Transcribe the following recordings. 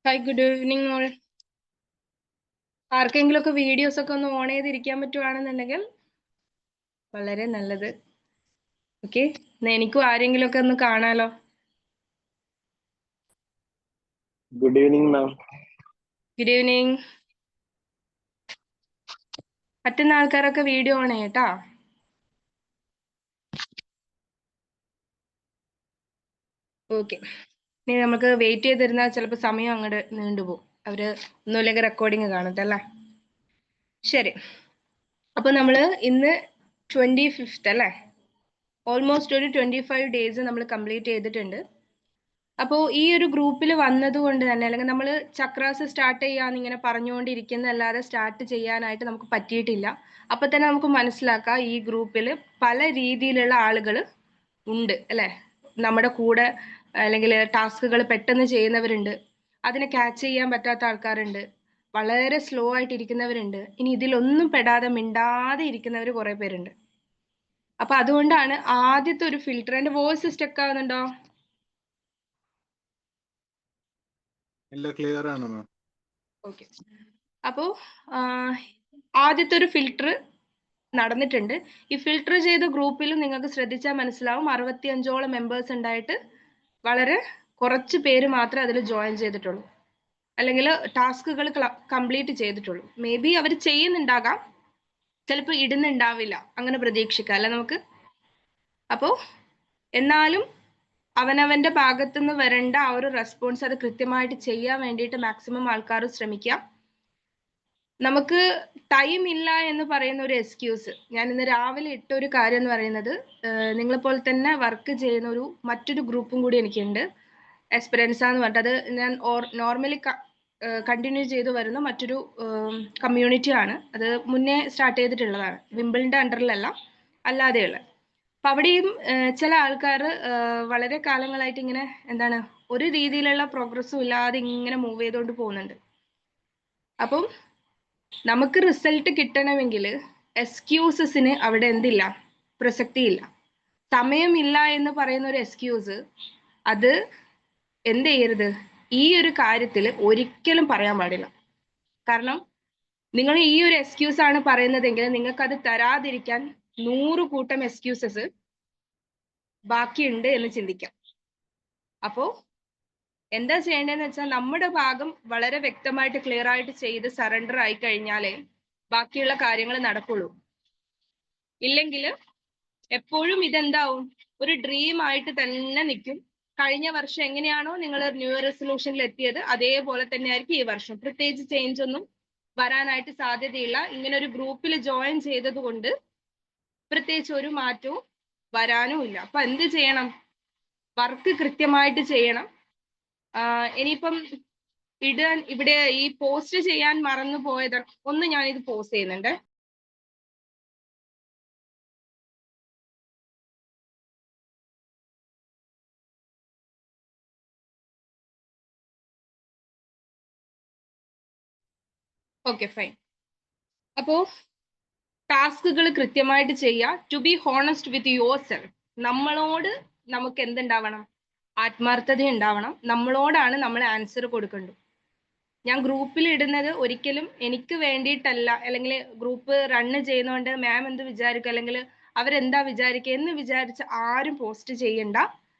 Hi, good evening all. ആർക്കെങ്കിലും ഒക്കെ videos ഒക്കെ ഒന്ന് ഓൺ ചെയ്തിരിക്കാൻ പറ്റുവാണെന്നുണ്ടെങ്കിൽ വളരെ നല്ലത്. ഓക്കെ, എനിക്കും ആരെങ്കിലും ഒക്കെ ഒന്ന് കാണാലോ. ഗുഡ് ഈവനിങ് മാം. Good evening. പറ്റുന്ന ആൾക്കാരൊക്കെ വീഡിയോ ഓൺ ചെയ്യട്ടാ. ഓക്കെ, ഇനി നമുക്ക് വെയിറ്റ് ചെയ്തിരുന്നാൽ ചിലപ്പോൾ സമയം അങ്ങോട്ട് നീണ്ടുപോകും. അവര് ഒന്നുമില്ലെങ്കിൽ റെക്കോർഡിങ് കാണത്തല്ലേ. ശരി, അപ്പൊ നമ്മള് ഇന്ന് 25th അല്ലേ, ഓൾമോസ്റ്റ് ഒരു 25 days നമ്മൾ കംപ്ലീറ്റ് ചെയ്തിട്ടുണ്ട്. അപ്പോൾ ഈ ഒരു ഗ്രൂപ്പിൽ വന്നതുകൊണ്ട് തന്നെ, അല്ലെങ്കിൽ നമ്മൾ ചക്രാസ് സ്റ്റാർട്ട് ചെയ്യാന്ന് ഇങ്ങനെ പറഞ്ഞുകൊണ്ടിരിക്കുന്നതല്ലാതെ സ്റ്റാർട്ട് ചെയ്യാനായിട്ട് നമുക്ക് പറ്റിയിട്ടില്ല. അപ്പൊ തന്നെ നമുക്ക് മനസ്സിലാക്കാം ഈ ഗ്രൂപ്പിൽ പല രീതിയിലുള്ള ആളുകൾ ഉണ്ട് അല്ലെ. നമ്മുടെ കൂടെ അല്ലെങ്കിൽ ടാസ്കുകൾ പെട്ടെന്ന് ചെയ്യുന്നവരുണ്ട്, അതിനെ ക്യാച്ച് ചെയ്യാൻ പറ്റാത്ത ആൾക്കാരുണ്ട്, വളരെ സ്ലോ ആയിട്ട് ഇരിക്കുന്നവരുണ്ട്, ഇനി ഇതിലൊന്നും പെടാതെ മിണ്ടാതെ ഇരിക്കുന്നവർ കുറെ പേരുണ്ട്. അപ്പൊ അതുകൊണ്ടാണ് ആദ്യത്തെ ഒരു ഫിൽറ്റർ. എന്റെ വോയിസ് സ്റ്റക്ക് ആവുന്നുണ്ടോ? എല്ലാം ക്ലിയർ ആണ് മാം. ഓക്കെ, അപ്പോ ആദ്യത്തെ ഒരു ഫിൽറ്റർ നടന്നിട്ടുണ്ട്. ഈ ഫിൽറ്റർ ചെയ്ത ഗ്രൂപ്പിൽ നിങ്ങൾക്ക് ശ്രദ്ധിച്ചാൽ മനസ്സിലാവും 65ഓളം മെമ്പേഴ്സ് ഉണ്ടായിട്ട് വളരെ കുറച്ച് പേര് മാത്രമേ അതിൽ ജോയിൻ ചെയ്തിട്ടുള്ളൂ, അല്ലെങ്കിൽ ടാസ്കുകൾ കംപ്ലീറ്റ് ചെയ്തിട്ടുള്ളൂ. മേ ബി അവർ ചെയ്യുന്നുണ്ടാകാം, ചിലപ്പോൾ ഇടുന്നുണ്ടാവില്ല, അങ്ങനെ പ്രതീക്ഷിക്കാം അല്ലെ നമുക്ക്. അപ്പോൾ എന്നാലും അവനവന്റെ ഭാഗത്തുനിന്ന് വരേണ്ട ആ ഒരു റെസ്പോൺസ് അത് കൃത്യമായിട്ട് ചെയ്യാൻ വേണ്ടിയിട്ട് മാക്സിമം ആൾക്കാർ ശ്രമിക്കാം. നമുക്ക് ടൈം ഇല്ല എന്ന് പറയുന്ന ഒരു എക്സ്ക്യൂസ് ഞാൻ ഇന്ന് രാവിലെ ഇട്ട ഒരു കാര്യം എന്ന് പറയുന്നത്, നിങ്ങളെപ്പോലെ തന്നെ വർക്ക് ചെയ്യുന്ന മറ്റൊരു ഗ്രൂപ്പും കൂടി എനിക്കുണ്ട്, എക്സ്പീരിയൻസ് എന്ന് പറഞ്ഞിട്ട്. അത് ഞാൻ നോർമലി കണ്ടിന്യൂ ചെയ്തു വരുന്ന മറ്റൊരു കമ്മ്യൂണിറ്റി ആണ്. അത് മുന്നേ സ്റ്റാർട്ട് ചെയ്തിട്ടുള്ളതാണ്, വിംബിളിന്റെ അണ്ടറിലല്ല, അല്ലാതെയുള്ള. അപ്പൊ അവിടെയും ചില ആൾക്കാർ വളരെ കാലങ്ങളായിട്ട് ഇങ്ങനെ എന്താണ് ഒരു രീതിയിലുള്ള പ്രോഗ്രസ്സും ഇല്ലാതെ ഇങ്ങനെ മൂവ് ചെയ്തുകൊണ്ട് പോകുന്നുണ്ട്. അപ്പം നമുക്ക് റിസൾട്ട് കിട്ടണമെങ്കിൽ എക്സ്ക്യൂസസിന് അവിടെ എന്തില്ല, പ്രസക്തിയില്ല. സമയമില്ല എന്ന് പറയുന്ന ഒരു എക്സ്ക്യൂസ് അത് എന്ത് ചെയ്യരുത്, ഈ ഒരു കാര്യത്തിൽ ഒരിക്കലും പറയാൻ പാടില്ല. കാരണം നിങ്ങൾ ഈ ഒരു എക്സ്ക്യൂസ് ആണ് പറയുന്നതെങ്കിൽ നിങ്ങൾക്ക് അത് തരാതിരിക്കാൻ 100 കൂട്ടം എക്സ്ക്യൂസസ് ബാക്കിയുണ്ട് എന്ന് ചിന്തിക്കാം. അപ്പോ എന്താ ചെയ്യേണ്ടതെന്ന് വെച്ചാൽ നമ്മുടെ ഭാഗം വളരെ വ്യക്തമായിട്ട് ക്ലിയർ ആയിട്ട് ചെയ്ത് സറണ്ടർ ആയി കഴിഞ്ഞാലേ ബാക്കിയുള്ള കാര്യങ്ങൾ നടക്കുള്ളൂ. ഇല്ലെങ്കിൽ എപ്പോഴും ഇതെന്താവും, ഒരു ഡ്രീം ആയിട്ട് തന്നെ നിൽക്കും. കഴിഞ്ഞ വർഷം എങ്ങനെയാണോ നിങ്ങൾ ന്യൂ ഇയർ റെസൊല്യൂഷനിൽ എത്തിയത് അതേപോലെ തന്നെ ആയിരിക്കും ഈ വർഷം. പ്രത്യേകിച്ച് ചേഞ്ച് ഒന്നും വരാനായിട്ട് സാധ്യതയില്ല. ഇങ്ങനെ ഒരു ഗ്രൂപ്പിൽ ജോയിൻ ചെയ്തത് കൊണ്ട് പ്രത്യേകിച്ച് ഒരു മാറ്റവും വരാനും ഇല്ല. അപ്പൊ എന്ത് ചെയ്യണം, വർക്ക് കൃത്യമായിട്ട് ചെയ്യണം. ഇനിയിപ്പം ഇവിടെ ഈ പോസ്റ്റ് ചെയ്യാൻ മറന്നു പോയത് ഒന്ന് ഞാനിത് പോസ്റ്റ് ചെയ്യുന്നുണ്ട്. Okay fine. അപ്പോ ടാസ്കുകൾ കൃത്യമായിട്ട് ചെയ്യുക. To be honest with yourself. നമ്മളോട് നമുക്ക് എന്തുണ്ടാവണം, ആത്മാർത്ഥത ഉണ്ടാവണം. നമ്മളോടാണ് നമ്മൾ ആൻസർ കൊടുക്കേണ്ടത്. ഞാൻ ഗ്രൂപ്പിൽ ഇടുന്നത് ഒരിക്കലും എനിക്ക് വേണ്ടിയിട്ടല്ല, അല്ലെങ്കിൽ ഗ്രൂപ്പ് റണ്ണ് ചെയ്യുന്നതുകൊണ്ട് മാം എന്ത് വിചാരിക്കും, അല്ലെങ്കിൽ അവരെന്താ വിചാരിക്കുക എന്ന് വിചാരിച്ച് ആരും പോസ്റ്റ് ചെയ്യണ്ട.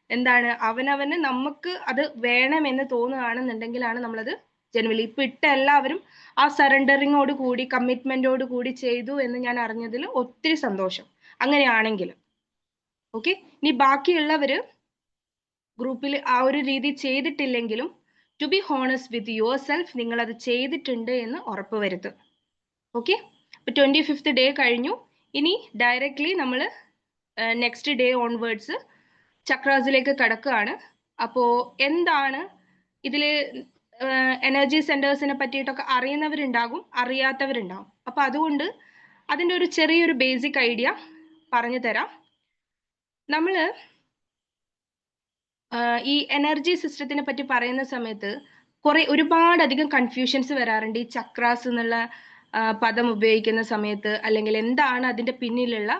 എന്താണ്, അവനവന് നമുക്ക് അത് വേണമെന്ന് തോന്നുകയാണെന്നുണ്ടെങ്കിലാണ് നമ്മളത് ജനുവലി ഇപ്പൊ ഇട്ട എല്ലാവരും ആ സറണ്ടറിങ്ങോട് കൂടി കമ്മിറ്റ്മെന്റോട് കൂടി ചെയ്തു എന്ന് ഞാൻ അറിഞ്ഞതിൽ ഒത്തിരി സന്തോഷം. അങ്ങനെയാണെങ്കിൽ ഓക്കെ. ഇനി ബാക്കിയുള്ളവര് ഗ്രൂപ്പിൽ ആ ഒരു രീതി ചെയ്തിട്ടില്ലെങ്കിലും to be honest with yourself, നിങ്ങൾ അത് ചെയ്തിട്ടുണ്ട് എന്ന് ഉറപ്പുവരുത്തുക. ഓക്കെ, ഇപ്പൊ 25th ഡേ കഴിഞ്ഞു. ഇനി ഡയറക്ട്ലി നമ്മൾ നെക്സ്റ്റ് ഡേ ഓൺവേർഡ്സ് ചക്രാസിലേക്ക് കടക്കുകയാണ്. അപ്പോ എന്താണ് ഇതില് എനർജി സെന്റേഴ്സിനെ പറ്റിയിട്ടൊക്കെ അറിയുന്നവരുണ്ടാകും, അറിയാത്തവരുണ്ടാകും. അപ്പൊ അതുകൊണ്ട് അതിൻ്റെ ഒരു ചെറിയൊരു ബേസിക് ഐഡിയ പറഞ്ഞു തരാം. നമ്മള് ഈ എനർജി സിസ്റ്റത്തിനെ പറ്റി പറയുന്ന സമയത്ത് ഒരുപാട് അധികം കൺഫ്യൂഷൻസ് വരാറുണ്ട് ഈ ചക്രാസ് എന്നുള്ള പദം ഉപയോഗിക്കുന്ന സമയത്ത്. അല്ലെങ്കിൽ എന്താണ് അതിന്റെ പിന്നിലുള്ള,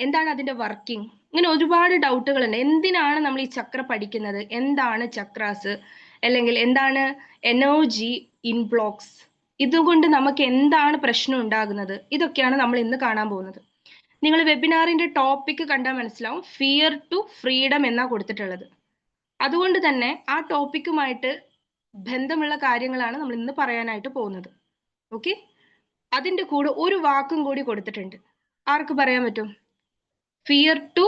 എന്താണ് അതിന്റെ വർക്കിംഗ്, ഇങ്ങനെ ഒരുപാട് ഡൗട്ടുകളുണ്ട്. എന്തിനാണ് നമ്മൾ ഈ ചക്ര പഠിക്കുന്നത്, എന്താണ് ചക്രാസ്, അല്ലെങ്കിൽ എന്താണ് എനർജി ഇൻ ബ്ലോക്സ്, ഇതുകൊണ്ട് നമുക്ക് എന്താണ് പ്രശ്നം ഉണ്ടാകുന്നത്, ഇതൊക്കെയാണ് നമ്മൾ ഇന്ന് കാണാൻ പോകുന്നത്. നിങ്ങൾ വെബിനാറിന്റെ ടോപ്പിക് കണ്ടാൽ മനസ്സിലാവും, ഫിയർ ടു ഫ്രീഡം എന്നാ കൊടുത്തിട്ടുള്ളത്. അതുകൊണ്ട് തന്നെ ആ ടോപ്പിക്കുമായിട്ട് ബന്ധമുള്ള കാര്യങ്ങളാണ് നമ്മൾ ഇന്ന് പറയാനായിട്ട് പോകുന്നത്. ഓക്കെ, അതിന്റെ കൂടെ ഒരു വാക്കും കൂടി കൊടുത്തിട്ടുണ്ട്. ആർക്ക് പറയാൻ പറ്റും? ഫിയർ ടു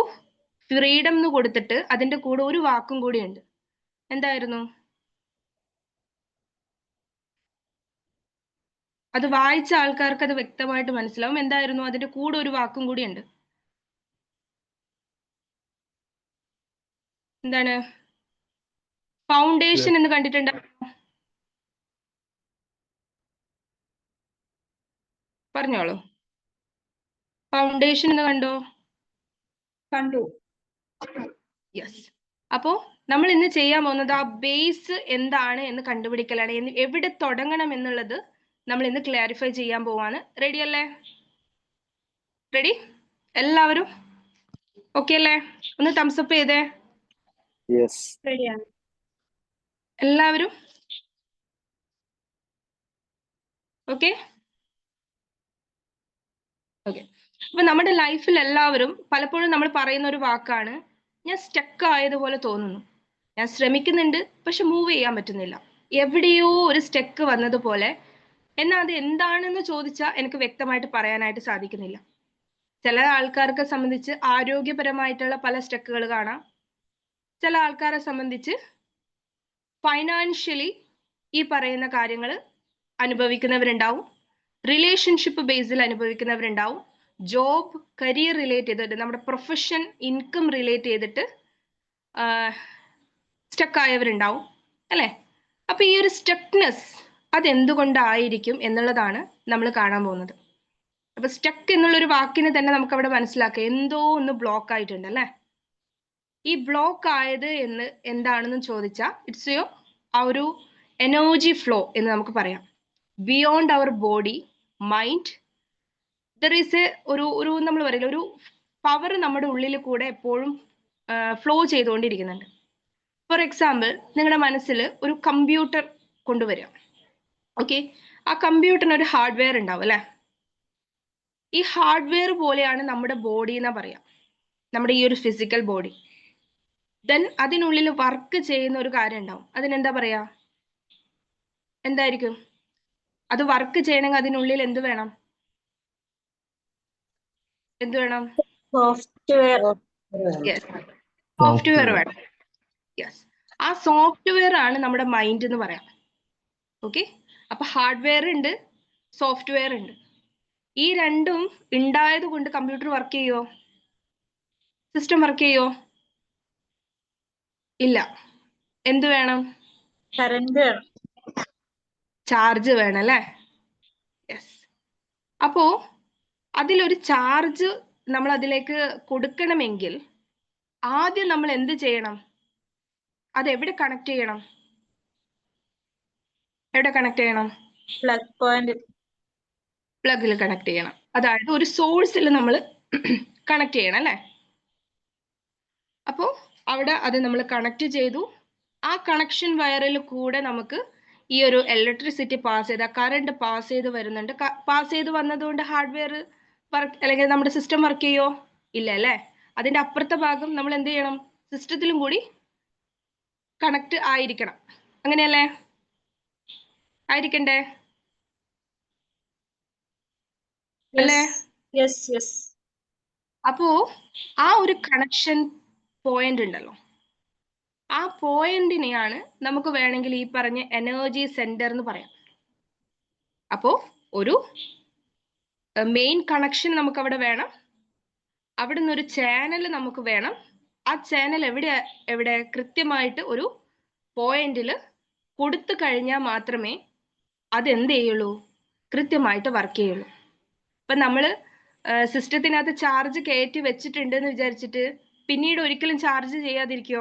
ഫ്രീഡം എന്ന് കൊടുത്തിട്ട് അതിന്റെ കൂടെ ഒരു വാക്കും കൂടി ഉണ്ട്. എന്തായിരുന്നു അത്? വായിച്ച ആൾക്കാർക്ക് അത് വ്യക്തമായിട്ട് മനസ്സിലാവും. എന്തായിരുന്നു? അതിന്റെ കൂടെ ഒരു വാക്കും കൂടി ഉണ്ട്. എന്താണ്? ഫൗണ്ടേഷൻ എന്ന് കണ്ടിട്ടുണ്ടോ? പറഞ്ഞോളൂ. ഫൗണ്ടേഷൻ എന്ന് കണ്ടോ? കണ്ടു. യെസ്. അപ്പോ നമ്മൾ ഇന്ന് ചെയ്യാൻ പോകുന്നത് ആ ബേസ് എന്താണ് എന്ന് കണ്ടുപിടിക്കലാണ്. എവിടെ തുടങ്ങണം എന്നുള്ളത് നമ്മൾ ഇന്ന് ക്ലാരിഫൈ ചെയ്യാൻ പോവാണ്. റെഡി അല്ലേ? റെഡി എല്ലാവരും? ഓക്കെ അല്ലേ? ഒന്ന് തംസപ്പ് ചെയ്തേ. Yes. റെഡിയാണ്. എല്ലാവരും ഓക്കെ? ഓക്കെ. അപ്പൊ നമ്മുടെ ലൈഫിൽ എല്ലാവരും പലപ്പോഴും നമ്മൾ പറയുന്ന ഒരു വാക്കാണ്, ഞാൻ സ്റ്റക്ക് ആയതുപോലെ തോന്നുന്നു, ഞാൻ ശ്രമിക്കുന്നുണ്ട് പക്ഷെ മൂവ് ചെയ്യാൻ പറ്റുന്നില്ല, എവിടെയോ ഒരു സ്റ്റക്ക് വന്നതുപോലെ. എന്നാൽ അത് എന്താണെന്ന് ചോദിച്ചാൽ എനിക്ക് വ്യക്തമായിട്ട് പറയാനായിട്ട് സാധിക്കുന്നില്ല. ചില ആൾക്കാർക്ക് സംബന്ധിച്ച് ആരോഗ്യപരമായിട്ടുള്ള പല സ്റ്റക്കുകൾ കാണാം. ചില ആൾക്കാരെ സംബന്ധിച്ച് ഫൈനാൻഷ്യലി ഈ പറയുന്ന കാര്യങ്ങൾ അനുഭവിക്കുന്നവരുണ്ടാവും, റിലേഷൻഷിപ്പ് ബേസിൽ അനുഭവിക്കുന്നവരുണ്ടാവും, ജോബ് കരിയർ റിലേറ്റ് ചെയ്തിട്ട് നമ്മുടെ പ്രൊഫഷൻ ഇൻകം റിലേറ്റ് ചെയ്തിട്ട് സ്റ്റക്ക് ആയവരുണ്ടാവും അല്ലേ? അപ്പൊ ഈ ഒരു സ്റ്റക്നെസ് അതെന്തുകൊണ്ടായിരിക്കും എന്നുള്ളതാണ് നമ്മൾ കാണാൻ പോകുന്നത്. അപ്പൊ സ്റ്റക്ക് എന്നുള്ള ഒരു വാക്കിനെ തന്നെ നമുക്ക് അവിടെ മനസ്സിലാക്കാം, എന്തോ ഒന്ന് ബ്ലോക്ക് ആയിട്ടുണ്ട് അല്ലേ? ഈ ബ്ലോക്ക് ആയത് എന്ന് എന്താണെന്ന് ചോദിച്ചാൽ ഇറ്റ്സ് യോ ആ ഒരു എനർജി ഫ്ലോ എന്ന് നമുക്ക് പറയാം. Beyond our body mind there is a ഒരു നമ്മൾ പറയില്ല, ഒരു പവർ നമ്മുടെ ഉള്ളിൽ കൂടെ എപ്പോഴും ഫ്ലോ ചെയ്തുകൊണ്ടിരിക്കുന്നുണ്ട്. ഫോർ എക്സാമ്പിൾ, നിങ്ങളുടെ മനസ്സിൽ ഒരു കമ്പ്യൂട്ടർ കൊണ്ടുവരിക. ഓക്കെ, ആ കമ്പ്യൂട്ടറിന് ഒരു ഹാർഡ്വെയർ ഉണ്ടാവും അല്ലേ? ഈ ഹാർഡ്വെയർ പോലെയാണ് നമ്മുടെ ബോഡി എന്നാ പറയാം, നമ്മുടെ ഈ ഒരു ഫിസിക്കൽ ബോഡി. ദെൻ അതിനുള്ളിൽ വർക്ക് ചെയ്യുന്ന ഒരു കാര്യം ഉണ്ടാവും, അതിനെന്താ പറയാ? എന്തായിരിക്കും? അത് വർക്ക് ചെയ്യണമെങ്കിൽ അതിനുള്ളിൽ എന്ത് വേണം? എന്ത് വേണം? സോഫ്റ്റ്വെയർ. യെസ്, സോഫ്റ്റ്വെയർ വേണം. യെസ്, ആ സോഫ്റ്റ്വെയർ ആണ് നമ്മുടെ മൈൻഡ് എന്ന് പറയാം. ഓക്കെ, അപ്പൊ ഹാർഡ്വെയർ ഉണ്ട്, സോഫ്റ്റ്വെയർ ഉണ്ട്. ഈ രണ്ടും ഉണ്ടായത് കൊണ്ട് കമ്പ്യൂട്ടർ വർക്ക് ചെയ്യോ? സിസ്റ്റം വർക്ക് ചെയ്യോ? ഇല്ല. എന്ത് വേണം? കറന്റ് വേണം. ചാർജ് വേണം അല്ലേ? യെസ്. അപ്പോ അതിലൊരു ചാർജ് നമ്മൾ അതിലേക്ക് കൊടുക്കണമെങ്കിൽ ആദ്യം നമ്മൾ എന്ത് ചെയ്യണം? അത് എവിടെ കണക്ട് ചെയ്യണം? എവിടെ കണക്ട് ചെയ്യണം? Plug point. പ്ലഗിൽ കണക്ട് ചെയ്യണം. അതായത് ഒരു സോഴ്സിൽ നമ്മൾ കണക്ട് ചെയ്യണം അല്ലേ? അപ്പോൾ അവിടെ അത് നമ്മൾ കണക്ട് ചെയ്തു. ആ കണക്ഷൻ വയറിൽ കൂടെ നമുക്ക് ഈ ഒരു ഇലക്ട്രിസിറ്റി പാസ് ചെയ്ത കറണ്ട് പാസ് ചെയ്ത് വരുന്നുണ്ട്. പാസ് ചെയ്ത് വന്നതുകൊണ്ട് ഹാർഡ്വെയർ വർക്ക് അല്ലെങ്കിൽ നമ്മുടെ സിസ്റ്റം വർക്ക് ചെയ്യോ? ഇല്ല അല്ലേ? അതിന്റെ അപ്പുറത്തെ ഭാഗം നമ്മൾ എന്ത് ചെയ്യണം? സിസ്റ്റത്തിലും കൂടി കണക്ട് ആയിരിക്കണം. അങ്ങനെയല്ലേ? ആയിരിക്കണ്ടേ അല്ലേ? Yes yes. അപ്പോ ആ ഒരു കണക്ഷൻ പോയിന്റ് ഉണ്ടല്ലോ, ആ പോയിന്റിനെയാണ് നമുക്ക് വേണമെങ്കിൽ ഈ പറഞ്ഞ എനർജി സെന്റർ എന്ന് പറയാം. അപ്പോ ഒരു മെയിൻ കണക്ഷൻ നമുക്ക് അവിടെ വേണം, അവിടെ നിന്ന് ഒരു ചാനൽ നമുക്ക് വേണം. ആ ചാനൽ എവിടെ കൃത്യമായിട്ട് ഒരു പോയിന്റിൽ കൊടുത്തു കഴിഞ്ഞാൽ മാത്രമേ അതെന്ത് ചെയ്യുള്ളൂ? കൃത്യമായിട്ട് വർക്ക് ചെയ്യുള്ളൂ. ഇപ്പൊ നമ്മള് സിസ്റ്റത്തിനകത്ത് ചാർജ് കയറ്റി വെച്ചിട്ടുണ്ട് എന്ന് വിചാരിച്ചിട്ട് പിന്നീട് ഒരിക്കലും ചാർജ് ചെയ്യാതിരിക്കോ?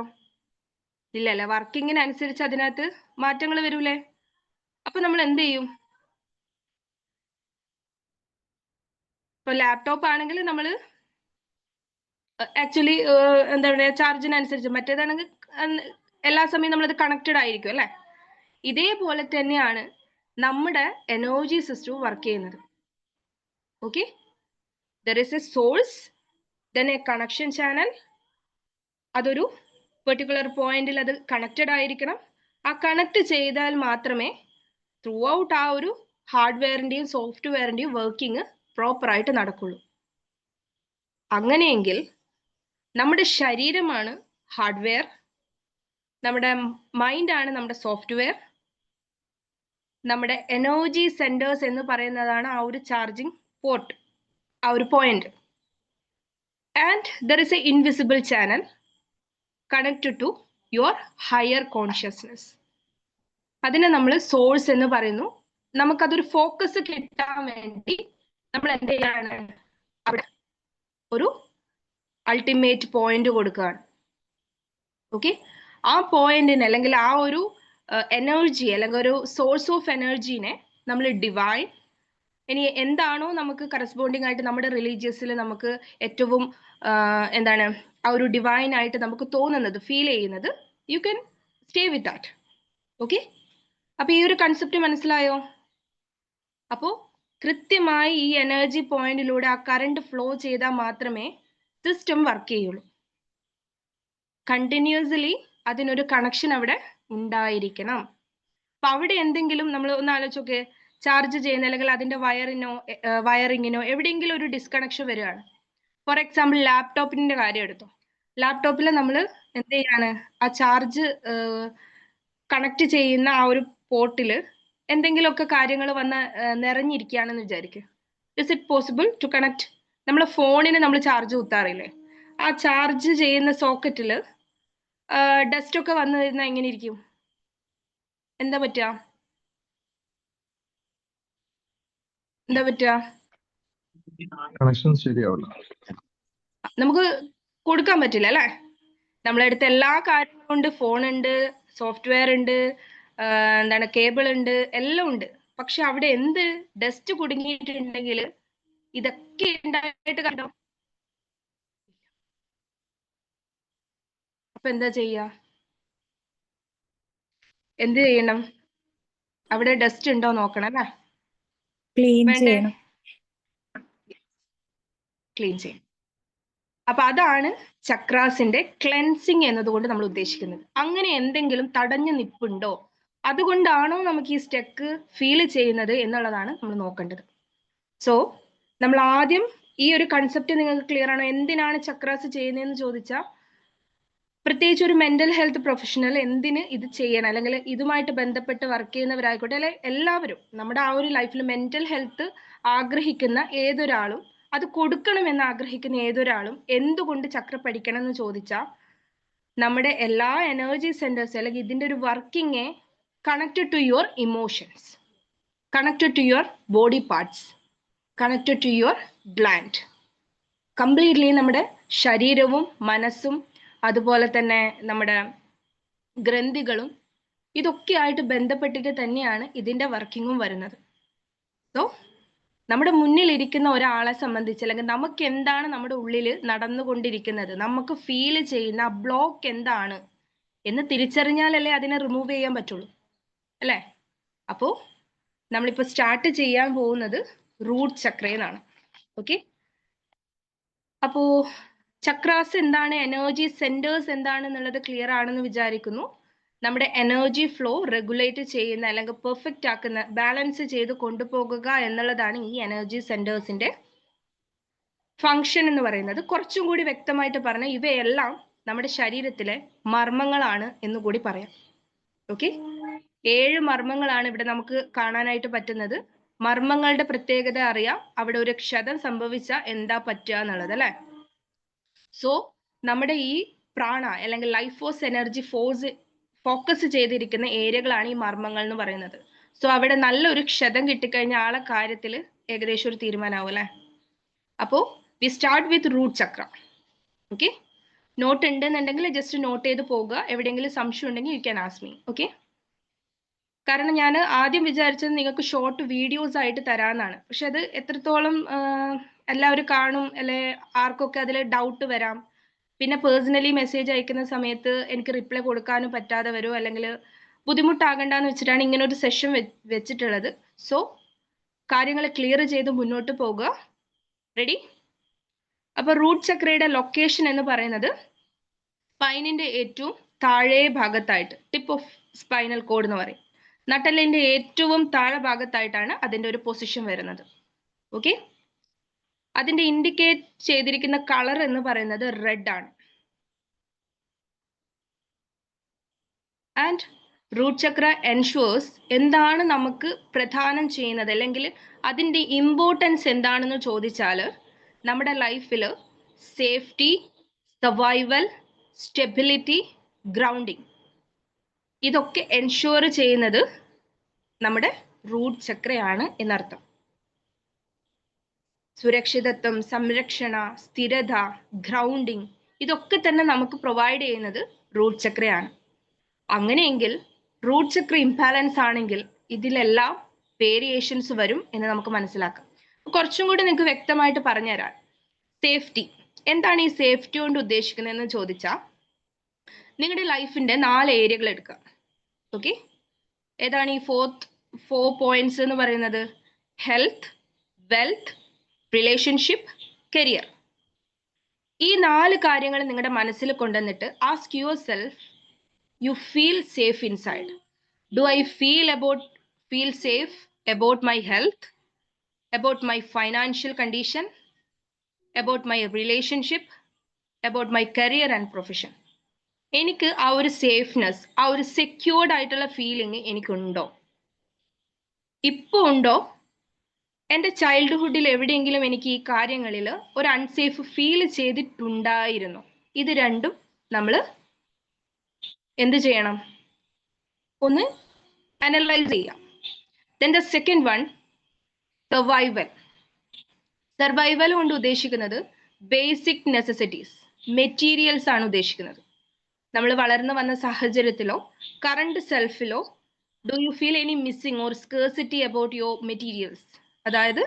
ഇല്ലല്ലേ? വർക്കിങ്ങിനനുസരിച്ച് അതിനകത്ത് മാറ്റങ്ങൾ വരൂലേ? അപ്പൊ നമ്മൾ എന്ത് ചെയ്യും? ഇപ്പൊ ലാപ്ടോപ്പ് ആണെങ്കിൽ നമ്മൾ ആക്ച്വലി എന്താ പറയുക, ചാർജിനനുസരിച്ച്, മറ്റേതാണെങ്കിൽ എല്ലാ സമയം നമ്മളത് കണക്റ്റഡ് ആയിരിക്കും അല്ലെ? ഇതേപോലെ തന്നെയാണ് നമ്മുടെ എനർജി സിസ്റ്റം വർക്ക് ചെയ്യുന്നത്. Okay, there is A source, then A connection channel. അതൊരു പെർട്ടിക്കുലർ പോയിന്റിൽ അത് കണക്റ്റഡ് ആയിരിക്കണം. ആ കണക്ട് ചെയ്താൽ മാത്രമേ ത്രൂ ഔട്ട് ആ ഒരു ഹാർഡ്വെയറിന്റെയും സോഫ്റ്റ്വെയറിന്റെയും വർക്കിംഗ് പ്രോപ്പർ ആയിട്ട് നടക്കുള്ളൂ. അങ്ങനെയെങ്കിൽ നമ്മുടെ ശരീരമാണ് ഹാർഡ്വെയർ, നമ്മുടെ മൈൻഡാണ് നമ്മുടെ സോഫ്റ്റ്വെയർ, നമ്മുടെ എനർജി സെന്റേഴ്സ് എന്ന് പറയുന്നതാണ് ആ ഒരു ചാർജിങ് പോർട്ട്, ആ ഒരു point. And there is a invisible channel connected to your higher consciousness. അതിനെ നമ്മൾ സോഴ്സ് എന്ന് പറയുന്നു. നമുക്കതൊരു ഫോക്കസ് കിട്ടാൻ വേണ്ടി നമ്മൾ എന്ത് ചെയ്യാണ്, അവിടെ ഒരു അൾട്ടിമേറ്റ് പോയിന്റ് കൊടുക്കുകയാണ്. ഓക്കെ, ആ പോയിന്റിനെ അല്ലെങ്കിൽ ആ ഒരു എനർജി അല്ലെങ്കിൽ ഒരു സോഴ്സ് ഓഫ് എനർജീനെ നമ്മൾ ഡിവൈൻ, ഇനി എന്താണോ നമുക്ക് കറസ്പോണ്ടിങ് ആയിട്ട് നമ്മുടെ റിലീജിയസിൽ നമുക്ക് ഏറ്റവും എന്താണ് ആ ഒരു ഡിവൈൻ ആയിട്ട് നമുക്ക് തോന്നുന്നത്, ഫീൽ ചെയ്യുന്നത്, you can stay with that. Okay, അപ്പൊ ഈ ഒരു കൺസെപ്റ്റ് മനസ്സിലായോ? അപ്പോൾ കൃത്യമായി ഈ എനർജി പോയിന്റിലൂടെ ആ കറണ്ട് ഫ്ലോ ചെയ്താൽ മാത്രമേ സിസ്റ്റം വർക്ക് ചെയ്യുള്ളൂ. കണ്ടിന്യൂസ്ലി അതിനൊരു കണക്ഷൻ അവിടെ ഉണ്ടായിരിക്കണം. അപ്പൊ അവിടെ എന്തെങ്കിലും നമ്മൾ ഒന്ന് ആലോചിച്ചൊക്കെ, ചാർജ് ചെയ്യുന്ന അല്ലെങ്കിൽ അതിന്റെ വയറിങ്ങിനോ എവിടെയെങ്കിലും ഒരു ഡിസ്കണക്ഷൻ വരികയാണ്. ഫോർ എക്സാമ്പിൾ ലാപ്ടോപ്പിന്റെ കാര്യം എടുത്തോ. ലാപ്ടോപ്പിൽ നമ്മൾ എന്ത് ചെയ്യാണ്, ആ ചാർജ് കണക്ട് ചെയ്യുന്ന ആ ഒരു പോർട്ടില് എന്തെങ്കിലുമൊക്കെ കാര്യങ്ങൾ വന്ന് നിറഞ്ഞിരിക്കുകയാണെന്ന് വിചാരിക്കുക. Is it possible to connect? നമ്മളെ ഫോണിന് നമ്മൾ ചാർജ് കുത്താറില്ലേ, ആ ചാർജ് ചെയ്യുന്ന സോക്കറ്റില് ഡസ്റ്റ് ഒക്കെ വന്നു കഴിഞ്ഞാൽ എങ്ങനെ ഇരിക്കും? എന്താ പറ്റുക? കണക്ഷൻ ശരിയാവില്ല, നമുക്ക് കൊടുക്കാൻ പറ്റില്ല അല്ലെ? നമ്മളെടുത്ത എല്ലാ കാര്യങ്ങളും ഉണ്ട്, ഫോൺ ഉണ്ട്, സോഫ്റ്റ്വെയർ ഉണ്ട്, എന്താണ് കേബിൾ ഉണ്ട്, എല്ലാം ഉണ്ട്. പക്ഷെ അവിടെ എന്ത് ഡസ്റ്റ് കുടുങ്ങിയിട്ടുണ്ടെങ്കിൽ ഇതൊക്കെ ഉണ്ടായിട്ട് കണ്ടോ? അപ്പൊ എന്താ ചെയ്യാ? എന്ത് ചെയ്യണം? അവിടെ ഡസ്റ്റ് ഉണ്ടോ നോക്കണം അല്ലേ? ക്ലീൻ വേണ്ടേ? ചെയ്യണം. ക്ലീൻ ചെയ്യണം. അപ്പൊ അതാണ് ചക്രാസിന്റെ ക്ലെൻസിങ് എന്നതുകൊണ്ട് നമ്മൾ ഉദ്ദേശിക്കുന്നത്. അങ്ങനെ എന്തെങ്കിലും തടഞ്ഞു നിപ്പുണ്ടോ, അതുകൊണ്ടാണോ നമുക്ക് ഈ സ്റ്റെക്ക് ഫീൽ ചെയ്യുന്നത് എന്നുള്ളതാണ് നമ്മൾ നോക്കേണ്ടത്. സോ നമ്മൾ ആദ്യം ഈ ഒരു കൺസെപ്റ്റ് നിങ്ങൾക്ക് ക്ലിയർ ആണോ? എന്തിനാണ് ചക്രാസ് ചെയ്യുന്നതെന്ന് ചോദിച്ചാൽ, പ്രത്യേകിച്ച് ഒരു മെന്റൽ ഹെൽത്ത് പ്രൊഫഷണൽ എന്തിന് ഇത് ചെയ്യണം, അല്ലെങ്കിൽ ഇതുമായിട്ട് ബന്ധപ്പെട്ട് വർക്ക് ചെയ്യുന്നവരായിക്കോട്ടെ, അല്ലെ എല്ലാവരും നമ്മുടെ ആ ഒരു ലൈഫിൽ മെന്റൽ ഹെൽത്ത് ആഗ്രഹിക്കുന്ന ഏതൊരാളും, അത് കൊടുക്കണമെന്ന് ആഗ്രഹിക്കുന്ന ഏതൊരാളും എന്തുകൊണ്ട് ചക്ര പഠിക്കണം എന്ന് ചോദിച്ചാൽ, നമ്മുടെ എല്ലാ എനർജി സെന്റേഴ്സ് അല്ലെങ്കിൽ ഇതിന്റെ ഒരു working connected to your emotions, connected to your body parts, connected to your gland. Completely നമ്മുടെ ശരീരവും മനസ്സും അതുപോലെ തന്നെ നമ്മുടെ ഗ്രന്ഥികളും ഇതൊക്കെ ആയിട്ട് ബന്ധപ്പെട്ടിട്ട് തന്നെയാണ് ഇതിന്റെ വർക്കിങ്ങും വരുന്നത്. സോ നമ്മുടെ മുന്നിൽ ഇരിക്കുന്ന ഒരാളെ സംബന്ധിച്ച്, അല്ലെങ്കിൽ നമുക്ക് എന്താണ് നമ്മുടെ ഉള്ളിൽ നടന്നുകൊണ്ടിരിക്കുന്നത്, നമുക്ക് ഫീൽ ചെയ്യുന്ന ആ ബ്ലോക്ക് എന്താണ് എന്ന് തിരിച്ചറിഞ്ഞാലല്ലേ അതിനെ റിമൂവ് ചെയ്യാൻ പറ്റുള്ളൂ അല്ലേ? അപ്പോ നമ്മളിപ്പോ സ്റ്റാർട്ട് ചെയ്യാൻ പോകുന്നത് റൂട്ട് ചക്രയെന്നാണ്. ഓക്കെ, അപ്പോ ചക്രാസ് എന്താണ്, എനർജി സെന്റേഴ്സ് എന്താണെന്നുള്ളത് ക്ലിയർ ആണെന്ന് വിചാരിക്കുന്നു. നമ്മുടെ എനർജി ഫ്ലോ റെഗുലേറ്റ് ചെയ്യുന്ന അല്ലെങ്കിൽ പെർഫെക്റ്റ് ആക്കുന്ന, ബാലൻസ് ചെയ്ത് കൊണ്ടുപോകുക എന്നുള്ളതാണ് ഈ എനർജി സെന്റേഴ്സിന്റെ ഫങ്ഷൻ എന്ന് പറയുന്നത്. കുറച്ചും കൂടി വ്യക്തമായിട്ട് പറഞ്ഞാൽ ഇവയെല്ലാം നമ്മുടെ ശരീരത്തിലെ മർമ്മങ്ങളാണ് എന്ന് കൂടി പറയാം. ഓക്കെ, 7 മർമ്മങ്ങളാണ് ഇവിടെ നമുക്ക് കാണാനായിട്ട് പറ്റുന്നത്. മർമ്മങ്ങളുടെ പ്രത്യേകത അറിയാം, അവിടെ ഒരു ക്ഷതം സംഭവിച്ച എന്താ പറ്റുക എന്നുള്ളത് അല്ലെ? സോ നമ്മുടെ ഈ പ്രാണ അല്ലെങ്കിൽ ലൈഫ് ഫോഴ്സ് എനർജി ഫോക്കസ് ചെയ്തിരിക്കുന്ന ഏരിയകളാണ് ഈ മർമ്മങ്ങൾ എന്ന് പറയുന്നത്. സോ അവിടെ നല്ലൊരു ക്ഷതം കിട്ടിക്കഴിഞ്ഞ ആളെ കാര്യത്തിൽ ഏകദേശം ഒരു തീരുമാനമാവും അല്ലെ? അപ്പോ we start with root chakra. Okay, note ഉണ്ടെന്നുണ്ടെങ്കിൽ ജസ്റ്റ് നോട്ട് ചെയ്ത് പോകുക. എവിടെയെങ്കിലും സംശയം ഉണ്ടെങ്കിൽ you can ask me. Okay, കാരണം ഞാൻ ആദ്യം വിചാരിച്ചത് നിങ്ങൾക്ക് ഷോർട്ട് വീഡിയോസ് ആയിട്ട് തരാമെന്നാണ്. പക്ഷെ അത് എത്രത്തോളം എല്ലാവരും കാണും, അല്ലെ ആർക്കൊക്കെ അതിൽ ഡൗട്ട് വരാം. പിന്നെ പേഴ്സണലി മെസ്സേജ് അയക്കുന്ന സമയത്ത് എനിക്ക് റിപ്ലൈ കൊടുക്കാനും പറ്റാതെ വരും, അല്ലെങ്കിൽ ബുദ്ധിമുട്ടാകണ്ടെന്ന് വെച്ചിട്ടാണ് ഇങ്ങനെ ഒരു സെഷൻ വെച്ചിട്ടുള്ളത്. സോ കാര്യങ്ങൾ ക്ലിയർ ചെയ്ത് മുന്നോട്ട് പോകുക. റെഡി? അപ്പൊ റൂട്ട് ചക്രയുടെ ലൊക്കേഷൻ എന്ന് പറയുന്നത് സ്പൈനിന്റെ ഏറ്റവും താഴെ ഭാഗത്തായിട്ട്, ടിപ്പ് ഓഫ് സ്പൈനൽ കോഡ് എന്ന് പറയും. നട്ടെല്ലിന്റെ ഏറ്റവും താഴെ ഭാഗത്തായിട്ടാണ് അതിന്റെ ഒരു പൊസിഷൻ വരുന്നത്. ഓക്കെ, അതിന്റെ ഇൻഡിക്കേറ്റ് ചെയ്തിരിക്കുന്ന കളർ എന്ന് പറയുന്നത് റെഡ് ആണ്. ആൻഡ് റൂട്ട് ചക്ര എൻഷുവേഴ്സ് എന്താണ് നമുക്ക് പ്രധാനം ചെയ്യുന്നത്, അല്ലെങ്കിൽ അതിന്റെ ഇമ്പോർട്ടൻസ് എന്താണെന്ന് ചോദിച്ചാൽ നമ്മുടെ ലൈഫിൽ സേഫ്റ്റി, സർവൈവൽ, സ്റ്റെബിലിറ്റി, ഗ്രൗണ്ടിങ്, ഇതൊക്കെ എൻഷുവർ ചെയ്യുന്നത് നമ്മുടെ റൂട്ട് ചക്രയാണ് എന്നർത്ഥം. സുരക്ഷിതത്വം, സംരക്ഷണ, സ്ഥിരത, ഗ്രൗണ്ടിങ്, ഇതൊക്കെ തന്നെ നമുക്ക് പ്രൊവൈഡ് ചെയ്യുന്നത് റൂട്ട് ചക്രയാണ്. അങ്ങനെയെങ്കിൽ റൂട്ട് ചക്ര ഇംബാലൻസ് ആണെങ്കിൽ ഇതിലെല്ലാം വേരിയേഷൻസ് വരും എന്ന് നമുക്ക് മനസ്സിലാക്കാം. കുറച്ചും കൂടി നിങ്ങൾക്ക് വ്യക്തമായിട്ട് പറഞ്ഞുതരാം. സേഫ്റ്റി എന്താണ്, ഈ സേഫ്റ്റി കൊണ്ട് ഉദ്ദേശിക്കുന്നതെന്ന് ചോദിച്ചാൽ നിങ്ങളുടെ ലൈഫിന്റെ 4 ഏരിയകൾ എടുക്കുക. ഓക്കെ, ഏതാണ് ഈ 4 പോയിന്റ്സ് എന്ന് പറയുന്നത്? Health, wealth, relationship, career. ഈ 4 കാര്യങ്ങൾ നിങ്ങളുടെ മനസ്സിൽ കൊണ്ടുവന്നിട്ട് ask your self, you feel safe inside. Do I feel safe about my health, about my financial condition, about my relationship, about my career and profession? എനിക്ക് ആ ഒരു സേഫ്നെസ്, ആ ഒരു സെക്യൂർഡ് ആയിട്ടുള്ള ഫീലിംഗ് എനിക്കുണ്ടോ? ഇപ്പോൾ ഉണ്ടോ? എൻ്റെ ചൈൽഡ്ഹുഡിൽ എവിടെയെങ്കിലും എനിക്ക് ഈ കാര്യങ്ങളിൽ ഒരു അൺസേഫ് ഫീൽ ചെയ്തിട്ടുണ്ടായിരുന്നു? ഇത് രണ്ടും നമ്മൾ എന്ത് ചെയ്യണം? ഒന്ന് അനലൈസ് ചെയ്യാം. Then the second one, survival. Survival കൊണ്ട് ഉദ്ദേശിക്കുന്നത് ബേസിക് നെസസിറ്റീസ്, മെറ്റീരിയൽസ് ആണ് ഉദ്ദേശിക്കുന്നത്. നമ്മൾ വളർന്നു വന്ന സാഹചര്യത്തിലോ കറണ്ട് സെൽഫിലോ do you feel any missing or scarcity about your materials? അതായത്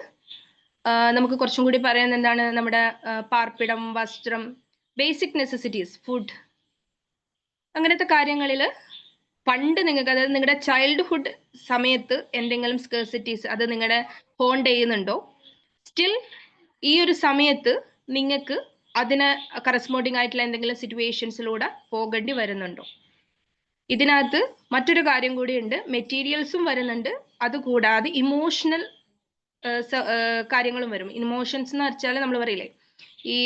നമുക്ക് കുറച്ചും കൂടി പറയാൻ എന്താണ്, നമ്മുടെ പാർപ്പിടം, വസ്ത്രം, ബേസിക് നെസസിറ്റീസ്, ഫുഡ്, അങ്ങനത്തെ കാര്യങ്ങളിൽ പണ്ട് നിങ്ങൾക്ക്, അതായത് നിങ്ങളുടെ ചൈൽഡ്ഹുഡ് സമയത്ത് എന്തെങ്കിലും സ്കേഴ്സിറ്റീസ് അത് നിങ്ങളുടെ ഹോണ്ട് ചെയ്യുന്നുണ്ടോ? സ്റ്റിൽ ഈ ഒരു സമയത്ത് നിങ്ങൾക്ക് അതിന് കറസ്പോണ്ടിങ് ആയിട്ടുള്ള എന്തെങ്കിലും സിറ്റുവേഷൻസിലൂടെ പോകേണ്ടി വരുന്നുണ്ടോ? ഇതിനകത്ത് മറ്റൊരു കാര്യം കൂടിയുണ്ട്, മെറ്റീരിയൽസും വരുന്നുണ്ട്, അതുകൂടാതെ ഇമോഷണൽ കാര്യങ്ങളും വരും. ഇമോഷൻസ് എന്ന് വെച്ചാൽ നമ്മൾ പറയില്ലേ, ഈ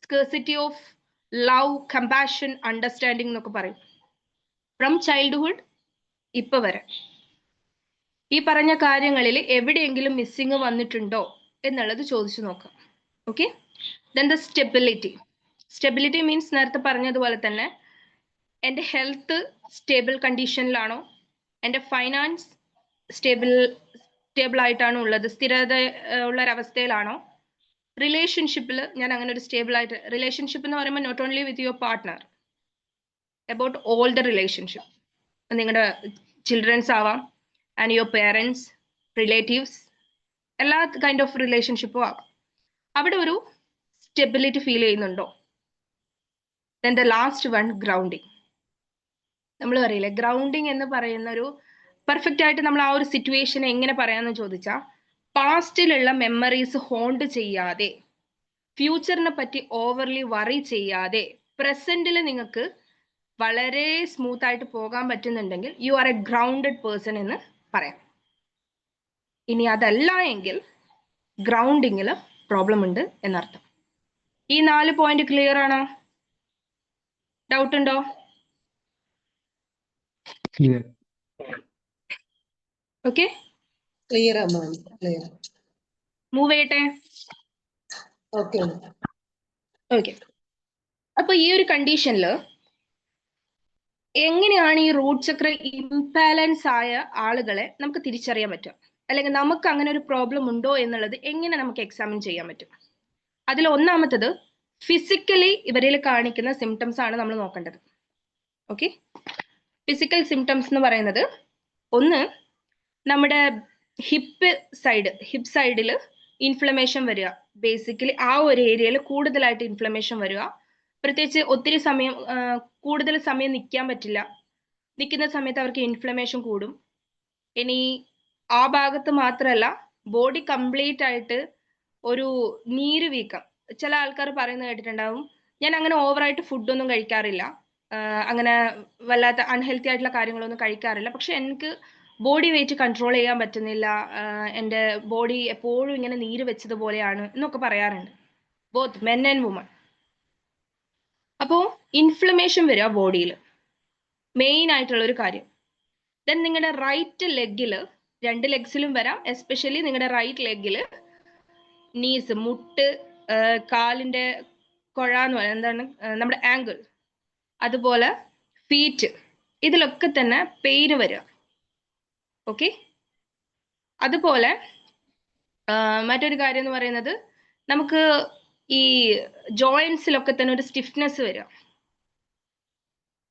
scarcity of love, compassion, understanding എന്നൊക്കെ പറയും. ഫ്രം ചൈൽഡ്ഹുഡ് ഇപ്പൊ വരെ ഈ പറഞ്ഞ കാര്യങ്ങളിൽ എവിടെയെങ്കിലും മിസ്സിങ് വന്നിട്ടുണ്ടോ എന്നുള്ളത് ചോദിച്ചു നോക്കാം. Okay, then the stability. Stability means നേരത്തെ പറഞ്ഞതുപോലെ തന്നെ എൻ്റെ ഹെൽത്ത് സ്റ്റേബിൾ കണ്ടീഷനിലാണോ, എൻ്റെ ഫൈനാൻസ് സ്റ്റേബിൾ ആയിട്ടാണോ ഉള്ളത്, സ്ഥിരത ഉള്ള ഒരവസ്ഥയിലാണോ, റിലേഷൻഷിപ്പിൽ ഞാൻ അങ്ങനെ ഒരു സ്റ്റേബിൾ ആയിട്ട്, റിലേഷൻഷിപ്പ് എന്ന് പറയുമ്പോൾ not only with your partner, about all the relationship, നിങ്ങളുടെ ചിൽഡ്രൻസ് ആവാം, ആൻഡ് യുവർ പേരൻസ്, റിലേറ്റീവ്സ്, എല്ലാ കൈൻഡ് ഓഫ് റിലേഷൻഷിപ്പും ആവാം. അവിടെ ഒരു സ്റ്റെബിലിറ്റി ഫീൽ ചെയ്യുന്നുണ്ടോ? Then the last one, grounding. നമ്മൾ പറയില്ലേ, ഗ്രൗണ്ടിങ് എന്ന് പറയുന്ന ഒരു പെർഫെക്റ്റ് ആയിട്ട് നമ്മൾ ആ ഒരു സിറ്റുവേഷൻ എങ്ങനെ പറയാമെന്ന് ചോദിച്ചാൽ, പാസ്റ്റിലുള്ള മെമ്മറീസ് ഹോണ്ട് ചെയ്യാതെ, ഫ്യൂച്ചറിനെ പറ്റി ഓവർലി വറി ചെയ്യാതെ, പ്രസന്റിൽ നിങ്ങൾക്ക് വളരെ സ്മൂത്ത് ആയിട്ട് പോകാൻ പറ്റുന്നുണ്ടെങ്കിൽ you are A grounded person എന്ന് പറയാം. ഇനി അതല്ല എങ്കിൽ ഗ്രൗണ്ടിങ്ങിൽ പ്രോബ്ലം ഉണ്ട് എന്നർത്ഥം. ഈ 4 പോയിന്റ് ക്ലിയർ ആണോ? ഡൗട്ട് ഉണ്ടോ? Clear. ഓക്കെ, ക്ലിയർ മാം, ക്ലിയർ. മൂവ് ചെയ്യട്ടെ. ഓക്കെ. ഓക്കെ, അപ്പൊ ഈ ഒരു കണ്ടീഷനിൽ എങ്ങനെയാണ് ഈ റൂട്ട് ചക്ര ഇംബാലൻസ് ആയ ആളുകളെ നമുക്ക് തിരിച്ചറിയാൻ പറ്റുക, അല്ലെങ്കിൽ നമുക്ക് അങ്ങനെ ഒരു പ്രോബ്ലം ഉണ്ടോ എന്നുള്ളത് എങ്ങനെ നമുക്ക് എക്സാമിൻ ചെയ്യാൻ പറ്റും? അതിൽ ഒന്നാമത്തത് ഫിസിക്കലി ഇവരിൽ കാണിക്കുന്ന സിംറ്റംസ് ആണ് നമ്മൾ നോക്കേണ്ടത്. ഓക്കെ, ഫിസിക്കൽ സിംറ്റംസ് എന്ന് പറയുന്നത്, ഒന്ന് നമ്മുടെ ഹിപ്പ് സൈഡിൽ ഇൻഫ്ലമേഷൻ വരിക. ബേസിക്കലി ആ ഒരു ഏരിയയിൽ കൂടുതലായിട്ട് ഇൻഫ്ലമേഷൻ വരിക. പ്രത്യേകിച്ച് ഒത്തിരി സമയം, കൂടുതൽ സമയം നിൽക്കാൻ പറ്റില്ല. നിൽക്കുന്ന സമയത്ത് അവർക്ക് ഇൻഫ്ലമേഷൻ കൂടും. ഇനി ആ ഭാഗത്ത് മാത്രമല്ല, ബോഡി കംപ്ലീറ്റ് ആയിട്ട് ഒരു നീര് വീക്കം. ചില ആൾക്കാർ പറയുന്നത് കേട്ടിട്ടുണ്ടാവും, ഞാൻ അങ്ങനെ ഓവറായിട്ട് ഫുഡൊന്നും കഴിക്കാറില്ല, അങ്ങനെ വല്ലാത്ത അൺഹെൽത്തി ആയിട്ടുള്ള കാര്യങ്ങളൊന്നും കഴിക്കാറില്ല, പക്ഷെ എനിക്ക് ബോഡി വെയിറ്റ് കൺട്രോൾ ചെയ്യാൻ പറ്റുന്നില്ല, എൻ്റെ ബോഡി എപ്പോഴും ഇങ്ങനെ നീര് വെച്ചതുപോലെയാണ് എന്നൊക്കെ പറയാറുണ്ട്, ബോത്ത് മെൻ ആൻഡ് വുമൺ. അപ്പോൾ ഇൻഫ്ലമേഷൻ വരിക ബോഡിയിൽ, മെയിൻ ആയിട്ടുള്ള ഒരു കാര്യം. ദെൻ നിങ്ങളുടെ റൈറ്റ് ലെഗിൽ, 2 ലെഗ്സിലും വരാം, എസ്പെഷ്യലി നിങ്ങളുടെ റൈറ്റ് ലെഗിൽ നീസ്, മുട്ട്, കാലിൻ്റെ കുഴ എന്ന് പറയുന്നത് എന്താണ്, നമ്മുടെ ആങ്കിൾ, അതുപോലെ ഫീറ്റ്, ഇതിലൊക്കെ തന്നെ പെയിന് വരിക. ഓക്കെ. അതുപോലെ മറ്റൊരു കാര്യം എന്ന് പറയുന്നത്, നമുക്ക് ഈ ജോയിൻസിലൊക്കെ തന്നെ ഒരു സ്റ്റിഫ്നെസ് വരിക.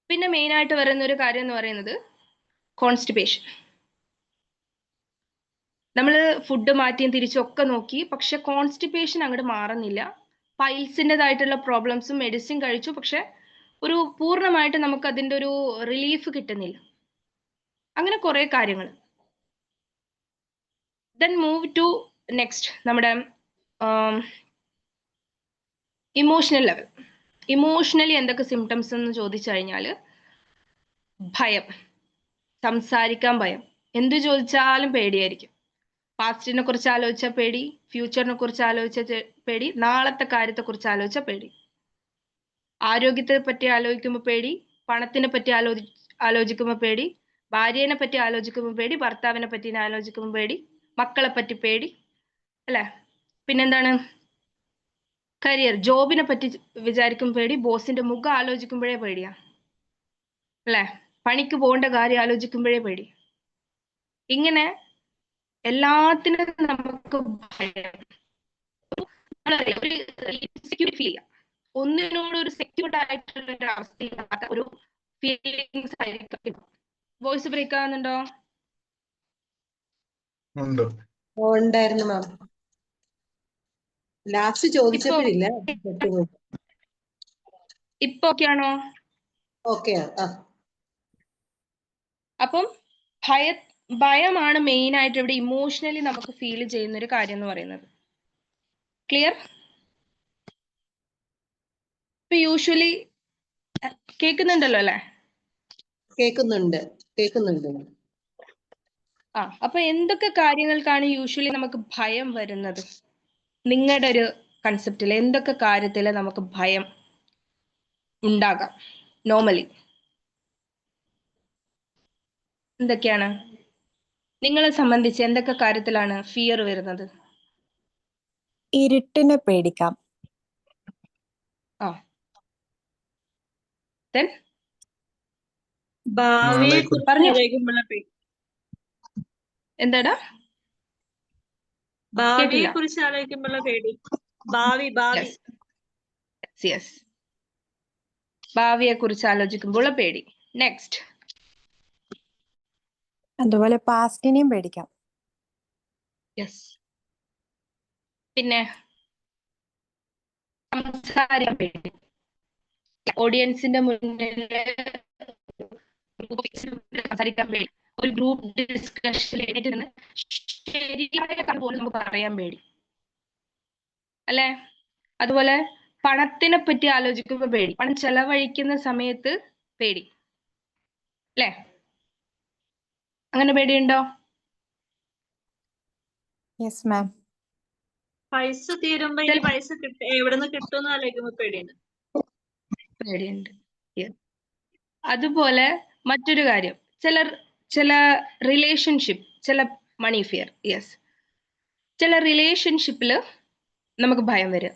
പിന്നെ മെയിൻ ആയിട്ട് വരുന്ന ഒരു കാര്യം എന്ന് പറയുന്നത് കോൺസ്റ്റിപ്പേഷൻ. നമ്മൾ ഫുഡ് മാറ്റിയും തിരിച്ചും ഒക്കെ നോക്കി, പക്ഷെ കോൺസ്റ്റിപ്പേഷൻ അങ്ങോട്ട് മാറുന്നില്ല. പൈൽസിൻ്റെതായിട്ടുള്ള പ്രോബ്ലംസും മെഡിസിൻ കഴിച്ചു, പക്ഷെ ഒരു പൂർണ്ണമായിട്ട് നമുക്ക് അതിൻ്റെ ഒരു റിലീഫ് കിട്ടുന്നില്ല. അങ്ങനെ കുറേ കാര്യങ്ങൾ. ദെൻ മൂവ് ടു നെക്സ്റ്റ്, നമ്മുടെ ഇമോഷണൽ ലെവൽ. ഇമോഷണലി എന്തൊക്കെ സിംറ്റംസ് എന്ന് ചോദിച്ചു കഴിഞ്ഞാൽ, ഭയം, സംസാരിക്കാൻ ഭയം, എന്ത് ചോദിച്ചാലും പേടിയായിരിക്കും. പാസ്റ്റിനെ കുറിച്ച് ആലോചിച്ചാൽ പേടി, ഫ്യൂച്ചറിനെ കുറിച്ച് ആലോചിച്ച പേടി, നാളത്തെ കാര്യത്തെക്കുറിച്ച് ആലോചിച്ച പേടി, ആരോഗ്യത്തെ പറ്റി ആലോചിക്കുമ്പോൾ പേടി, പണത്തിനെ പറ്റി ആലോചിക്കുമ്പോൾ പേടി, ഭാര്യേനെ പറ്റി ആലോചിക്കുമ്പോൾ പേടി, ഭർത്താവിനെ പറ്റി ആലോചിക്കുമ്പോൾ പേടി, മക്കളെ പറ്റി പേടി, അല്ലേ? പിന്നെന്താണ്, കരിയർ, ജോബിനെ പറ്റി വിചാരിക്കും പേടി, ബോസിന്റെ മുഖം ആലോചിക്കുമ്പോഴേ പേടിയാ, അല്ലേ? പണിക്ക് പോകേണ്ട കാര്യം ആലോചിക്കുമ്പോഴേ പേടി. ഇങ്ങനെ എല്ലാത്തിനും നമുക്ക് ഭയം, ഒരു ഇൻസെക്യൂരിറ്റി ഫീൽ ചെയ്യാം, ഒന്നിനോട് ഒരു സെക്യൂർഡ് ആയിട്ടുള്ള ഒരു അവസ്ഥയില്ലാത്ത ഒരു ഫീലിങ്സ് ആയിരിക്കും. വോയിസ് ബ്രേക്ക് ആവുന്നുണ്ടോ? ഉണ്ട്. ഉണ്ടായിരുന്നു മാം. ലാസ്റ്റ് ചോദിച്ചപ്പോഴില്ല. ഇപ്പൊ ഓക്കെ ആണോ? ഓക്കെ. അപ്പം ഭയമാണ് മെയിൻ ആയിട്ട് ഇവിടെ ഇമോഷണലി നമുക്ക് ഫീൽ ചെയ്യുന്ന ഒരു കാര്യം എന്ന് പറയുന്നത്. ക്ലിയർ? ഇപ്പൊ യൂഷ്വലി കേൾക്കുന്നുണ്ടല്ലോ അല്ലേ? കേൾക്കുന്നുണ്ട്. അപ്പൊ എന്തൊക്കെ കാര്യങ്ങൾക്കാണ് യൂഷ്വലി നമുക്ക് ഭയം വരുന്നത്? നിങ്ങളുടെ ഒരു കൺസെപ്റ്റിൽ എന്തൊക്കെ കാര്യത്തിൽ നമുക്ക് ഭയം ഉണ്ടാകാം നോർമലി? എന്തൊക്കെയാണ് നിങ്ങളെ സംബന്ധിച്ച് എന്തൊക്കെ കാര്യത്തിലാണ് ഫിയർ വരുന്നത്? ഇരുട്ടിനെ പേടിക്കാം. ഭാവിയെ കുറിച്ച് പറഞ്ഞോ. ആലോചിക്കുമ്പോഴാ പേടി. എന്താടാ? ഭാവിയെ കുറിച്ച് ആലോചിക്കുമ്പോഴാ പേടി. ഭാവി യെസ്, ഭാവിയെ കുറിച്ച് ആലോചിക്കുമ്പോൾ പേടി. നെക്സ്റ്റ്, അതുപോലെ പാസ്റ്റിനെയും പേടിക്കാം. യെസ്. പിന്നെ സംസാരിക്കാൻ പേടി, ഓഡിയൻസിന്റെ മുന്നിൽ സംസാരിക്കാൻ പേടി, ഒരു ഗ്രൂപ്പ് ഡിസ്കഷനിൽ നിന്ന് ശരിയായ കാര്യം പോലും നമുക്ക് പറയാൻ പേടി, അല്ലെ? അതുപോലെ പണത്തിനെ പറ്റി ആലോചിക്കുമ്പോൾ പേടി, പണം ചെലവഴിക്കുന്ന സമയത്ത് പേടി, അല്ലെ? അങ്ങനെ പേടിയുണ്ടോ? Yes ma'am. പൈസ തീരുമ്പോ ഈ പൈസ എവിടുന്ന് കിട്ടുമെന്ന് ആലോചിക്കുമ്പോ പേടിയുണ്ട്. അതുപോലെ മറ്റൊരു കാര്യം, ചില റിലേഷൻഷിപ്പ്, ചില മണി ഫിയർ. യെസ്, ചില റിലേഷൻഷിപ്പിൽ നമുക്ക് ഭയം വരും.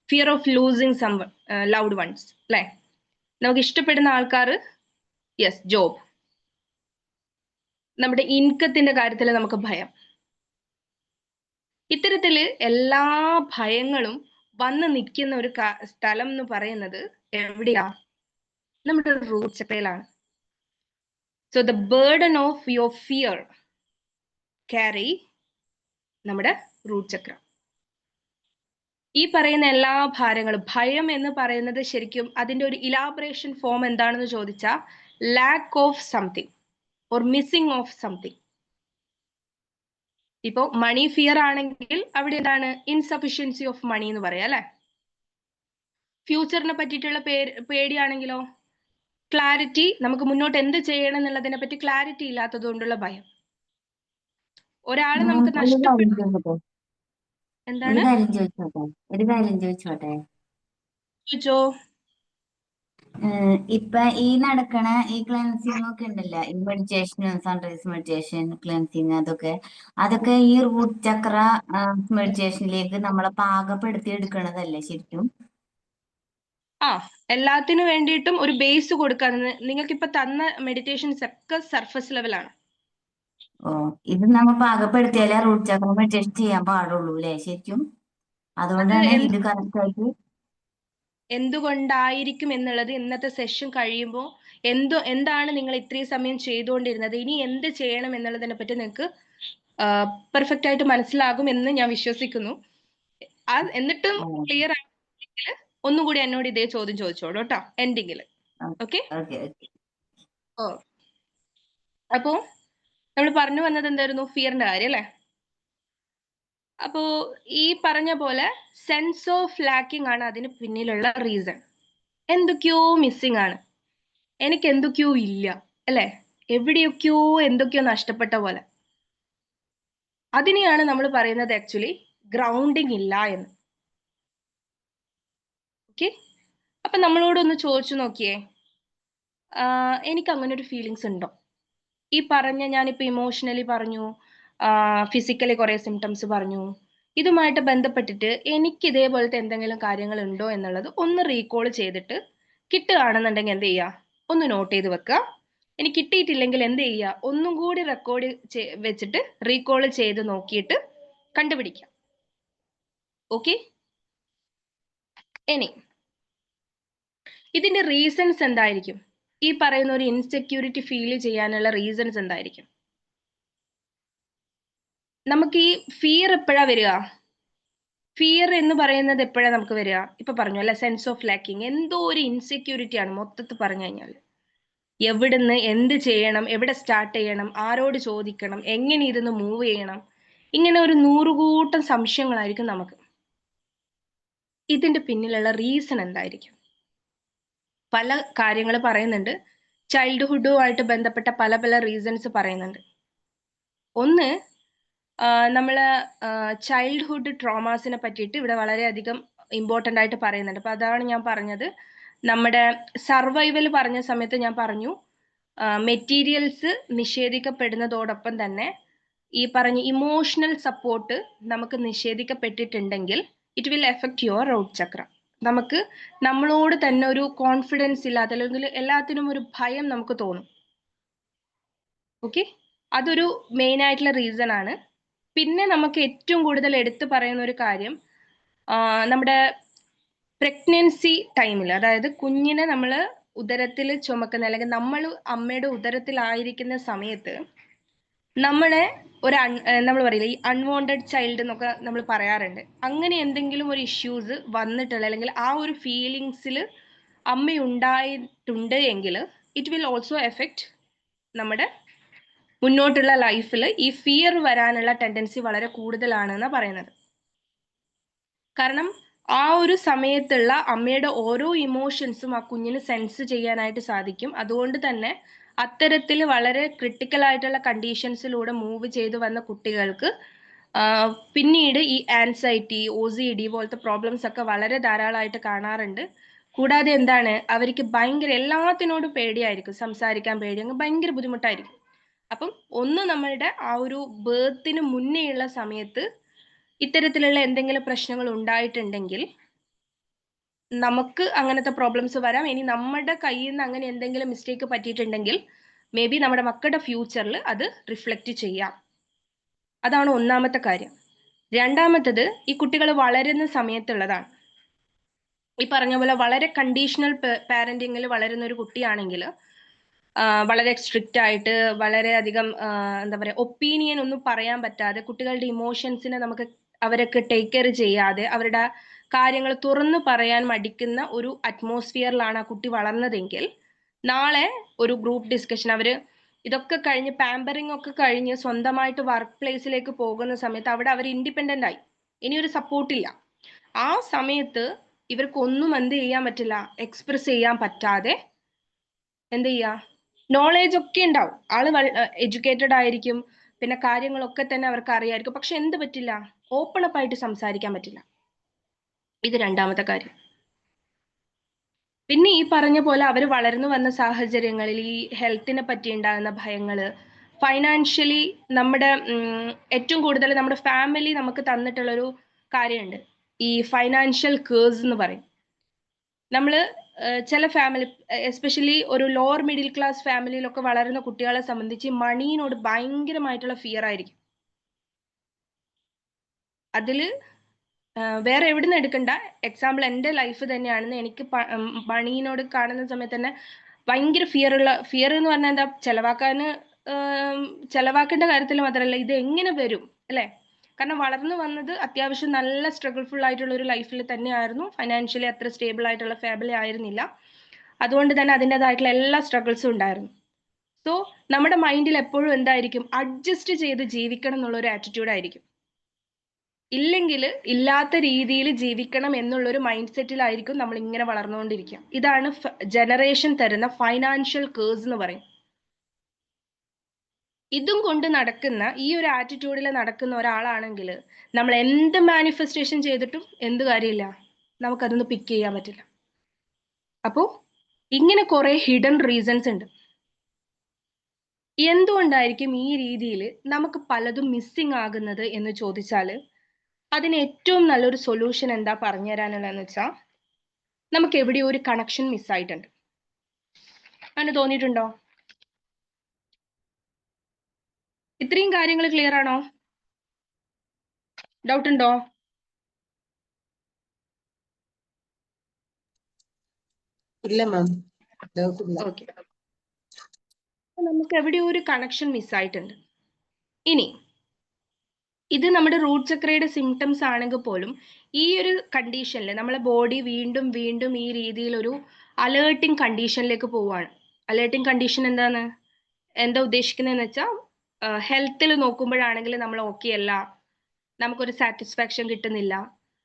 Fear of losing some loved ones, അല്ലെ? നമുക്ക് ഇഷ്ടപ്പെടുന്ന ആൾക്കാർ, യെസ്, ജോബ്, നമ്മുടെ ഇൻകത്തിന്റെ കാര്യത്തിൽ നമുക്ക് ഭയം. ഇത്തരത്തില് എല്ലാ ഭയങ്ങളും വന്ന് നിൽക്കുന്ന ഒരു സ്ഥലം എന്ന് പറയുന്നത് എവിടെയാ? നമ്മുടെ റൂട്ട് ചക്രയിലാണ്. So the burden of your fear carry നമ്മുടെ റൂട്ട് ചക്ര. ഈ പറയുന്ന എല്ലാ ഭാരങ്ങളും, ഭയം എന്ന് പറയുന്നത് ശരിക്കും അതിന്റെ ഒരു ഇലാബറേഷൻ ഫോം എന്താണെന്ന് ചോദിച്ചാൽ lack of something or missing of something. ഇപ്പോ മണി ഫിയർ ആണെങ്കിൽ അവിടെ എന്താണ് ഇൻസഫിഷ്യൻസി ഓഫ് മണി എന്ന് പറയാം അല്ലെ. ഫ്യൂച്ചറിനെ പറ്റിയിട്ടുള്ള പേടിയാണെങ്കിലോ ക്ലാരിറ്റി, നമുക്ക് മുന്നോട്ട് എന്ത് ചെയ്യണം എന്നുള്ളതിനെ പറ്റി ക്ലാരിറ്റി ഇല്ലാത്തത് കൊണ്ടുള്ള ഭയം. ഒരാള് നമുക്ക് നഷ്ടപ്പെട്ടു. എന്താണ് ഒരു കാര്യം ചോദിച്ചോട്ടെ. ചോദിച്ചോ. ഇപ്പൊ ഈ നടക്കണ ഈ ക്ലെൻസിങ് ഒക്കെ ഉണ്ടല്ലോ, ഈ മെഡിറ്റേഷൻ, സൺറൈസ് മെഡിറ്റേഷൻ, ക്ലെൻസിങ്, അതൊക്കെ ഈ റൂട്ട് ചക്ര മെഡിറ്റേഷനിലേക്ക് നമ്മളെ പാകപ്പെടുത്തി എടുക്കണതല്ലേ ശരിക്കും? എല്ലാത്തിനും വേണ്ടിയിട്ടും ഒരു ബേസ് കൊടുക്കാൻ നിങ്ങൾക്ക് ഇപ്പൊ തന്ന മെഡിറ്റേഷൻസ് ഒക്കെ സർഫസ് ലെവലാണ്. ഇത് നമ്മ പാകപ്പെടുത്തിയാലേ റൂട്ട് ചക്ര മെഡിറ്റേഷൻ ചെയ്യാൻ പാടുള്ളൂ അല്ലേ ശരിക്കും? അതുകൊണ്ടാണ് ഇത് കറക്റ്റ് ആയിട്ട്. എന്തുകൊണ്ടായിരിക്കും എന്നുള്ളത് ഇന്നത്തെ സെഷൻ കഴിയുമ്പോൾ എന്താണ് നിങ്ങൾ ഇത്രയും സമയം ചെയ്തുകൊണ്ടിരുന്നത്, ഇനി എന്ത് ചെയ്യണം എന്നുള്ളതിനെ പറ്റി നിങ്ങൾക്ക് പെർഫെക്റ്റ് ആയിട്ട് മനസ്സിലാകും എന്ന് ഞാൻ വിശ്വസിക്കുന്നു. എന്നിട്ടും ക്ലിയർ ആണെങ്കിൽ ഒന്നും കൂടി എന്നോട് ഇതേ ചോദ്യം ചോദിച്ചോളൂ കേട്ടോ എൻഡിങ്ങില്. ഓക്കെ. അപ്പോ നമ്മൾ പറഞ്ഞു വന്നത് എന്തായിരുന്നു? ഫിയറിന്റെ കാര്യം അല്ലെ. അപ്പോ ഈ പറഞ്ഞ പോലെ സെൻസ് ഓഫ് ലാക്കിംഗ് ആണ് അതിന് പിന്നിലുള്ള റീസൺ. എന്തൊക്കെയോ മിസ്സിംഗ് ആണ്, എനിക്ക് എന്തൊക്കെയോ ഇല്ല അല്ലെ, എവിടെയൊക്കെയോ എന്തൊക്കെയോ നഷ്ടപ്പെട്ട പോലെ. അതിനെയാണ് നമ്മൾ പറയുന്നത് ആക്ച്വലി ഗ്രൗണ്ടിങ് ഇല്ല എന്ന്. ഓക്കെ. അപ്പൊ നമ്മളോടൊന്ന് ചോദിച്ചു നോക്കിയേ, എനിക്ക് അങ്ങനെ ഒരു ഫീലിങ്സ് ഉണ്ടോ? ഈ പറഞ്ഞ ഞാനിപ്പോ ഇമോഷണലി പറഞ്ഞു, ഫിസിക്കലി കുറെ സിംറ്റംസ് പറഞ്ഞു, ഇതുമായിട്ട് ബന്ധപ്പെട്ടിട്ട് എനിക്ക് ഇതേപോലത്തെ എന്തെങ്കിലും കാര്യങ്ങൾ ഉണ്ടോ എന്നുള്ളത് ഒന്ന് റീകോൾ ചെയ്തിട്ട് കിട്ടുകയാണെന്നുണ്ടെങ്കിൽ എന്ത് ചെയ്യുക, ഒന്ന് നോട്ട് ചെയ്ത് വെക്കുക. ഇനി കിട്ടിയിട്ടില്ലെങ്കിൽ എന്ത് ചെയ്യുക, ഒന്നും കൂടി റെക്കോർഡ് വെച്ചിട്ട് റീകോൾ ചെയ്ത് നോക്കിയിട്ട് കണ്ടുപിടിക്കാം. ഓക്കെ. ഇനി ഇതിന്റെ റീസൺസ് എന്തായിരിക്കും? ഈ പറയുന്ന ഒരു ഇൻസെക്യൂരിറ്റി ഫീൽ ചെയ്യാനുള്ള റീസൺസ് എന്തായിരിക്കും? നമുക്ക് ഈ ഫിയർ എപ്പോഴാ വരിക? ഫിയർ എന്ന് പറയുന്നത് എപ്പോഴാ നമുക്ക് വരിക? ഇപ്പൊ പറഞ്ഞു അല്ലെ, സെൻസ് ഓഫ് ലാക്കിങ്, എന്തോ ഒരു ഇൻസെക്യൂരിറ്റി ആണ് മൊത്തത്തിൽ പറഞ്ഞു കഴിഞ്ഞാൽ. എവിടുന്ന് എന്ത് ചെയ്യണം, എവിടെ സ്റ്റാർട്ട് ചെയ്യണം, ആരോട് ചോദിക്കണം, എങ്ങനെ ഇരുന്ന് മൂവ് ചെയ്യണം, ഇങ്ങനെ ഒരു 100 കൂട്ടം സംശയങ്ങളായിരിക്കും നമുക്ക്. ഇതിന്റെ പിന്നിലുള്ള റീസൺ എന്തായിരിക്കും? പല കാര്യങ്ങൾ പറയുന്നുണ്ട്, ചൈൽഡ്ഹുഡുമായിട്ട് ബന്ധപ്പെട്ട പല പല റീസൺസ് പറയുന്നുണ്ട്. ഒന്ന്, നമ്മള് ചൈൽഡ്ഹുഡ് ട്രോമാസിനെ പറ്റിയിട്ട് ഇവിടെ വളരെയധികം ഇമ്പോർട്ടൻ്റ് ആയിട്ട് പറയുന്നുണ്ട്. അപ്പൊ അതാണ് ഞാൻ പറഞ്ഞത്, നമ്മുടെ സർവൈവൽ പറഞ്ഞ സമയത്ത് ഞാൻ പറഞ്ഞു മെറ്റീരിയൽസ് നിഷേധിക്കപ്പെടുന്നതോടൊപ്പം തന്നെ ഈ പറഞ്ഞ ഇമോഷണൽ സപ്പോർട്ട് നമുക്ക് നിഷേധിക്കപ്പെട്ടിട്ടുണ്ടെങ്കിൽ it will affect your root chakra. നമുക്ക് നമ്മളോട് തന്നെ ഒരു കോൺഫിഡൻസ് ഇല്ലാത്ത, അല്ലെങ്കിൽ എല്ലാത്തിനും ഒരു ഭയം നമുക്ക് തോന്നും. ഓക്കെ, അതൊരു മെയിൻ ആയിട്ടുള്ള റീസൺ ആണ്. പിന്നെ നമുക്ക് ഏറ്റവും കൂടുതൽ എടുത്തു പറയുന്ന ഒരു കാര്യം, നമ്മുടെ പ്രഗ്നൻസി ടൈമിൽ, അതായത് കുഞ്ഞിനെ നമ്മൾ ഉദരത്തിൽ ചുമക്കുന്ന, അല്ലെങ്കിൽ നമ്മൾ അമ്മയുടെ ഉദരത്തിലായിരിക്കുന്ന സമയത്ത് നമ്മളെ നമ്മൾ പറയില്ല, ഈ അൺവാണ്ടഡ് ചൈൽഡ് എന്നൊക്കെ നമ്മൾ പറയാറുണ്ട്. അങ്ങനെ എന്തെങ്കിലും ഒരു ഇഷ്യൂസ് വന്നിട്ടുള്ള, അല്ലെങ്കിൽ ആ ഒരു ഫീലിങ്സിൽ അമ്മയുണ്ടായിട്ടുണ്ട് എങ്കിൽ ഇറ്റ് വിൽ ഓൾസോ എഫക്റ്റ് നമ്മുടെ മുന്നോട്ടുള്ള ലൈഫിൽ ഈ ഫിയർ വരാനുള്ള ടെൻഡൻസി വളരെ കൂടുതലാണെന്ന് പറയുന്നത്. കാരണം ആ ഒരു സമയത്തുള്ള അമ്മയുടെ ഓരോ ഇമോഷൻസും ആ കുഞ്ഞിന് സെൻസ് ചെയ്യാനായിട്ട് സാധിക്കും. അതുകൊണ്ട് തന്നെ അത്തരത്തിൽ വളരെ ക്രിട്ടിക്കൽ ആയിട്ടുള്ള കണ്ടീഷൻസിലൂടെ മൂവ് ചെയ്തു വന്ന കുട്ടികൾക്ക് പിന്നീട് ഈ ആൻസൈറ്റി, OCD പോലത്തെ പ്രോബ്ലംസ് ഒക്കെ വളരെ ധാരാളമായിട്ട് കാണാറുണ്ട്. കൂടാതെ എന്താണ്, അവർക്ക് ഭയങ്കര എല്ലാത്തിനോടും പേടിയായിരിക്കും, സംസാരിക്കാൻ പേടിയായിരിക്കും, ഭയങ്കര ബുദ്ധിമുട്ടായിരിക്കും. അപ്പം ഒന്ന്, നമ്മളുടെ ആ ഒരു ബേർത്തിന് മുന്നേയുള്ള സമയത്ത് ഇത്തരത്തിലുള്ള എന്തെങ്കിലും പ്രശ്നങ്ങൾ ഉണ്ടായിട്ടുണ്ടെങ്കിൽ നമുക്ക് അങ്ങനത്തെ പ്രോബ്ലംസ് വരാം. ഇനി നമ്മുടെ കയ്യിൽ നിന്ന് അങ്ങനെ എന്തെങ്കിലും മിസ്റ്റേക്ക് പറ്റിയിട്ടുണ്ടെങ്കിൽ മേ ബി നമ്മുടെ മക്കളുടെ ഫ്യൂച്ചറിൽ അത് റിഫ്ലക്റ്റ് ചെയ്യാം. അതാണ് ഒന്നാമത്തെ കാര്യം. രണ്ടാമത്തത്, ഈ കുട്ടികൾ വളരുന്ന സമയത്തുള്ളതാണ്. ഈ പറഞ്ഞ പോലെ വളരെ കണ്ടീഷണൽ പാരന്റിങ്ങിൽ വളരുന്ന ഒരു കുട്ടിയാണെങ്കിൽ വളരെ സ്ട്രിക്റ്റ് ആയിട്ട്, വളരെയധികം എന്താ പറയുക, ഒപ്പീനിയൻ ഒന്നും പറയാൻ പറ്റാതെ, കുട്ടികളുടെ ഇമോഷൻസിനെ നമുക്ക് അവരൊക്കെ ടേക്ക് കെയർ ചെയ്യാതെ, അവരുടെ കാര്യങ്ങൾ തുറന്നു പറയാൻ മടിക്കുന്ന ഒരു അറ്റ്മോസ്ഫിയറിലാണ് ആ കുട്ടി വളർന്നതെങ്കിൽ നാളെ ഒരു ഗ്രൂപ്പ് ഡിസ്കഷൻ, അവര് ഇതൊക്കെ കഴിഞ്ഞ് പാമ്പറിംഗ് ഒക്കെ കഴിഞ്ഞ് സ്വന്തമായിട്ട് വർക്ക് പ്ലേസിലേക്ക് പോകുന്ന സമയത്ത് അവിടെ അവർ ഇൻഡിപെൻഡന്റ് ആയി, ഇനി ഒരു സപ്പോർട്ടില്ല. ആ സമയത്ത് ഇവർക്കൊന്നും എന്ത് ചെയ്യാൻ പറ്റില്ല, എക്സ്പ്രസ് ചെയ്യാൻ പറ്റാതെ എന്ത് ചെയ്യാ, നോളേജ് ഒക്കെ ഉണ്ടാവും, ആള് എഡ്യൂക്കേറ്റഡ് ആയിരിക്കും, പിന്നെ കാര്യങ്ങളൊക്കെ തന്നെ അവർക്ക് അറിയായിരിക്കും, പക്ഷെ എന്ത് പറ്റില്ല, ഓപ്പൺ അപ്പ് ആയിട്ട് സംസാരിക്കാൻ പറ്റില്ല. ഇത് രണ്ടാമത്തെ കാര്യം. പിന്നെ ഈ പറഞ്ഞ പോലെ അവർ വളർന്നു വന്ന സാഹചര്യങ്ങളിൽ ഈ ഹെൽത്തിനെ പറ്റി ഉണ്ടാകുന്ന ഭയങ്ങള്, ഫൈനാൻഷ്യലി നമ്മുടെ ഏറ്റവും കൂടുതൽ നമ്മുടെ ഫാമിലി നമുക്ക് തന്നിട്ടുള്ളൊരു കാര്യമുണ്ട്, ഈ ഫൈനാൻഷ്യൽ കേഴ്സ് എന്ന് പറയും. നമ്മൾ ചില ഫാമിലി, എസ്പെഷ്യലി ഒരു ലോവർ മിഡിൽ ക്ലാസ് ഫാമിലിയിലൊക്കെ വളരുന്ന കുട്ടികളെ സംബന്ധിച്ച് മണീനോട് ഭയങ്കരമായിട്ടുള്ള ഫിയർ ആയിരിക്കും. അതില് വേറെ എവിടെ നിന്ന് എടുക്കണ്ട, എക്സാമ്പിൾ എൻ്റെ ലൈഫ് തന്നെയാണെന്ന്, എനിക്ക് മണീനോട് കാണുന്ന സമയത്ത് തന്നെ ഭയങ്കര ഫിയർ എന്ന് പറഞ്ഞാൽ എന്താ, ചെലവാക്കേണ്ട കാര്യത്തിൽ മാത്രമല്ല, ഇത് എങ്ങനെ വരും അല്ലെ, കാരണം വളർന്നു വന്നത് അത്യാവശ്യം നല്ല സ്ട്രഗിൾഫുൾ ആയിട്ടുള്ള ഒരു ലൈഫിൽ തന്നെയായിരുന്നു, ഫൈനാൻഷ്യലി അത്ര സ്റ്റേബിൾ ആയിട്ടുള്ള ഫാമിലി ആയിരുന്നില്ല, അതുകൊണ്ട് തന്നെ അതിൻ്റെതായിട്ടുള്ള എല്ലാ സ്ട്രഗിൾസും ഉണ്ടായിരുന്നു. സോ നമ്മുടെ മൈൻഡിൽ എപ്പോഴും എന്തായിരിക്കും, അഡ്ജസ്റ്റ് ചെയ്ത് ജീവിക്കണം എന്നുള്ളൊരു ആറ്റിറ്റ്യൂഡ് ആയിരിക്കും, ഇല്ലെങ്കിൽ ഇല്ലാത്ത രീതിയിൽ ജീവിക്കണം എന്നുള്ളൊരു മൈൻഡ് സെറ്റിലായിരിക്കും നമ്മൾ ഇങ്ങനെ വളർന്നുകൊണ്ടിരിക്കുക. ഇതാണ് ജനറേഷൻ തരുന്ന ഫൈനാൻഷ്യൽ കേഴ്സ് എന്ന് പറയും. ഇതും കൊണ്ട് നടക്കുന്ന, ഈ ഒരു ആറ്റിറ്റ്യൂഡിൽ നടക്കുന്ന ഒരാളാണെങ്കിൽ നമ്മൾ എന്ത് മാനിഫെസ്റ്റേഷൻ ചെയ്തിട്ടും എന്ത് കാര്യമില്ല, നമുക്കതൊന്ന് പിക്ക് ചെയ്യാൻ പറ്റില്ല. അപ്പോൾ ഇങ്ങനെ കുറെ ഹിഡൻ റീസൺസ് ഉണ്ട്. എന്തുകൊണ്ടായിരിക്കും ഈ രീതിയിൽ നമുക്ക് പലതും മിസ്സിങ് ആകുന്നത് എന്ന് ചോദിച്ചാൽ, അതിന് ഏറ്റവും നല്ലൊരു സൊല്യൂഷൻ എന്താ പറഞ്ഞു തരാനുള്ളതെന്ന് വെച്ചാൽ, നമുക്ക് എവിടെയോ ഒരു കണക്ഷൻ മിസ്സായിട്ടുണ്ട്. അങ്ങനെ തോന്നിയിട്ടുണ്ടോ? ഇത്രയും കാര്യങ്ങൾ ക്ലിയർ ആണോ? ഡൗട്ട് ഉണ്ടോ? ഇല്ല മാം, ഡൗട്ട് ഇല്ല. ഓക്കെ, നമുക്ക് എവിടെയോ ഒരു കണക്ഷൻ മിസ്സായിട്ടുണ്ട്. ഇനി ഇത് നമ്മുടെ റൂട്ട് ചക്രയുടെ സിംറ്റംസ് ആണെങ്കിൽ പോലും ഈ ഒരു കണ്ടീഷനിൽ നമ്മളെ ബോഡി വീണ്ടും വീണ്ടും ഈ രീതിയിൽ ഒരു അലേർട്ടിങ് കണ്ടീഷനിലേക്ക് പോവുകയാണ്. അലേർട്ടിങ് കണ്ടീഷൻ എന്താ ഉദ്ദേശിക്കുന്നതെന്ന് വെച്ചാൽ, ഹെൽത്തിൽ നോക്കുമ്പോഴാണെങ്കിൽ നമ്മൾ ഓക്കെ അല്ല, നമുക്കൊരു സാറ്റിസ്ഫാക്ഷൻ കിട്ടുന്നില്ല,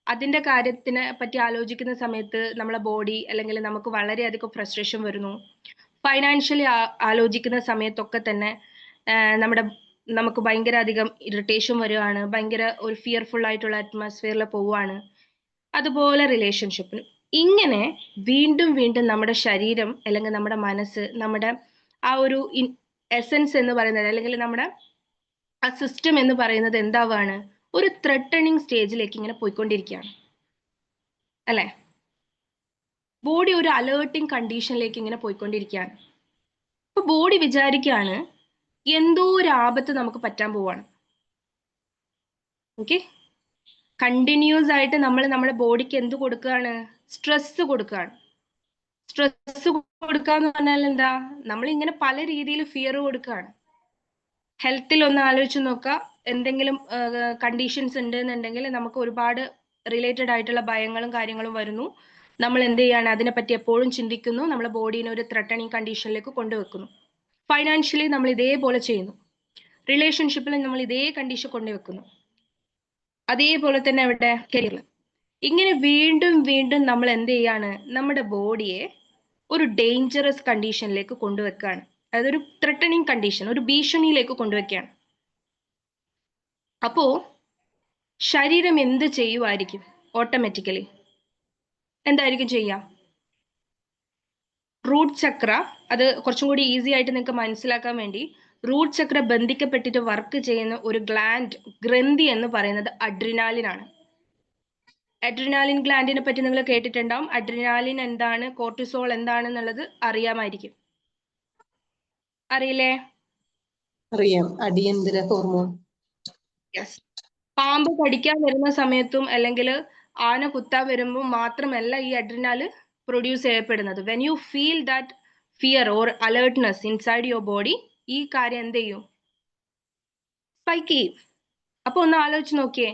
അതിൻ്റെ കാര്യത്തിനെ പറ്റി ആലോചിക്കുന്ന സമയത്ത് നമ്മളെ ബോഡി അല്ലെങ്കിൽ നമുക്ക് വളരെയധികം ഫ്രസ്ട്രേഷൻ വരുന്നു. ഫൈനാൻഷ്യലി ആലോചിക്കുന്ന സമയത്തൊക്കെ തന്നെ നമുക്ക് ഭയങ്കര അധികം ഇറിറ്റേഷൻ വരികയാണ്, ഭയങ്കര ഒരു ഫിയർഫുൾ ആയിട്ടുള്ള അറ്റ്മോസ്ഫിയറിൽ പോവുകയാണ്. അതുപോലെ റിലേഷൻഷിപ്പിന് ഇങ്ങനെ വീണ്ടും വീണ്ടും നമ്മുടെ ശരീരം അല്ലെങ്കിൽ നമ്മുടെ മനസ്സ്, നമ്മുടെ ആ ഒരു എസൻസ് എന്ന് പറയുന്നത്, അല്ലെങ്കിൽ നമ്മുടെ ആ സിസ്റ്റം എന്ന് പറയുന്നത് എന്താവാണ്, ഒരു ത്രെട്ടണിങ് സ്റ്റേജിലേക്ക് ഇങ്ങനെ പോയിക്കൊണ്ടിരിക്കുകയാണ് അല്ലെ. ബോഡി ഒരു അലേർട്ടിങ് കണ്ടീഷനിലേക്ക് ഇങ്ങനെ പോയിക്കൊണ്ടിരിക്കുകയാണ്. അപ്പൊ ബോഡി വിചാരിക്കുകയാണ് എന്തോ ഒരു ആപത്ത് നമുക്ക് പറ്റാൻ പോവാണ്. ഓക്കെ, കണ്ടിന്യൂസ് ആയിട്ട് നമ്മൾ നമ്മുടെ ബോഡിക്ക് എന്ത് കൊടുക്കുകയാണ്, സ്ട്രെസ് കൊടുക്കുകയാണ്. സ്ട്രെസ് കൊടുക്കാന്ന് പറഞ്ഞാൽ എന്താ, നമ്മൾ ഇങ്ങനെ പല രീതിയിൽ ഫിയർ കൊടുക്കുകയാണ്. ഹെൽത്തിൽ ഒന്ന് ആലോചിച്ച് നോക്കുക, എന്തെങ്കിലും കണ്ടീഷൻസ് ഉണ്ട് എന്നുണ്ടെങ്കിൽ നമുക്ക് ഒരുപാട് റിലേറ്റഡ് ആയിട്ടുള്ള ഭയങ്ങളും കാര്യങ്ങളും വരുന്നു. നമ്മൾ എന്ത് ചെയ്യാണ്, അതിനെപ്പറ്റി എപ്പോഴും ചിന്തിക്കുന്നു, നമ്മുടെ ബോഡീനെ ഒരു ത്രെട്ടണിങ് കണ്ടീഷനിലേക്ക് കൊണ്ടുവെക്കുന്നു. ഫൈനാൻഷ്യലി നമ്മൾ ഇതേപോലെ ചെയ്യുന്നു, റിലേഷൻഷിപ്പിൽ നമ്മൾ ഇതേ കണ്ടീഷൻ കൊണ്ടുവെക്കുന്നു, അതേപോലെ തന്നെ അവിടെ കരിയറിൽ. ഇങ്ങനെ വീണ്ടും വീണ്ടും നമ്മൾ എന്ത് ചെയ്യാണ്, നമ്മുടെ ബോഡിയെ ഒരു ഡേഞ്ചറസ് കണ്ടീഷനിലേക്ക് കൊണ്ടുവെക്കുകയാണ്. അതായത് ഒരു ത്രെട്ടണിങ് കണ്ടീഷൻ, ഒരു ഭീഷണിയിലേക്ക് കൊണ്ടുവെക്കുകയാണ്. അപ്പോ ശരീരം എന്ത് ചെയ്യുമായിരിക്കും, ഓട്ടോമാറ്റിക്കലി എന്തായിരിക്കും ചെയ്യുക? റൂട്ട് ചക്ര, അത് കുറച്ചും കൂടി ഈസി ആയിട്ട് നിങ്ങൾക്ക് മനസ്സിലാക്കാൻ വേണ്ടി, റൂട്ട് ചക്ര ബന്ധിക്കപ്പെട്ടിട്ട് വർക്ക് ചെയ്യുന്ന ഒരു ഗ്രന്ഥി എന്ന് പറയുന്നത് അഡ്രിനാലിൻ ആണ്. അഡ്രിനാലിൻ ഗ്ലാൻഡിനെ പറ്റി നിങ്ങൾ കേട്ടിട്ടുണ്ടാവും. അഡ്രിനാലിൻ എന്താണ്, കോർട്ടിസോൾ എന്താണെന്നുള്ളത് അറിയാമായിരിക്കും. അറിയില്ലേ? അറിയാം, അടിയന്തര ഹോർമോൺ. യെസ്. പാമ്പ് കടിക്കാൻ വരുന്ന സമയത്തും അല്ലെങ്കിൽ ആന കുത്താൻ വരുമ്പോൾ മാത്രമല്ല ഈ അഡ്രിനാലിൻ പ്രൊഡ്യൂസ് ചെയ്യപ്പെടുന്നത്. When you feel that fear or alertness inside your body, ഈ കാര്യം എന്ത് ചെയ്യും, സ്പൈക്ക് ചെയ്യും. അപ്പൊ ഒന്ന് ആലോചിച്ച് നോക്കിയേ,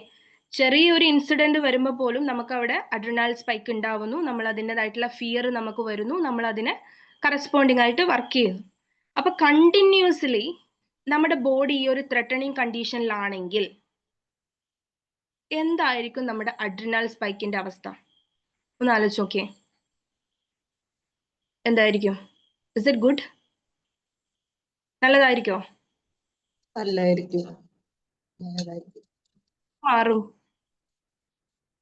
ചെറിയൊരു ഇൻസിഡന്റ് വരുമ്പോൾ പോലും നമുക്ക് അവിടെ അഡ്രിനാൽ സ്പൈക്ക് ഉണ്ടാവുന്നു, നമ്മൾ അതിൻ്റെതായിട്ടുള്ള ഫിയർ നമുക്ക് വരുന്നു, നമ്മൾ അതിനെ കറസ്പോണ്ടിങ് ആയിട്ട് വർക്ക് ചെയ്യുന്നു. അപ്പൊ കണ്ടിന്യൂസ്ലി നമ്മുടെ ബോഡി ഈ ഒരു ത്രെട്ടണിങ് കണ്ടീഷനിലാണെങ്കിൽ എന്തായിരിക്കും നമ്മുടെ അഡ്രിനൽ സ്പൈക്കിന്റെ അവസ്ഥ? ഒന്ന് ആലോചിച്ച് നോക്കിയേ. എന്തായിരിക്കും? Is it good? നല്ലതായിരിക്കോ? അല്ലായിരിക്കും. നല്ലതായിരിക്കും. മാറും.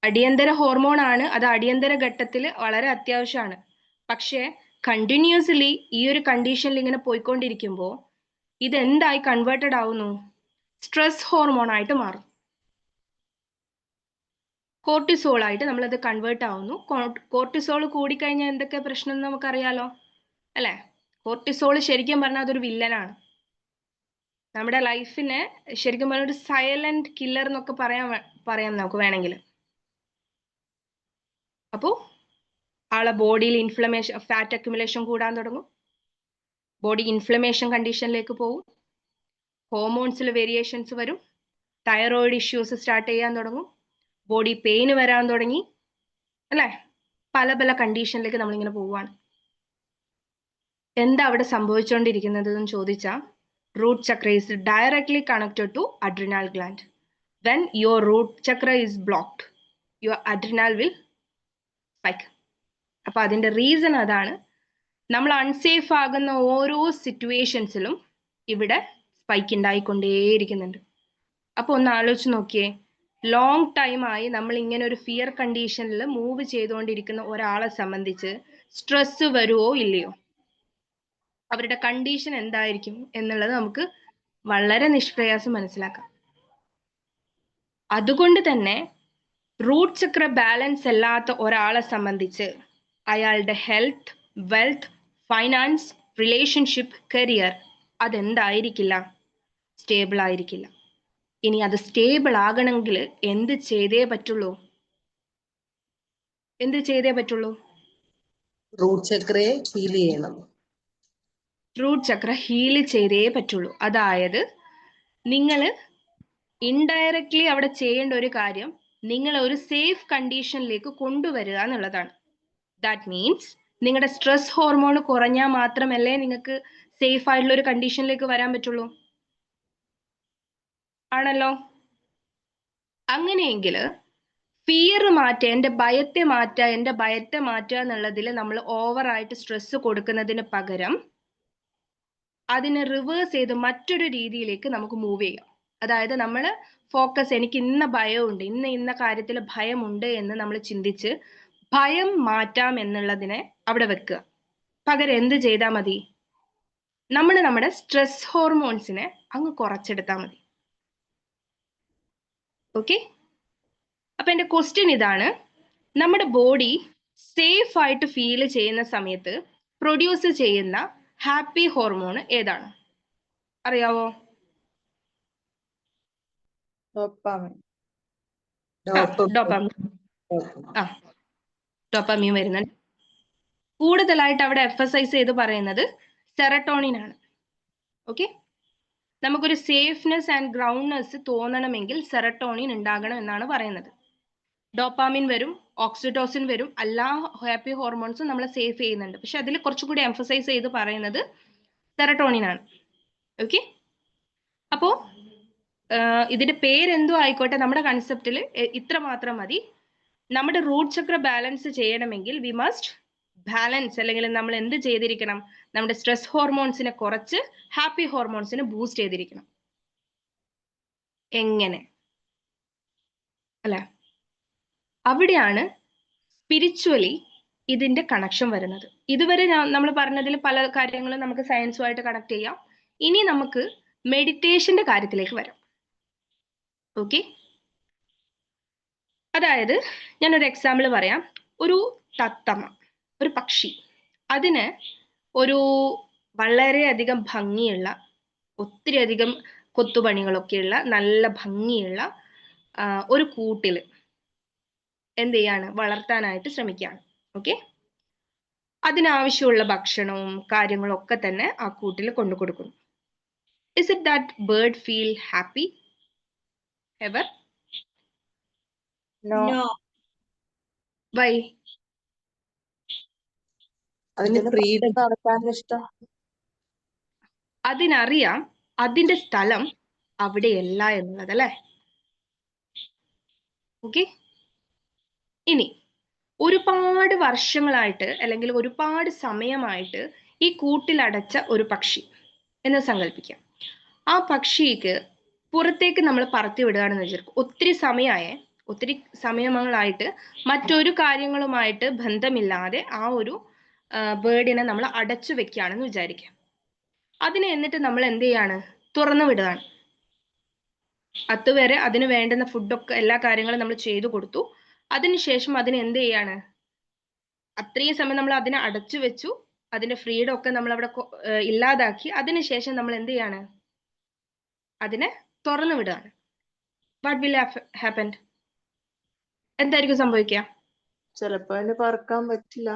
അടിയന്തര ഹോർമോൺ ആണ്, അത് അടിയന്തര ഘട്ടത്തിൽ വളരെ അത്യാവശ്യമാണ്. പക്ഷേ കണ്ടിന്യൂസ്ലി ഈ ഒരു കണ്ടീഷനിൽ ഇങ്ങനെ പോയിക്കൊണ്ടിരിക്കുമ്പോൾ ഇതെന്തായി കൺവേർട്ടഡ് ആവുന്നു? സ്ട്രെസ് ഹോർമോൺ ആയിട്ട് മാറും. കോർട്ടിസോൾ ആയിട്ട് നമ്മളത് കൺവേർട്ട് ആവുന്നു. കോർട്ടിസോൾ കൂടിക്കഴിഞ്ഞാൽ എന്തൊക്കെ പ്രശ്നം എന്ന് നമുക്കറിയാലോ അല്ലെ? കോർട്ടിസോൾ ശരിക്കും പറഞ്ഞാൽ അതൊരു വില്ലനാണ്. നമ്മുടെ ലൈഫിനെ ശരിക്കും പറഞ്ഞ ഒരു സൈലന്റ് കില്ലർ എന്നൊക്കെ പറയാം നമുക്ക് വേണമെങ്കിൽ. അപ്പോൾ ആളെ ബോഡിയിൽ ഇൻഫ്ലമേഷൻ, ഫാറ്റ് അക്യുമുലേഷൻ കൂടാൻ തുടങ്ങും. ബോഡി ഇൻഫ്ലമേഷൻ കണ്ടീഷനിലേക്ക് പോകും. ഹോർമോൺസിൽ വേരിയേഷൻസ് വരും. തൈറോയിഡ് ഇഷ്യൂസ് സ്റ്റാർട്ട് ചെയ്യാൻ തുടങ്ങും. ബോഡി പെയിൻ വരാൻ തുടങ്ങി അല്ലേ? പല പല കണ്ടീഷനിലേക്ക് നമ്മളിങ്ങനെ പോവുകയാണ്. എന്താ അവിടെ സംഭവിച്ചുകൊണ്ടിരിക്കുന്നത് എന്ന് ചോദിച്ചാൽ, root chakra is directly connected to adrenal gland. When your root chakra is blocked, your adrenal will spike. അപ്പൊ അതിന്റെ റീസൺ അതാണ്. നമ്മൾ അൺസേഫ് ആകുന്ന ഓരോ സിറ്റുവേഷൻസിലും ഇവിടെ സ്പൈക്ക് ഉണ്ടായിക്കൊണ്ടേയിരിക്കുന്നുണ്ട്. അപ്പൊ ഒന്ന് ആലോചിച്ച് നോക്കിയേ, ലോങ് ടൈമായി നമ്മൾ ഇങ്ങനെ ഒരു ഫിയർ കണ്ടീഷനിൽ മൂവ് ചെയ്തുകൊണ്ടിരിക്കുന്ന ഒരാളെ സംബന്ധിച്ച് സ്ട്രെസ് വരുമോ ഇല്ലയോ? അവരുടെ കണ്ടീഷൻ എന്തായിരിക്കും എന്നുള്ളത് നമുക്ക് വളരെ നിഷ്പ്രയാസം മനസ്സിലാക്കാം. അതുകൊണ്ട് തന്നെ റൂട്ട് ചക്ര ബാലൻസ് അല്ലാത്ത ഒരാളെ സംബന്ധിച്ച് അയാളുടെ health, wealth, finance, relationship, career അതെന്തായിരിക്കില്ല? സ്റ്റേബിൾ ആയിരിക്കില്ല. ഇനി അത് സ്റ്റേബിൾ ആകണമെങ്കിൽ എന്ത് ചെയ്തേ പറ്റുള്ളൂ? റൂട്ട് ചക്രയെ ഹീൽ ചെയ്യണം. റൂട്ട് ചക്ര ഹീൽ ചെയ്തേ പറ്റുള്ളൂ. അതായത് നിങ്ങൾ ഇൻഡയറക്ട്ലി അവിടെ ചെയ്യേണ്ട ഒരു കാര്യം, നിങ്ങൾ ഒരു സേഫ് കണ്ടീഷനിലേക്ക് കൊണ്ടുവരിക എന്നുള്ളതാണ്. ദാറ്റ് മീൻസ് നിങ്ങളുടെ സ്ട്രെസ് ഹോർമോൺ കുറഞ്ഞാൽ മാത്രമല്ലേ നിങ്ങൾക്ക് സേഫ് ആയിട്ടുള്ള ഒരു കണ്ടീഷനിലേക്ക് വരാൻ പറ്റുള്ളൂ. ആണല്ലോ? അങ്ങനെയെങ്കിൽ ഫിയർ മാറ്റുക, എൻ്റെ ഭയത്തെ മാറ്റുക എന്നുള്ളതിൽ നമ്മൾ ഓവറായിട്ട് സ്ട്രെസ് കൊടുക്കുന്നതിന് പകരം അതിനെ റിവേഴ്സ് ചെയ്ത് മറ്റൊരു രീതിയിലേക്ക് നമുക്ക് മൂവ് ചെയ്യാം. അതായത് നമ്മൾ ഫോക്കസ്, എനിക്ക് ഇന്ന ഭയമുണ്ട്, ഇന്ന കാര്യത്തിൽ ഭയമുണ്ട് എന്ന് നമ്മൾ ചിന്തിച്ച് ഭയം മാറ്റാം എന്നുള്ളതിനെ അവിടെ വെക്കുക. പകരം എന്ത് ചെയ്താൽ മതി? നമ്മൾ നമ്മുടെ സ്ട്രെസ് ഹോർമോൺസിനെ അങ്ങ് കുറച്ചെടുത്താൽ മതി. ഓക്കെ? അപ്പൊ എൻ്റെ ക്വസ്റ്റ്യൻ ഇതാണ്, നമ്മുടെ ബോഡി സേഫ് ആയിട്ട് ഫീൽ ചെയ്യുന്ന സമയത്ത് പ്രൊഡ്യൂസ് ചെയ്യുന്ന ഹാപ്പി ഹോർമോൺ ഏതാണ്? അറിയാവോ? ഡോപ്പാമിൻ. ആ, ഡോപ്പാമിൻ വരുന്നുണ്ട്. കൂടുതലായിട്ട് അവിടെ എംഫസൈസ് ചെയ്ത് പറയുന്നത് സെറട്ടോണിൻ ആണ്. ഓക്കെ? നമുക്കൊരു സേഫ്നെസ് ആൻഡ് ഗ്രൗണ്ട്നെസ് തോന്നണമെങ്കിൽ സെറട്ടോണിൻ ഉണ്ടാകണം എന്നാണ് പറയുന്നത്. ഡോപ്പാമിൻ വരും, ഓക്സിറ്റോസിൻ വരും, എല്ലാ ഹാപ്പി ഹോർമോൺസും നമ്മളെ സേഫ് ചെയ്യുന്നുണ്ട്. പക്ഷെ അതിൽ കുറച്ചുകൂടി എംഫസൈസ് ചെയ്ത് പറയുന്നത് സെറട്ടോണിൻ ആണ്. ഓക്കെ? അപ്പോ ഇതിന്റെ പേരെന്തോ ആയിക്കോട്ടെ, നമ്മുടെ കൺസെപ്റ്റിൽ ഇത്ര മാത്രം മതി. നമ്മുടെ റൂട്ട് ചക്ര ബാലൻസ് ചെയ്യണമെങ്കിൽ വി മസ്റ്റ് ബാലൻസ്, അല്ലെങ്കിൽ നമ്മൾ എന്ത് ചെയ്തിരിക്കണം? നമ്മുടെ സ്ട്രെസ് ഹോർമോൺസിനെ കുറച്ച് ഹാപ്പി ഹോർമോൺസിനെ ബൂസ്റ്റ് ചെയ്തിരിക്കണം. എങ്ങനെ? അല്ലെ? അവിടെയാണ് സ്പിരിച്വലി ഇതിന്റെ കണക്ഷൻ വരുന്നത്. ഇതുവരെ നമ്മൾ പറഞ്ഞതിൽ പല കാര്യങ്ങളും നമുക്ക് സയൻസുമായിട്ട് കണക്ട് ചെയ്യാം. ഇനി നമുക്ക് മെഡിറ്റേഷന്റെ കാര്യത്തിലേക്ക് വരാം. ഓക്കെ? അതായത് ഞാനൊരു എക്സാമ്പിൾ പറയാം. ഒരു തത്തമ്മ, ഒരു പക്ഷി, അതിന് ഒരു വളരെയധികം ഭംഗിയുള്ള, ഒത്തിരി അധികം കൊത്തുപണികളൊക്കെയുള്ള നല്ല ഭംഗിയുള്ള ഒരു കൂട്ടില് എന്ത് ചെയ്യാണ്? വളർത്താനായിട്ട് ശ്രമിക്കുകയാണ്. ഓക്കെ? അതിനാവശ്യമുള്ള ഭക്ഷണവും കാര്യങ്ങളും ഒക്കെ തന്നെ ആ കൂട്ടിൽ കൊണ്ടു കൊടുക്കുന്നു. Is it that bird feel happy ever? No. Why? അതിന് ഫ്രീഡം നടത്താൻ ഇഷ്ടം. അതിനറിയാം അതിന്റെ സ്ഥലം അവിടെയല്ല എന്നുള്ളത് അല്ലെ. ഓക്കെ, ഇനി ഒരുപാട് വർഷങ്ങളായിട്ട് അല്ലെങ്കിൽ ഒരുപാട് സമയമായിട്ട് ഈ കൂട്ടിലടച്ച ഒരു പക്ഷി എന്ന് സങ്കല്പിക്കാം. ആ പക്ഷിക്ക് പുറത്തേക്ക് നമ്മൾ പറത്തി വിടുകയാണെന്ന് വിചാരിക്കും. ഒത്തിരി സമയങ്ങളായിട്ട് മറ്റൊരു കാര്യങ്ങളുമായിട്ട് ബന്ധമില്ലാതെ ആ ഒരു ബേർഡിനെ നമ്മൾ അടച്ചു വെക്കുകയാണെന്ന് വിചാരിക്കാം. അതിനെ എന്നിട്ട് നമ്മൾ എന്ത് ചെയ്യാണ്? തുറന്നു വിടുകയാണ്. അതുവരെ അതിന് വേണ്ടുന്ന ഫുഡൊക്കെ എല്ലാ കാര്യങ്ങളും നമ്മൾ ചെയ്തു കൊടുത്തു. അതിനുശേഷം അതിന് എന്ത് ചെയ്യാണ്? അത്രയും സമയം നമ്മൾ അതിനെ അടച്ചു വെച്ചു, അതിന്റെ ഫ്രീഡം ഒക്കെ നമ്മൾ അവിടെ ഇല്ലാതാക്കി. അതിനുശേഷം നമ്മൾ എന്ത് ചെയ്യാണ്? അതിനെ തുറന്നു വിടുകയാണ്. What will happen? എന്തായിരിക്കും സംഭവിക്കുക? ചിലപ്പോ അതിന് പറക്കാൻ പറ്റില്ല,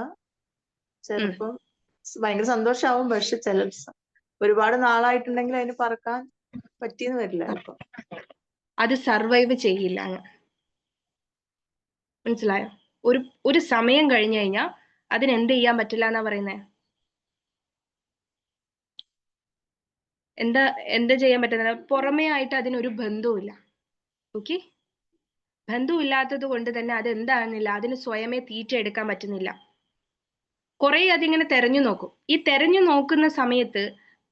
ചിലപ്പോ ഭയങ്കര സന്തോഷാവും. പക്ഷെ ഒരുപാട് നാളായിട്ടുണ്ടെങ്കിൽ അതിന് പറക്കാൻ പറ്റിയെന്ന് വരില്ല. ചിലപ്പോ അത് സർവൈവ് ചെയ്യില്ല. മനസ്സിലായോ? ഒരു സമയം കഴിഞ്ഞു കഴിഞ്ഞാൽ അതിന് എന്ത് ചെയ്യാൻ പറ്റില്ല എന്നാ പറയുന്നേ? എന്താ ചെയ്യാൻ പറ്റുന്നത്? പുറമേ ആയിട്ട് അതിനൊരു ബന്ധവുമില്ല. ഓക്കെ, ബന്ധമില്ലാത്തത് കൊണ്ട് തന്നെ അത് എന്താകുന്നില്ല, അതിന് സ്വയമേ തീറ്റ എടുക്കാൻ പറ്റുന്നില്ല. കുറെ അതിങ്ങനെ തെരഞ്ഞു നോക്കും. ഈ തെരഞ്ഞു നോക്കുന്ന സമയത്ത്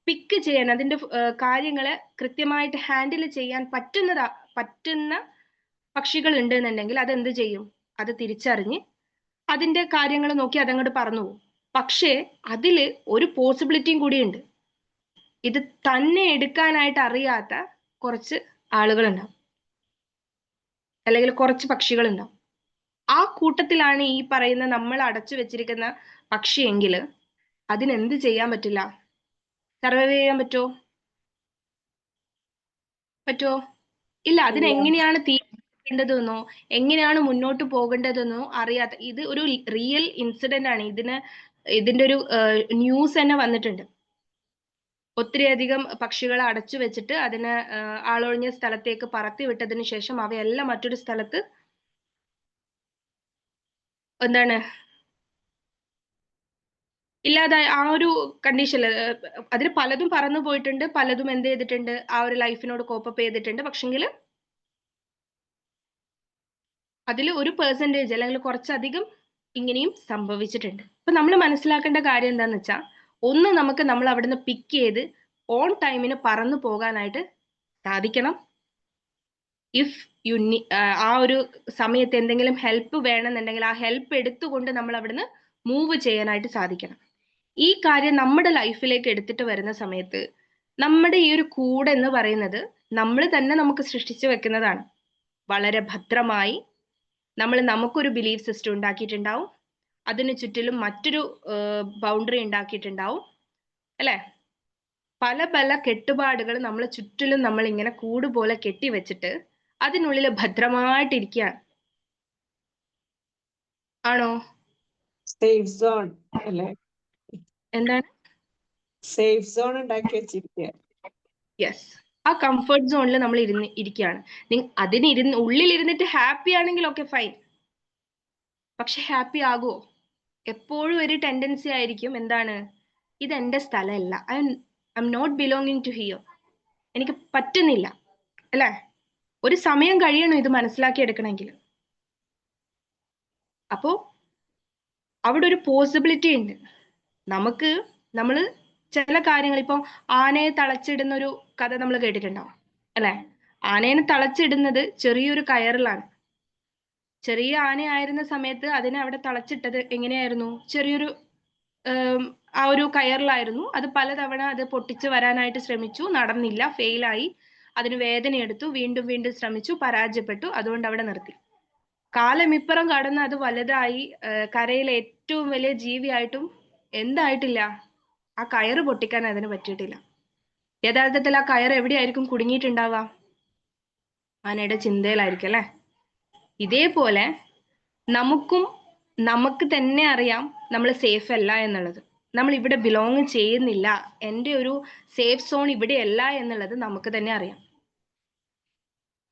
പിക്ക് ചെയ്യാൻ, അതിന്റെ കാര്യങ്ങളെ കൃത്യമായിട്ട് ഹാൻഡിൽ ചെയ്യാൻ പറ്റുന്ന പക്ഷികൾ ഉണ്ട് എന്നുണ്ടെങ്കിൽ അതെന്ത് ചെയ്യും? അത് തിരിച്ചറിഞ്ഞ് അതിന്റെ കാര്യങ്ങൾ നോക്കി അതങ്ങോട്ട് പറന്നു പോകും. പക്ഷേ അതില് ഒരു പോസിബിലിറ്റിയും കൂടിയുണ്ട്. ഇത് തന്നെ എടുക്കാനായിട്ട് അറിയാത്ത കുറച്ച് ആളുകളുണ്ടാവും, അല്ലെങ്കിൽ കുറച്ച് പക്ഷികളുണ്ടാവും. ആ കൂട്ടത്തിലാണ് ഈ പറയുന്ന നമ്മൾ അടച്ചു വെച്ചിരിക്കുന്ന പക്ഷിയെങ്കിൽ അതിനെന്ത് ചെയ്യാൻ പറ്റില്ല? സർവൈവ് ചെയ്യാൻ പറ്റുമോ? ഇല്ല. അതിനെങ്ങനെയാണ് തീരേണ്ടതെന്നോ എങ്ങനെയാണ് മുന്നോട്ട് പോകേണ്ടതെന്നോ അറിയാത്ത, ഇത് ഒരു റിയൽ ഇൻസിഡന്റ് ആണ്. ഇതിന്റെ ഒരു ന്യൂസ് തന്നെ വന്നിട്ടുണ്ട്. ഒത്തിരിയധികം പക്ഷികളെ അടച്ചു വെച്ചിട്ട് അതിനെ ആളൊഴിഞ്ഞ സ്ഥലത്തേക്ക് പറത്തി വിട്ടതിന് ശേഷം അവയെല്ലാം മറ്റൊരു സ്ഥലത്ത് എന്താണ് ഇല്ലാതായ ആ ഒരു കണ്ടീഷനിൽ അതിൽ പലതും പറന്നു പോയിട്ടുണ്ട്, പലതും എന്ത് ചെയ്തിട്ടുണ്ട്? ആ ഒരു ലൈഫിനോട് കോപ്പപ്പ് ചെയ്തിട്ടുണ്ട്. പക്ഷെങ്കിൽ അതിൽ ഒരു പെർസെൻറ്റേജ് അല്ലെങ്കിൽ കുറച്ചധികം ഇങ്ങനെയും സംഭവിച്ചിട്ടുണ്ട്. അപ്പൊ നമ്മൾ മനസ്സിലാക്കേണ്ട കാര്യം എന്താന്ന് വെച്ചാൽ, ഒന്ന് നമുക്ക് നമ്മൾ അവിടുന്ന് പിക്ക് ചെയ്ത് ഓൺ ടൈമിന് പറന്നു പോകാനായിട്ട് സാധിക്കണം. ഇഫ് യു ആ ഒരു സമയത്ത് എന്തെങ്കിലും ഹെൽപ്പ് വേണമെന്നുണ്ടെങ്കിൽ ആ ഹെൽപ്പ് എടുത്തുകൊണ്ട് നമ്മൾ അവിടുന്ന് മൂവ് ചെയ്യാനായിട്ട് സാധിക്കണം. ഈ കാര്യം നമ്മുടെ ലൈഫിലേക്ക് എടുത്തിട്ട് വരുന്ന സമയത്ത് നമ്മുടെ ഈ ഒരു കൂട് എന്ന് പറയുന്നത് നമ്മൾ തന്നെ നമുക്ക് സൃഷ്ടിച്ചു വെക്കുന്നതാണ്. വളരെ ഭദ്രമായി നമുക്കൊരു ബിലീഫ് സിസ്റ്റം ഉണ്ടാക്കിയിട്ടുണ്ടാവും. അതിന് ചുറ്റിലും മറ്റൊരു ബൗണ്ടറി ഉണ്ടാക്കിയിട്ടുണ്ടാവും അല്ലെ? പല പല കെട്ടുപാടുകൾ നമ്മളെ ചുറ്റിലും നമ്മൾ ഇങ്ങനെ കൂട് പോലെ കെട്ടിവെച്ചിട്ട് അതിനുള്ളിൽ ഭദ്രമായിട്ടിരിക്കുകയാണ്. ആണോ? സേഫ് സോൺ അല്ലേ? എന്താണ്? സേഫ് സോൺ ഉണ്ടാക്കി വെച്ചിരിക്കുക. യെസ്, ആ കംഫർട്ട് സോണിൽ നമ്മൾ ഇരിക്കുകയാണ്. ഉള്ളിലിരുന്നിട്ട് ഹാപ്പി ആണെങ്കിൽ ഓക്കെ ഫൈൻ. പക്ഷെ ഹാപ്പി ആകുമോ? എപ്പോഴും ഒരു ടെൻഡൻസി ആയിരിക്കും, എന്താണ്? ഇത് എന്റെ സ്ഥലമല്ല, I am not belonging to here, എനിക്ക് പറ്റുന്നില്ല അല്ലെ? ഒരു സമയം കഴിയണം ഇത് മനസ്സിലാക്കി എടുക്കണമെങ്കിൽ. അപ്പോ അവിടെ ഒരു പോസിബിലിറ്റി ഉണ്ട്. നമ്മൾ ചില കാര്യങ്ങൾ, ഇപ്പൊ ആനയെ തളച്ചിടുന്ന ഒരു കഥ നമ്മൾ കേട്ടിട്ടുണ്ടാവും അല്ലെ? ആനയെ തളച്ചിടുന്നത് ചെറിയൊരു കയറിലാണ്. ചെറിയ ആനയായിരുന്ന സമയത്ത് അതിനെ അവിടെ തളച്ചിട്ടത് എങ്ങനെയായിരുന്നു? ചെറിയൊരു ആ ഒരു കയറിലായിരുന്നു. അത് പലതവണ അത് പൊട്ടിച്ച് വരാനായിട്ട് ശ്രമിച്ചു, നടന്നില്ല, ഫെയിലായി. അതിന് വേദനയെടുത്തു, വീണ്ടും വീണ്ടും ശ്രമിച്ചു, പരാജയപ്പെട്ടു, അതുകൊണ്ട് അവിടെ നിർത്തി. കാലമിപ്പുറം കടന്ന് അത് വലുതായി കരയിലെ ഏറ്റവും വലിയ ജീവിയായിട്ടും എന്തായിട്ടില്ല? ആ കയറ് പൊട്ടിക്കാൻ അതിന് പറ്റിയിട്ടില്ല. യഥാർത്ഥത്തിൽ ആ കയർ എവിടെയായിരിക്കും കുടുങ്ങിയിട്ടുണ്ടാവുക? ആനയുടെ ചിന്തയിലായിരിക്കും അല്ലെ? ഇതേപോലെ നമുക്ക് തന്നെ അറിയാം നമ്മൾ സേഫ് അല്ല എന്നുള്ളത്. നമ്മൾ ഇവിടെ ബിലോങ് ചെയ്യുന്നില്ല, എൻ്റെ ഒരു സേഫ് സോൺ ഇവിടെയല്ല എന്നുള്ളത് നമുക്ക് തന്നെ അറിയാം.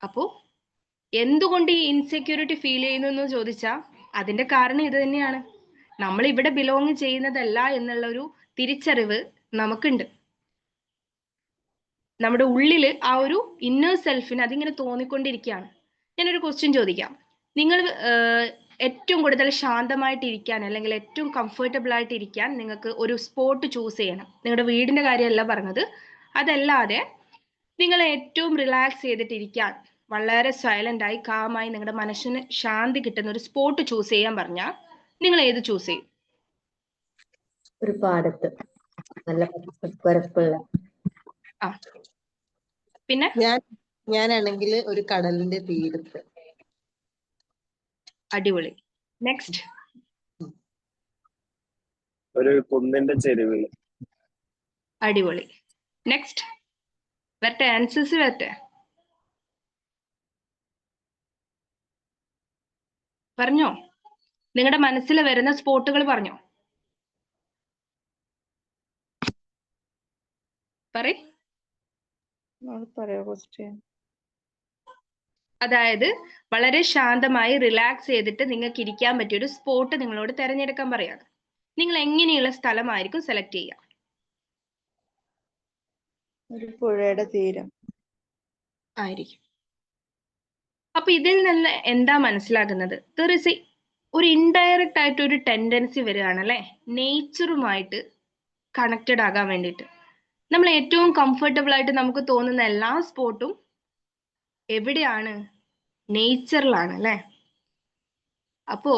അപ്പോ എന്തുകൊണ്ട് ഈ ഇൻസെക്യൂരിറ്റി ഫീൽ ചെയ്യുന്നു എന്ന് ചോദിച്ചാൽ അതിന്റെ കാരണം ഇത് തന്നെയാണ്. നമ്മൾ ഇവിടെ ബിലോങ് ചെയ്യുന്നതല്ല എന്നുള്ള ഒരു തിരിച്ചറിവ് നമുക്കുണ്ട്. നമ്മുടെ ഉള്ളിൽ ആ ഒരു ഇന്നർ സെൽഫിന് അതിങ്ങനെ തോന്നിക്കൊണ്ടിരിക്കുകയാണ്. ഞാനൊരു ക്വസ്റ്റ്യൻ ചോദിക്കാം. നിങ്ങൾ ഏറ്റവും കൂടുതൽ ശാന്തമായിട്ട് ഇരിക്കാൻ അല്ലെങ്കിൽ ഏറ്റവും കംഫർട്ടബിൾ ആയിട്ട് ഇരിക്കാൻ നിങ്ങൾക്ക് ഒരു സ്പോട്ട് ചൂസ് ചെയ്യണം. നിങ്ങളുടെ വീടിന്റെ കാര്യമല്ല പറഞ്ഞത്. അതല്ലാതെ നിങ്ങൾ ഏറ്റവും റിലാക്സ് ചെയ്തിട്ടിരിക്കാൻ വളരെ സൈലന്റ് ആയി കാമായി നിങ്ങളുടെ മനസ്സിന് ശാന്തി കിട്ടുന്ന ഒരു സ്പോട്ട് ചൂസ് ചെയ്യാൻ പറഞ്ഞാൽ നിങ്ങൾ ഏത് ചൂസ് ചെയ്യും? ഒരു പാടത്ത് നല്ല പരപ്പുള്ള. ആ, പിന്നെ ഞാനാണെങ്കിൽ ഒരു കടലിന്റെ തീരത്ത്. അടിപൊളി. നെക്സ്റ്റ്. ഒരു കുന്നിന്റെ ചെരുവിൽ. അടിപൊളി. നെക്സ്റ്റ്. വരട്ടെ, ആൻസേഴ്സ് വരട്ടെ. പറഞ്ഞോ, നിങ്ങളുടെ മനസ്സിൽ വരുന്ന സ്പോട്ടുകൾ പറഞ്ഞോ. അതായത് വളരെ ശാന്തമായി റിലാക്സ് ചെയ്തിട്ട് നിങ്ങൾക്ക് ഇരിക്കാൻ പറ്റിയ ഒരു സ്പോട്ട് നിങ്ങളോട് തിരഞ്ഞെടുക്കാൻ പറയാണ്. നിങ്ങൾ എങ്ങനെയുള്ള സ്ഥലമായിരിക്കും സെലക്ട് ചെയ്യുക? ഒരു പുഴയുടെ തീരം ആയിരിക്കും. അപ്പൊ ഇതിൽ നിന്ന് എന്താ മനസ്സിലാക്കുന്നത്? ഒരു ഇൻഡയറക്റ്റ് ആയിട്ട് ഒരു ടെൻഡൻസി വരികയാണ് അല്ലെ, നേച്ചറുമായിട്ട് കണക്റ്റഡ് ആകാൻ വേണ്ടിയിട്ട്. നമ്മൾ ഏറ്റവും കംഫർട്ടബിൾ ആയിട്ട് നമുക്ക് തോന്നുന്ന എല്ലാ സ്പോട്ടും എവിടെയാണ്? നേച്ചറിലാണ് അല്ലെ. അപ്പോ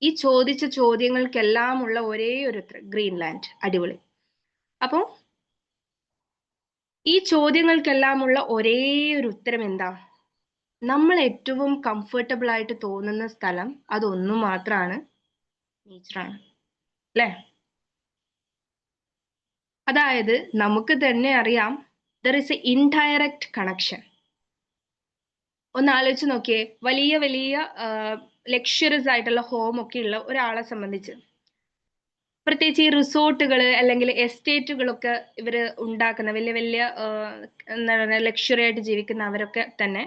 ഈ ചോദിച്ച ചോദ്യങ്ങൾക്കെല്ലാം ഉള്ള ഒരേ ഒരു ഉത്തരം ഗ്രീൻലാൻഡ്. അടിപൊളി. അപ്പോ ഈ ചോദ്യങ്ങൾക്കെല്ലാം ഉള്ള ഒരേ ഒരു ഉത്തരം എന്താ? നമ്മൾ ഏറ്റവും കംഫർട്ടബിൾ ആയിട്ട് തോന്നുന്ന സ്ഥലം അതൊന്നു മാത്രമാണ്, നേച്ചറാണ് അല്ലേ. അതായത് നമുക്ക് തന്നെ അറിയാം, there is A indirect connection. ഒന്ന് ആലോചിച്ച് നോക്കിയേ, വലിയ വലിയ ലക്ഷറീസ് ആയിട്ടുള്ള ഹോം ഒക്കെ ഉള്ള ഒരാളെ സംബന്ധിച്ച്, പ്രത്യേകിച്ച് ഈ റിസോർട്ടുകൾ അല്ലെങ്കിൽ എസ്റ്റേറ്റുകളൊക്കെ ഇവർ ഉണ്ടാക്കുന്ന വലിയ വലിയ എന്താണ് ലക്ഷറി ആയിട്ട് ജീവിക്കുന്ന അവരൊക്കെ തന്നെ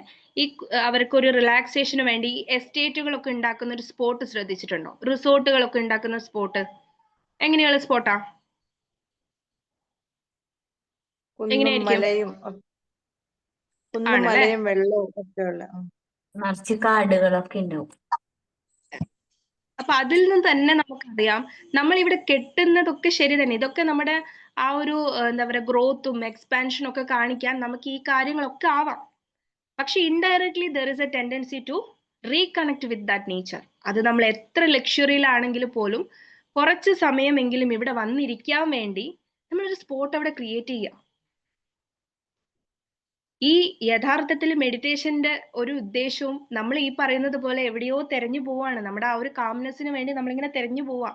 അവർക്കൊരു റിലാക്സേഷന് വേണ്ടി ഈ എസ്റ്റേറ്റുകളൊക്കെ ഉണ്ടാക്കുന്ന ഒരു സ്പോട്ട് ശ്രദ്ധിച്ചിട്ടുണ്ടോ? റിസോർട്ടുകളൊക്കെ ഉണ്ടാക്കുന്ന സ്പോട്ട് എങ്ങനെയുള്ള സ്പോട്ടാ? മലയും വെള്ളവും ഒക്കെ ഉള്ള നിറച്ച് കാടുകളൊക്കെ ഉണ്ടാവും. അപ്പൊ അതിൽ നിന്ന് തന്നെ നമുക്കറിയാം, നമ്മൾ ഇവിടെ കെട്ടുന്നതൊക്കെ ശരി തന്നെ. ഇതൊക്കെ നമ്മുടെ ആ ഒരു എന്താ പറയുക ഗ്രോത്തും എക്സ്പാൻഷനും ഒക്കെ കാണിക്കാൻ നമുക്ക് ഈ കാര്യങ്ങളൊക്കെ ആവാം. പക്ഷെ indirectly there is a tendency to reconnect with that nature. അത് നമ്മൾ എത്ര ലക്ഷറിയിലാണെങ്കിൽ പോലും കുറച്ച് സമയമെങ്കിലും ഇവിടെ വന്നിരിക്കാൻ വേണ്ടി നമ്മളൊരു സ്പോട്ട് അവിടെ ക്രിയേറ്റ് ചെയ്യാം. ഈ യഥാർത്ഥത്തിൽ മെഡിറ്റേഷന്റെ ഒരു ഉദ്ദേശവും നമ്മൾ ഈ പറയുന്നത് പോലെ എവിടെയോ തെരഞ്ഞു പോവാണ്. നമ്മുടെ ആ ഒരു കാംനെസ്സിന് വേണ്ടി നമ്മളിങ്ങനെ തെരഞ്ഞു പോവാ.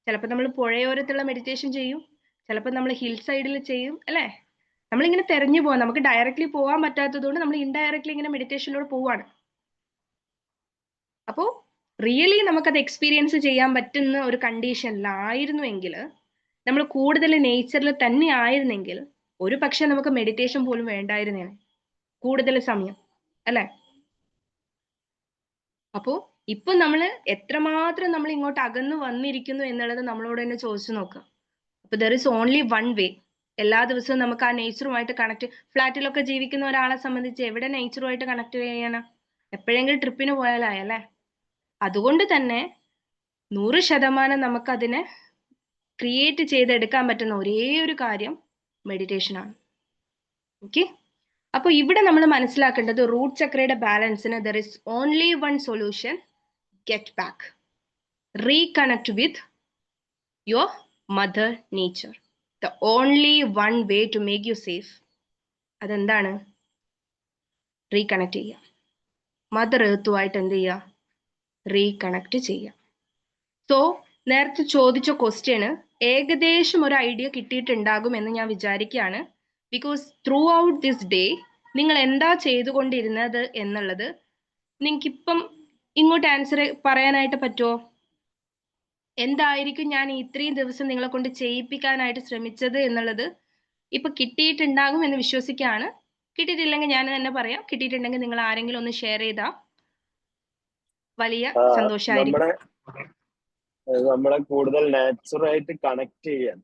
ചിലപ്പോൾ നമ്മൾ പുഴയോരത്തുള്ള മെഡിറ്റേഷൻ ചെയ്യും, ചിലപ്പോൾ നമ്മൾ ഹിൽ സൈഡിൽ ചെയ്യും അല്ലേ. നമ്മളിങ്ങനെ തെരഞ്ഞു പോവാം. നമുക്ക് ഡയറക്റ്റ്ലി പോകാൻ പറ്റാത്തത് കൊണ്ട് നമ്മൾ ഇൻഡയറക്റ്റ്ലി ഇങ്ങനെ മെഡിറ്റേഷനിലൂടെ പോവാണ്. അപ്പോൾ റിയലി നമുക്കത് എക്സ്പീരിയൻസ് ചെയ്യാൻ പറ്റുന്ന ഒരു കണ്ടീഷനിലായിരുന്നുവെങ്കിൽ, നമ്മൾ കൂടുതൽ നേച്ചറിൽ തന്നെ ആയിരുന്നെങ്കിൽ ഒരു പക്ഷെ നമുക്ക് മെഡിറ്റേഷൻ പോലും വേണ്ടായിരുന്നേനെ, കൂടുതൽ സമയം അല്ലെ. അപ്പോ ഇപ്പൊ നമ്മൾ എത്രമാത്രം നമ്മൾ ഇങ്ങോട്ട് അകന്നു വന്നിരിക്കുന്നു എന്നുള്ളത് നമ്മളോട് തന്നെ ചോദിച്ചു നോക്കാം. അപ്പൊ ദർ ഇസ് ഓൺലി വൺ വേ. എല്ലാ ദിവസവും നമുക്ക് ആ നേച്ചറുമായിട്ട് കണക്ട്. ഫ്ലാറ്റിലൊക്കെ ജീവിക്കുന്ന ഒരാളെ സംബന്ധിച്ച് എവിടെ നേച്ചറുമായിട്ട് കണക്ട് ചെയ്യാനാ? എപ്പോഴെങ്കിലും ട്രിപ്പിന് പോയാലായല്ലേ. അതുകൊണ്ട് തന്നെ 100% നമുക്കതിനെ ക്രിയേറ്റ് ചെയ്തെടുക്കാൻ പറ്റുന്ന ഒരേ ഒരു കാര്യം മെഡിറ്റേഷൻ ആണ്. ഓക്കെ, അപ്പൊ ഇവിടെ നമ്മൾ മനസ്സിലാക്കേണ്ടത് റൂട്ട് ചക്രയുടെ ബാലൻസിന് there is only one solution: get back, reconnect with your mother nature. The only one way to make you safe. അതെന്താണ്? റീകണക്ട് ചെയ്യുക. മദർ എർത്തുമായിട്ട് എന്ത് ചെയ്യുക? റീകണക്ട് ചെയ്യുക. സോ നേരത്തെ ചോദിച്ച ക്വസ്റ്റ്യന് ഏകദേശം ഒരു ഐഡിയ കിട്ടിയിട്ടുണ്ടാകും എന്ന് ഞാൻ വിചാരിക്കുകയാണ്. Because through out this day നിങ്ങൾ എന്താ ചെയ്തുകൊണ്ടിരുന്നത് എന്നുള്ളത് നിങ്ങൾക്കിപ്പം ഇങ്ങോട്ട് ആൻസർ പറയാനായിട്ട് പറ്റുമോ? എന്തായിരിക്കും ഞാൻ ഇത്രയും ദിവസം നിങ്ങളെ കൊണ്ട് ചെയ്യിപ്പിക്കാനായിട്ട് ശ്രമിച്ചത് എന്നുള്ളത് ഇപ്പൊ കിട്ടിയിട്ടുണ്ടാകും എന്ന് വിശ്വസിക്കുകയാണ്. കിട്ടിയിട്ടില്ലെങ്കിൽ ഞാൻ തന്നെ പറയാം. കിട്ടിയിട്ടുണ്ടെങ്കിൽ നിങ്ങൾ ആരെങ്കിലും ഒന്ന് ഷെയർ ചെയ്താൽ വലിയ സന്തോഷമായിരിക്കും. നമ്മളെ കൂടുതൽ നാച്ചുറായിട്ട് കണക്ട് ചെയ്യാൻ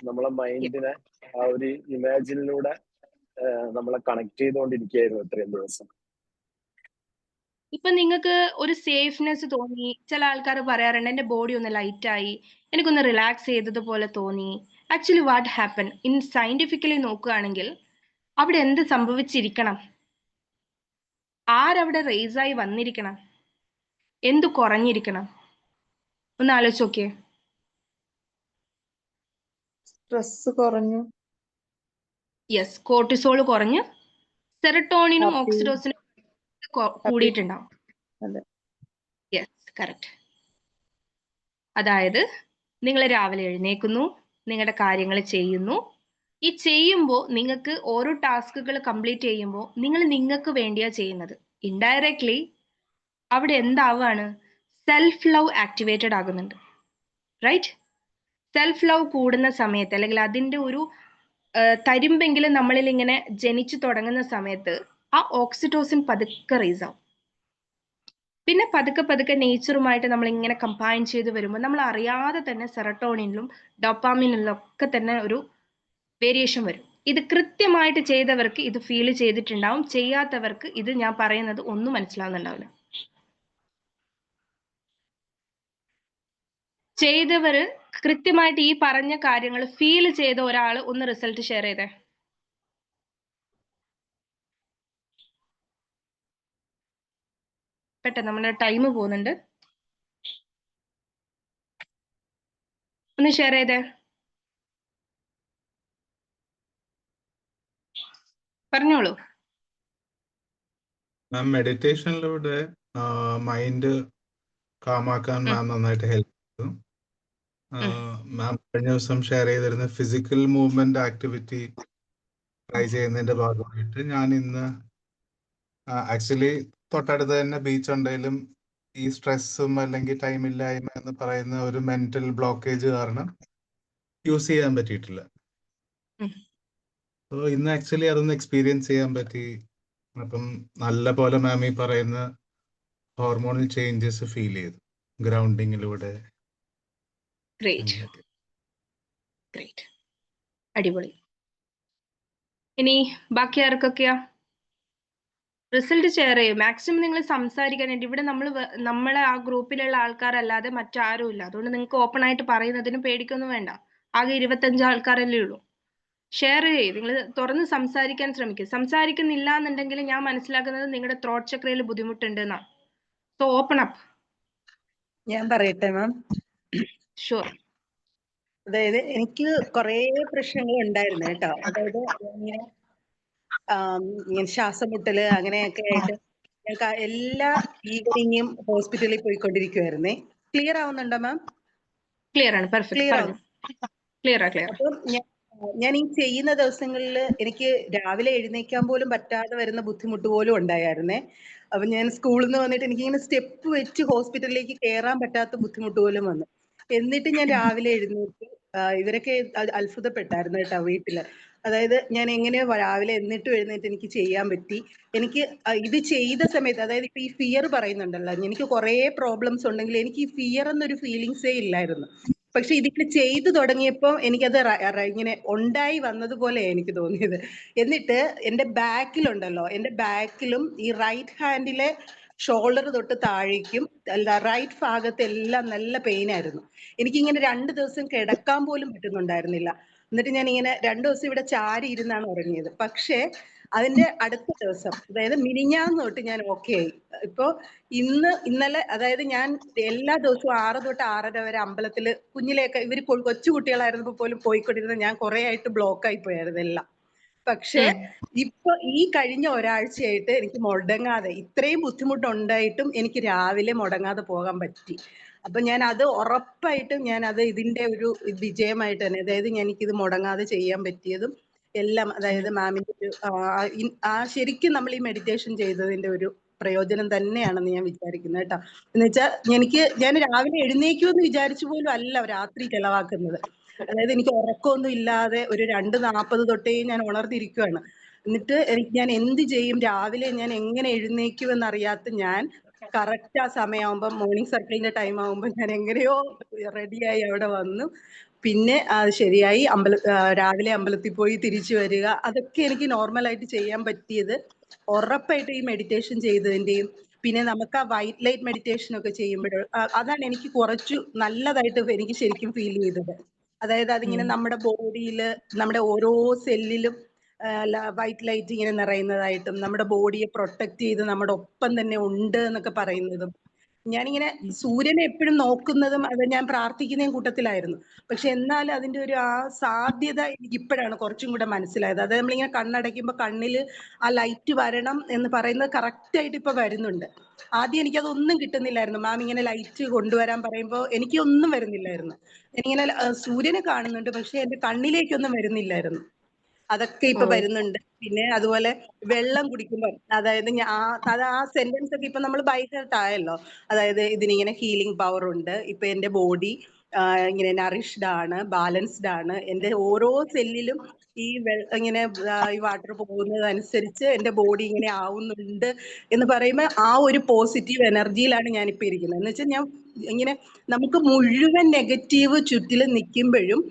നമ്മളെ മൈൻഡിനെ ആ ഒരു ഇമാജിനിലൂടെ നമ്മളെ കണക്ട് ചെയ്തുകൊണ്ടിരിക്കുകയായിരുന്നു ഇത്രയും ദിവസം. ഇപ്പൊ നിങ്ങൾക്ക് ഒരു സേഫ്നെസ് തോന്നി, ചില ആൾക്കാർ പറയാറുണ്ട് എന്റെ ബോഡി ഒന്ന് ലൈറ്റ് ആയി, എനിക്കൊന്ന് റിലാക്സ് ചെയ്തതുപോലെ തോന്നി. Actually what happen in scientifically നോക്കുകയാണെങ്കിൽ അവിടെ എന്ത് സംഭവിച്ചിരിക്കണം? ആരവിടെ റേസ് ആയി വന്നിരിക്കണം? എന്ത് കുറഞ്ഞിരിക്കണം? ഒന്ന് ആലോചിച്ച് നോക്കിയേ. സ്ട്രെസ് കുറഞ്ഞു. യെസ്, കോർട്ടിസോൾ കുറഞ്ഞ് സെറട്ടോണിനും Happy. ഓക്സിഡോസിനും കൂടിയിട്ടുണ്ടാവും. അതെ. Yes, correct. അതായത് നിങ്ങൾ രാവിലെ എഴുന്നേൽക്കുന്നു, നിങ്ങളുടെ കാര്യങ്ങൾ ചെയ്യുന്നു. ഈ ചെയ്യുമ്പോൾ നിങ്ങൾക്ക് ഓരോ ടാസ്കുകൾ കംപ്ലീറ്റ് ചെയ്യുമ്പോൾ നിങ്ങൾ നിങ്ങൾക്ക് വേണ്ടിയാ ചെയ്യുന്നത്. ഇൻഡയറക്ട്ലി അവിടെ എന്താവാണ്? സെൽഫ് ലവ് ആക്ടിവേറ്റഡ് ആകുന്നുണ്ട്, റൈറ്റ്? സെൽഫ് ലവ് കൂടുന്ന സമയത്ത്, അല്ലെങ്കിൽ അതിൻ്റെ ഒരു തരുമ്പെങ്കിലും നമ്മളിൽ ഇങ്ങനെ ജനിച്ചു തുടങ്ങുന്ന സമയത്ത് ആ ഓക്സിറ്റോസിൻ പതുക്കെ റേസ് ആവും. പിന്നെ പതുക്കെ പതുക്കെ നേച്ചറുമായിട്ട് നമ്മൾ ഇങ്ങനെ കമ്പൈൻ ചെയ്ത് വരുമ്പോൾ നമ്മൾ അറിയാതെ തന്നെ സെറട്ടോണിനിലും ഡോപ്പാമിനിലും ഒക്കെ തന്നെ ഒരു വേരിയേഷൻ വരും. ഇത് കൃത്യമായിട്ട് ചെയ്തവർക്ക് ഇത് ഫീൽ ചെയ്തിട്ടുണ്ടാവും, ചെയ്യാത്തവർക്ക് ഇത് ഞാൻ പറയുന്നത് ഒന്നും മനസ്സിലാവുന്നുണ്ടാവില്ല. ചെയ്തവര് കൃത്യമായിട്ട് ഈ പറഞ്ഞ കാര്യങ്ങൾ ഫീൽ ചെയ്ത ഒരാൾ ഒന്ന് റിസൾട്ട് ഷെയർ ചെയ്തേ. പെട്ടെന്ന് നമ്മുടെ ടൈം പോകുന്നുണ്ട്, ഒന്ന് ഷെയർ ചെയ്തേ. പറഞ്ഞോളൂ. മാം മെഡിറ്റേഷനിലൂടെ മൈൻഡ് കാമാക്കാൻ മാം നന്നായിട്ട് ഹെൽപ്പ് ചെയ്തു. മാം കഴിഞ്ഞ ദിവസം ഷെയർ ചെയ്തിരുന്ന ഫിസിക്കൽ മൂവ്മെന്റ് ആക്ടിവിറ്റി ട്രൈ ചെയ്യുന്നതിന്റെ ഭാഗമായിട്ട് ഞാൻ ഇന്ന് ആക്ച്വലി തൊട്ടടുത്ത് തന്നെ ബീച്ച് ഉണ്ടെങ്കിലും ഈ സ്ട്രെസ്സും അല്ലെങ്കിൽ ടൈമില്ലായ്മ എന്ന് പറയുന്ന ഒരു മെന്റൽ ബ്ലോക്കേജ് കാരണം യൂസ് ചെയ്യാൻ പറ്റിയിട്ടില്ല. സോ ഇന്ന് ആക്ച്വലി അതൊന്ന് എക്സ്പീരിയൻസ് ചെയ്യാൻ പറ്റി. അപ്പം നല്ല പോലെ മാം ഈ പറയുന്ന ഹോർമോണൽ ചേഞ്ചസ് ഫീൽ ചെയ്തു ഗ്രൗണ്ടിങ്ങിലൂടെ. ഗ്രേറ്റ്, ഗ്രേറ്റ്, അടിപൊളി. ഇനി ബാക്കി ആർക്കൊക്കെയാ? റിസൾട്ട് ഷെയർ ചെയ്യും. മാക്സിമം നിങ്ങൾ സംസാരിക്കാനായിട്ട്. ഇവിടെ നമ്മളെ ആ ഗ്രൂപ്പിലുള്ള ആൾക്കാരല്ലാതെ മറ്റാരും ഇല്ല. അതുകൊണ്ട് നിങ്ങൾക്ക് ഓപ്പൺ ആയിട്ട് പറയുന്നതിന് പേടിക്കൊന്നും വേണ്ട. ആകെ 25 ആൾക്കാരല്ലേ ഉള്ളൂ. ഷെയർ ചെയ്യും, നിങ്ങൾ തുറന്ന് സംസാരിക്കാൻ ശ്രമിക്കും. സംസാരിക്കുന്നില്ല എന്നുണ്ടെങ്കിൽ ഞാൻ മനസ്സിലാക്കുന്നത് നിങ്ങളുടെ ത്രോട്ട് ചക്രയിൽ ബുദ്ധിമുട്ടുണ്ട് എന്നാണ്. So open up. ഞാൻ പറയട്ടെ മാം. ഷുവർ. അതായത് എനിക്ക് കുറേ പ്രശ്നങ്ങൾ ഉണ്ടായിരുന്നു കേട്ടോ. അതായത് ഇങ്ങനെ ശ്വാസം മുട്ടല് അങ്ങനെയൊക്കെ ആയിട്ട് ഞങ്ങൾക്ക് എല്ലാ ഈവനിങ്ങും ഹോസ്പിറ്റലിൽ പോയിക്കൊണ്ടിരിക്കുവായിരുന്നേ. ക്ലിയർ ആവുന്നുണ്ടോ മാം? ക്ലിയർ ആണ്, പെർഫെക്റ്റ്. ക്ലിയർ ആവും. ക്ലിയർ. അപ്പം ഞാൻ ഈ ചെയ്യുന്ന ദിവസങ്ങളിൽ എനിക്ക് രാവിലെ എഴുന്നേക്കാൻ പോലും പറ്റാതെ വരുന്ന ബുദ്ധിമുട്ട് പോലും ഉണ്ടായിരുന്നേ. അപ്പൊ ഞാൻ സ്കൂളിൽ നിന്ന് വന്നിട്ട് എനിക്കിങ്ങനെ സ്റ്റെപ്പ് വെച്ച് ഹോസ്പിറ്റലിലേക്ക് കയറാൻ പറ്റാത്ത ബുദ്ധിമുട്ട് പോലും വന്നു. എന്നിട്ട് ഞാൻ രാവിലെ എഴുന്നേറ്റ് ഇവരൊക്കെ അത്ഭുതപ്പെട്ടായിരുന്നു കേട്ടോ വീട്ടില്. അതായത് ഞാൻ എങ്ങനെയോ രാവിലെ എന്നിട്ടും എഴുന്നേറ്റ് എനിക്ക് ചെയ്യാൻ പറ്റി. എനിക്ക് ഇത് ചെയ്ത സമയത്ത്, അതായത് ഇപ്പൊ ഈ ഫിയർ പറയുന്നുണ്ടല്ലോ, എനിക്ക് കുറേ പ്രോബ്ലംസ് ഉണ്ടെങ്കിൽ എനിക്ക് ഈ ഫിയർ എന്നൊരു ഫീലിങ്സേ ഇല്ലായിരുന്നു. പക്ഷെ ഇതിങ്ങനെ ചെയ്തു തുടങ്ങിയപ്പോൾ എനിക്കത് ഇങ്ങനെ ഉണ്ടായി വന്നതുപോലെ എനിക്ക് തോന്നിയത്. എന്നിട്ട് എൻ്റെ ബാക്കിലുണ്ടല്ലോ, എൻ്റെ ബാക്കിലും ഈ റൈറ്റ് ഹാൻഡിലെ ഷോൾഡർ തൊട്ട് താഴേക്കും റൈറ്റ് ഭാഗത്ത് എല്ലാം നല്ല പെയിൻ ആയിരുന്നു. എനിക്കിങ്ങനെ 2 ദിവസം കിടക്കാൻ പോലും പറ്റുന്നുണ്ടായിരുന്നില്ല. എന്നിട്ട് ഞാൻ ഇങ്ങനെ 2 ദിവസം ഇവിടെ ചാരി ഇരുന്നാണ് ഉറങ്ങിയത്. പക്ഷേ അതിന്റെ അടുത്ത ദിവസം, അതായത് മിനിഞ്ഞാന്ന് തൊട്ട് ഞാൻ ഓക്കെ ആയി. ഇപ്പൊ ഇന്നലെ, അതായത് ഞാൻ എല്ലാ ദിവസവും 6 തൊട്ട് 6:30 വരെ അമ്പലത്തില് കുഞ്ഞിലെയൊക്കെ ഇവര് കൊച്ചു കുട്ടികളായിരുന്നപ്പോൾ പോലും പോയിക്കൊണ്ടിരുന്ന ഞാൻ കുറെ ആയിട്ട് ബ്ലോക്ക് ആയി പോയായിരുന്നു എല്ലാം. പക്ഷെ ഇപ്പൊ ഈ കഴിഞ്ഞ ഒരാഴ്ചയായിട്ട് എനിക്ക് മുടങ്ങാതെ, ഇത്രയും ബുദ്ധിമുട്ടുണ്ടായിട്ടും എനിക്ക് രാവിലെ മുടങ്ങാതെ പോകാൻ പറ്റി. അപ്പൊ ഞാൻ അത് ഉറപ്പായിട്ടും ഞാൻ അത് ഇതിന്റെ ഒരു വിജയമായിട്ട് തന്നെ, അതായത് എനിക്കിത് മുടങ്ങാതെ ചെയ്യാൻ പറ്റിയതും എല്ലാം, അതായത് മാമിന്റെ ശരിക്കും നമ്മൾ ഈ മെഡിറ്റേഷൻ ചെയ്തതിന്റെ ഒരു പ്രയോജനം തന്നെയാണെന്ന് ഞാൻ വിചാരിക്കുന്നത് കേട്ടോ. എന്ന് വെച്ചാൽ ഞാൻ രാവിലെ എഴുന്നേക്കുമെന്ന് വിചാരിച്ചു പോലും അല്ല രാത്രി ചെലവാക്കുന്നത്. അതായത് എനിക്ക് ഉറക്കമൊന്നും ഇല്ലാതെ ഒരു 2:40 തൊട്ടേ ഞാൻ ഉണർന്നിരിക്കുകയാണ്. എന്നിട്ട് ഞാൻ എന്ത് ചെയ്യും, രാവിലെ ഞാൻ എങ്ങനെ എഴുന്നേക്കുമെന്നറിയാത്ത ഞാൻ കറക്റ്റ് ആ സമയമാകുമ്പോൾ, മോർണിംഗ് സർക്കിളിന്റെ ടൈം ആകുമ്പോൾ ഞാൻ എങ്ങനെയോ റെഡിയായി അവിടെ വന്നു. പിന്നെ അത് ശരിയായി രാവിലെ അമ്പലത്തിൽ പോയി തിരിച്ചു വരിക, അതൊക്കെ എനിക്ക് നോർമലായിട്ട് ചെയ്യാൻ പറ്റിയത് ഉറപ്പായിട്ട് ഈ മെഡിറ്റേഷൻ ചെയ്തതിന്റെയും പിന്നെ നമുക്ക് ആ വൈറ്റ് ലൈറ്റ് മെഡിറ്റേഷൻ ഒക്കെ ചെയ്യുമ്പോൾ അതാണ് എനിക്ക് കുറച്ചു നല്ലതായിട്ട് എനിക്ക് ശരിക്കും ഫീൽ ചെയ്തത്. അതായത് അതിങ്ങനെ നമ്മുടെ ബോഡിയിൽ നമ്മുടെ ഓരോ സെല്ലിലും വൈറ്റ് ലൈറ്റ് ഇങ്ങനെ നിറയുന്നതായിട്ടും നമ്മുടെ ബോഡിയെ പ്രൊട്ടക്ട് ചെയ്ത് നമ്മുടെ ഒപ്പം തന്നെ ഉണ്ട് എന്നൊക്കെ പറയുന്നതും, ഞാനിങ്ങനെ സൂര്യനെ എപ്പോഴും നോക്കുന്നതും അത് ഞാൻ പ്രാർത്ഥിക്കുന്നതും കൂട്ടത്തിലായിരുന്നു. പക്ഷെ എന്നാൽ അതിന്റെ ഒരു ആ സാധ്യത എനിക്ക് ഇപ്പോഴാണ് കുറച്ചും കൂടെ മനസ്സിലായത്. അത് നമ്മളിങ്ങനെ കണ്ണടയ്ക്കുമ്പോൾ കണ്ണിൽ ആ ലൈറ്റ് വരണം എന്ന് പറയുന്നത് കറക്റ്റ് ആയിട്ട് ഇപ്പൊ വരുന്നുണ്ട്. ആദ്യം എനിക്കതൊന്നും കിട്ടുന്നില്ലായിരുന്നു. മാം ഇങ്ങനെ ലൈറ്റ് കൊണ്ടുവരാൻ പറയുമ്പോൾ എനിക്കൊന്നും വരുന്നില്ലായിരുന്നു. എനിക്കിങ്ങനെ സൂര്യനെ കാണുന്നുണ്ട്, പക്ഷെ എന്റെ കണ്ണിലേക്കൊന്നും വരുന്നില്ലായിരുന്നു. അതൊക്കെ ഇപ്പൊ വരുന്നുണ്ട്. പിന്നെ അതുപോലെ വെള്ളം കുടിക്കുമ്പോൾ, അതായത് അത് ആ സെന്റൻസ് ഒക്കെ ഇപ്പൊ നമ്മൾ ബൈഹേർട്ട് ആയല്ലോ. അതായത് ഇതിനിങ്ങനെ ഹീലിംഗ് പവർ ഉണ്ട്, ഇപ്പൊ എന്റെ ബോഡി ഇങ്ങനെ നറിഷ്ഡ് ആണ്, ബാലൻസ്ഡ് ആണ്, എന്റെ ഓരോ സെല്ലിലും ഈ ഇങ്ങനെ ഈ വാട്ടർ പോകുന്നതനുസരിച്ച് എന്റെ ബോഡി ഇങ്ങനെ ആവുന്നുണ്ട് എന്ന് പറയുമ്പോൾ ആ ഒരു പോസിറ്റീവ് എനർജിയിലാണ് ഞാനിപ്പോ ഇരിക്കുന്നത്. എന്ന് വെച്ചാൽ ഞാൻ ഇങ്ങനെ നമുക്ക് മുഴുവൻ നെഗറ്റീവ് ചുറ്റിലും നിൽക്കുമ്പോഴും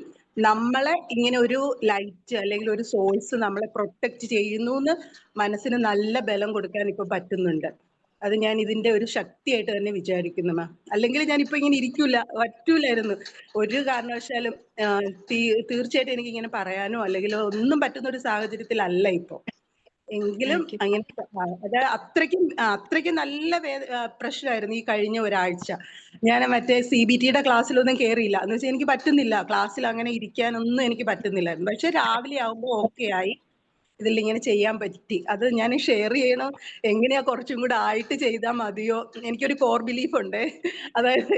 നമ്മളെ ഇങ്ങനെ ഒരു ലൈറ്റ് അല്ലെങ്കിൽ ഒരു സോഴ്സ് നമ്മളെ പ്രൊട്ടക്ട് ചെയ്യുന്നു എന്ന് മനസ്സിന് നല്ല ബലം കൊടുക്കാൻ ഇപ്പൊ പറ്റുന്നുണ്ട്. അത് ഞാൻ ഇതിന്റെ ഒരു ശക്തിയായിട്ട് തന്നെ വിചാരിക്കുന്നു മാം. അല്ലെങ്കിൽ ഞാൻ ഇപ്പൊ ഇങ്ങനെ പറ്റൂലായിരുന്നു ഒരു കാരണവശാലും. തീർച്ചയായിട്ടും എനിക്ക് ഇങ്ങനെ പറയാനോ അല്ലെങ്കിൽ ഒന്നും പറ്റുന്ന ഒരു സാഹചര്യത്തിലല്ല ഇപ്പൊ. എങ്കിലും അങ്ങനെ അത് അത്രയ്ക്കും നല്ല പ്രശ്നമായിരുന്നു ഈ കഴിഞ്ഞ ഒരാഴ്ച. ഞാൻ മറ്റേ CBTയുടെ ക്ലാസ്സിലൊന്നും കയറിയില്ല എന്ന് വെച്ചാൽ എനിക്ക് പറ്റുന്നില്ല, ക്ലാസ്സിൽ അങ്ങനെ ഇരിക്കാനൊന്നും എനിക്ക് പറ്റുന്നില്ലായിരുന്നു. പക്ഷെ രാവിലെ ആവുമ്പോൾ ഓക്കെ ആയി, ഇതിൽ ഇങ്ങനെ ചെയ്യാൻ പറ്റി. അത് ഞാൻ ഷെയർ ചെയ്യണം, എങ്ങനെയാ കുറച്ചും കൂടെ ആയിട്ട് ചെയ്താൽ മതിയോ. എനിക്കൊരു കോർ ബിലീഫ് ഉണ്ട്, അതായത്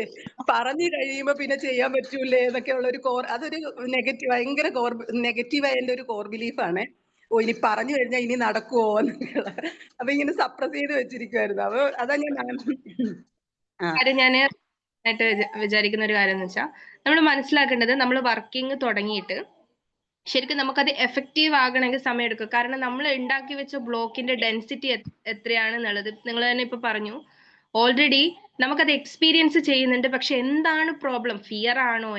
പറഞ്ഞു കഴിയുമ്പോൾ പിന്നെ ചെയ്യാൻ പറ്റൂലേ എന്നൊക്കെ ഉള്ള ഒരു അതൊരു ഭയങ്കര നെഗറ്റീവായ എൻ്റെ ഒരു കോർ ബിലീഫാണ്. ഇനി പറഞ്ഞു കഴിഞ്ഞാൽ ഇനി നടക്കുവോ എന്നൊക്കെയുള്ള. അപ്പൊ ഇങ്ങനെ സപ്രസ് ചെയ്ത് വെച്ചിരിക്കുവായിരുന്നു. അപ്പൊ അതാ ഞാൻ വിചാരിക്കുന്ന ഒരു കാര്യം എന്ന് വെച്ചാൽ, നമ്മൾ മനസ്സിലാക്കേണ്ടത് നമ്മൾ വർക്കിംഗ് തുടങ്ങിയിട്ട് ശരിക്കും നമുക്കത് എഫക്റ്റീവ് ആകണമെങ്കിൽ സമയം എടുക്കും. കാരണം നമ്മൾ ഉണ്ടാക്കി വെച്ച ബ്ലോക്കിന്റെ ഡെൻസിറ്റി എത്രയാണെന്നുള്ളത് നിങ്ങൾ തന്നെ ഇപ്പൊ പറഞ്ഞു. ഓൾറെഡി നമുക്കത് എക്സ്പീരിയൻസ് ചെയ്യുന്നുണ്ട്. പക്ഷെ എന്താണ് പ്രോബ്ലം, ഫിയർ ആണോ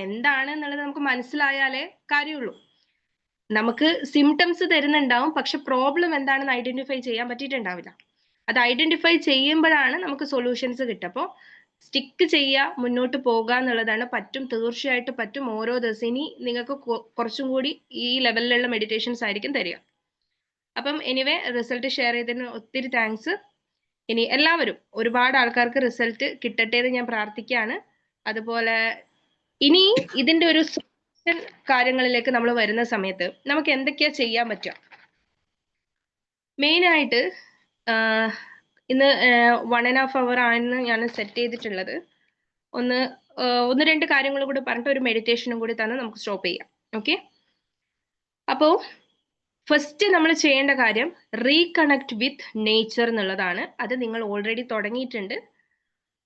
എന്താണ് എന്നുള്ളത് നമുക്ക് മനസ്സിലായാലേ കാര്യമുള്ളൂ. നമുക്ക് സിംറ്റംസ് തരുന്നുണ്ടാവും, പക്ഷെ പ്രോബ്ലം എന്താണെന്ന് ഐഡന്റിഫൈ ചെയ്യാൻ പറ്റിയിട്ടുണ്ടാവില്ല. അത് ഐഡന്റിഫൈ ചെയ്യുമ്പോഴാണ് നമുക്ക് സൊല്യൂഷൻസ് കിട്ടുക. അപ്പോൾ സ്റ്റിക്ക് ചെയ്യുക, മുന്നോട്ട് പോകുക എന്നുള്ളതാണ്. തീർച്ചയായിട്ടും പറ്റും. ഓരോ ദിവസം ഇനി നിങ്ങൾക്ക് കുറച്ചും കൂടി ഈ ലെവലിലുള്ള മെഡിറ്റേഷൻസ് ആയിരിക്കും തരിക. അപ്പം എനിവേ, റിസൾട്ട് ഷെയർ ചെയ്തതിന് ഒത്തിരി താങ്ക്സ്. ഇനി എല്ലാവരും, ഒരുപാട് ആൾക്കാർക്ക് റിസൾട്ട് കിട്ടട്ടെ എന്ന് ഞാൻ പ്രാർത്ഥിക്കുകയാണ്. അതുപോലെ ഇനി ഇതിന്റെ ഒരു കാര്യങ്ങളിലേക്ക് നമ്മൾ വരുന്ന സമയത്ത് നമുക്ക് എന്തൊക്കെയാ ചെയ്യാൻ പറ്റുക? മെയിനായിട്ട് ഇന്ന് 1.5 hour ആണ് ഞാൻ സെറ്റ് ചെയ്തിട്ടുള്ളത്. ഒന്ന് രണ്ട് കാര്യങ്ങൾ കൂടി പറഞ്ഞിട്ട് ഒരു മെഡിറ്റേഷനും കൂടി തന്നെ നമുക്ക് സ്റ്റോപ്പ് ചെയ്യാം. ഓക്കെ, അപ്പോ ഫസ്റ്റ് നമ്മൾ ചെയ്യേണ്ട കാര്യം റീകണക്ട് വിത്ത് നേച്ചർ എന്നുള്ളതാണ്. അത് നിങ്ങൾ ഓൾറെഡി തുടങ്ങിയിട്ടുണ്ട്.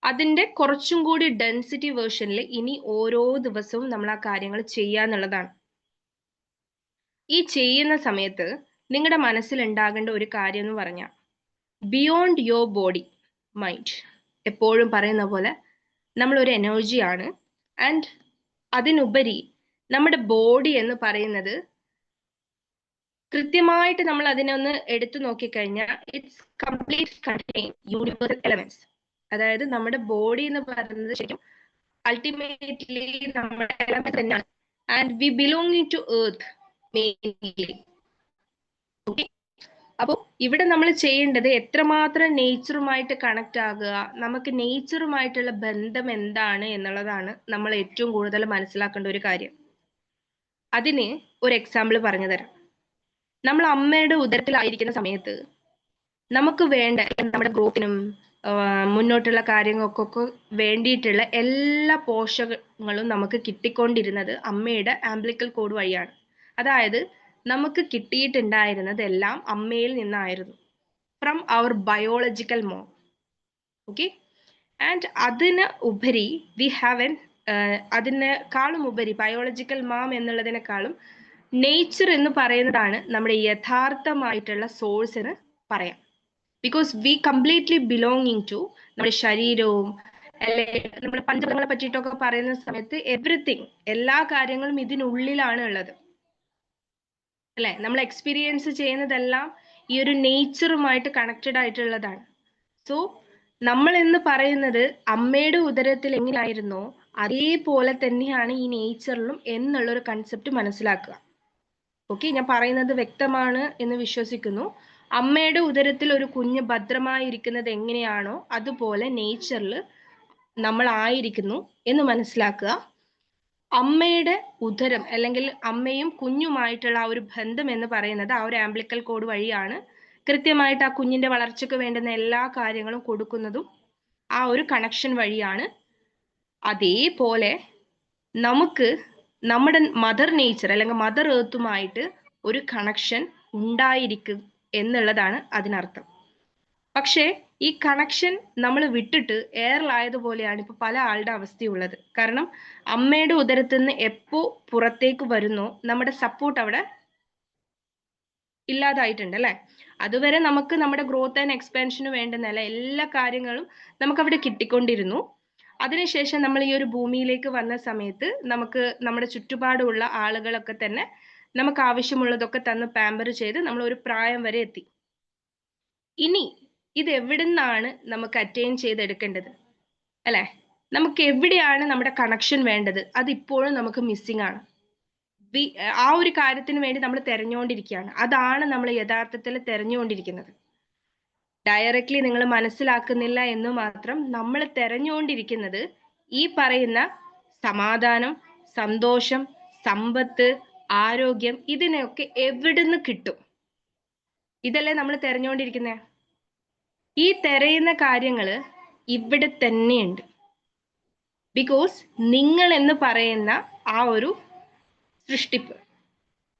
അതിന്റെ കുറച്ചും കൂടി ഡെൻസിറ്റി വേർഷനിൽ ഇനി ഓരോ ദിവസവും നമ്മൾ ആ കാര്യങ്ങൾ ചെയ്യാന്നുള്ളതാണ്. ഈ ചെയ്യുന്ന സമയത്ത് നിങ്ങളുടെ മനസ്സിൽ ഉണ്ടാകേണ്ട ഒരു കാര്യം എന്ന് പറഞ്ഞാൽ, ബിയോണ്ട് യുവർ ബോഡി മൈൻഡ്. എപ്പോഴും പറയുന്ന പോലെ നമ്മളൊരു എനർജിയാണ്. ആൻഡ് അതിനുപരി നമ്മുടെ ബോഡി എന്ന് പറയുന്നത് കൃത്യമായിട്ട് നമ്മൾ അതിനെ ഒന്ന് എടുത്തു നോക്കിക്കഴിഞ്ഞാൽ it's complete contain universal elements. അതായത് നമ്മുടെ ബോഡി എന്ന് പറയുന്നത് ശരിക്കും അൾട്ടിമേറ്റ്ലി നമ്മുടെ എലമെന്റ് തന്നെയാണ്. And we belonging to earth mainly. Okay, അപ്പോൾ ഇവിടെ നമ്മൾ ചെയ്യേണ്ടത് എത്രമാത്രം നേച്ചറുമായിട്ട് കണക്ട് ആകുക, നമുക്ക് നേച്ചറുമായിട്ടുള്ള ബന്ധം എന്താണ് എന്നുള്ളതാണ് നമ്മൾ ഏറ്റവും കൂടുതൽ മനസ്സിലാക്കേണ്ട ഒരു കാര്യം. അതിന് ഒരു എക്സാമ്പിൾ പറഞ്ഞു തരാം. നമ്മൾ അമ്മയുടെ ഉദരത്തിലായിരിക്കുന്ന സമയത്ത് നമുക്ക് വേണ്ട നമ്മുടെ ഗ്രോത്തിനും മുന്നോട്ടുള്ള കാര്യങ്ങൾക്കൊക്കെ വേണ്ടിയിട്ടുള്ള എല്ലാ പോഷകങ്ങളും നമുക്ക് കിട്ടിക്കൊണ്ടിരുന്നത് അമ്മയുടെ ആംബ്ലിക്കൽ കോഡ് വഴിയാണ്. അതായത് നമുക്ക് കിട്ടിയിട്ടുണ്ടായിരുന്നതെല്ലാം അമ്മയിൽ നിന്നായിരുന്നു, from our biological mom. Okay, and അതിന് ഉപരി വി ഹാവ് അതിനേക്കാളും ഉപരി ബയോളജിക്കൽ മാം എന്നുള്ളതിനേക്കാളും നേച്ചർ എന്ന് പറയുന്നതാണ് നമ്മുടെ യഥാർത്ഥമായിട്ടുള്ള സോഴ്സ് എന്ന് പറയാം. Because we completely belonging to നമ്മുടെ ശരീരവും അല്ലെ നമ്മുടെ പഞ്ചഭൂതങ്ങളെ പറ്റിയിട്ടൊക്കെ പറയുന്ന സമയത്ത് എവറിത്തിങ്, എല്ലാ കാര്യങ്ങളും ഇതിനുള്ളിലാണ് ഉള്ളത് അല്ലെ. നമ്മൾ എക്സ്പീരിയൻസ് ചെയ്യുന്നതെല്ലാം ഈ ഒരു നേച്ചറുമായിട്ട് കണക്റ്റഡ് ആയിട്ടുള്ളതാണ്. സോ നമ്മൾ എന്ന് പറയുന്നത് അമ്മയുടെ ഉദരത്തിൽ എങ്ങനെയായിരുന്നോ അതേപോലെ തന്നെയാണ് ഈ നേച്ചറിലും എന്നുള്ളൊരു കൺസെപ്റ്റ് മനസ്സിലാക്കുക. ഓക്കെ, ഞാൻ പറയുന്നത് വ്യക്തമാണ് എന്ന് വിശ്വസിക്കുന്നു. അമ്മയുടെ ഉദരത്തിൽ ഒരു കുഞ്ഞ് ഭദ്രമായിരിക്കുന്നത് എങ്ങനെയാണോ അതുപോലെ നേച്ചറിൽ നമ്മൾ ആയിരിക്കുന്നു എന്ന് മനസ്സിലാക്കുക. അമ്മയുടെ ഉദരം അല്ലെങ്കിൽ അമ്മയും കുഞ്ഞുമായിട്ടുള്ള ആ ഒരു ബന്ധം എന്ന് പറയുന്നത് ആ ഒരു ആംബ്ലിക്കൽ കോഡ് വഴിയാണ് കൃത്യമായിട്ട് ആ കുഞ്ഞിന്റെ വളർച്ചയ്ക്ക് വേണ്ടുന്ന എല്ലാ കാര്യങ്ങളും കൊടുക്കുന്നതും ആ ഒരു കണക്ഷൻ വഴിയാണ്. അതേപോലെ നമുക്ക് നമ്മുടെ മദർ നേച്ചർ അല്ലെങ്കിൽ മദർ ഏർത്തുമായിട്ട് ഒരു കണക്ഷൻ ഉണ്ടായിരിക്കും എന്നുള്ളതാണ് അതിനർത്ഥം. പക്ഷേ ഈ കണക്ഷൻ നമ്മൾ വിട്ടിട്ട് എയറിലായതുപോലെയാണ് ഇപ്പൊ പല ആളുടെ അവസ്ഥയുള്ളത്. കാരണം അമ്മയുടെ ഉദരത്തിൽ നിന്ന് എപ്പോ പുറത്തേക്ക് വരുന്നോ നമ്മുടെ സപ്പോർട്ട് അവിടെ ഇല്ലാതായിട്ടുണ്ട് അല്ലെ. അതുവരെ നമുക്ക് നമ്മുടെ ഗ്രോത്ത് ആൻഡ് എക്സ്പാൻഷന് വേണ്ടുന്ന എല്ലാ കാര്യങ്ങളും നമുക്ക് അവിടെ കിട്ടിക്കൊണ്ടിരുന്നു. അതിനുശേഷം നമ്മൾ ഈ ഒരു ഭൂമിയിലേക്ക് വന്ന സമയത്ത് നമുക്ക് നമ്മുടെ ചുറ്റുപാടുമുള്ള ആളുകളൊക്കെ തന്നെ നമുക്ക് ആവശ്യമുള്ളതൊക്കെ തന്ന് പാമ്പർ ചെയ്ത് നമ്മൾ ഒരു പ്രായം വരെ എത്തി. ഇനി ഇത് എവിടുന്നാണ് നമുക്ക് അറ്റൈൻ ചെയ്തെടുക്കേണ്ടത് അല്ലെ? നമുക്ക് എവിടെയാണ് നമ്മുടെ കണക്ഷൻ വേണ്ടത്? അത് ഇപ്പോഴും നമുക്ക് മിസ്സിംഗ് ആണ്. ആ ഒരു കാര്യത്തിന് വേണ്ടി നമ്മൾ തെരഞ്ഞുകൊണ്ടിരിക്കുകയാണ്. അതാണ് നമ്മൾ യഥാർത്ഥത്തിൽ തെരഞ്ഞുകൊണ്ടിരിക്കുന്നത്. ഡയറക്റ്റ്ലി നിങ്ങൾ മനസ്സിലാക്കുന്നില്ല എന്ന് മാത്രം. നമ്മൾ തെരഞ്ഞുകൊണ്ടിരിക്കുന്നത് ഈ പറയുന്ന സമാധാനം, സന്തോഷം, സമ്പത്ത്, ആരോഗ്യം ഇതിനെയൊക്കെ എവിടുന്ന് കിട്ടും? ഇതല്ലേ നമ്മൾ തെരഞ്ഞുകൊണ്ടിരിക്കുന്നത്. ഈ തെരയുന്ന കാര്യങ്ങൾ ഇവിടെ തന്നെയുണ്ട്. ബിക്കോസ് നിങ്ങൾ എന്ന് പറയുന്ന ആ ഒരു സൃഷ്ടിപ്പ്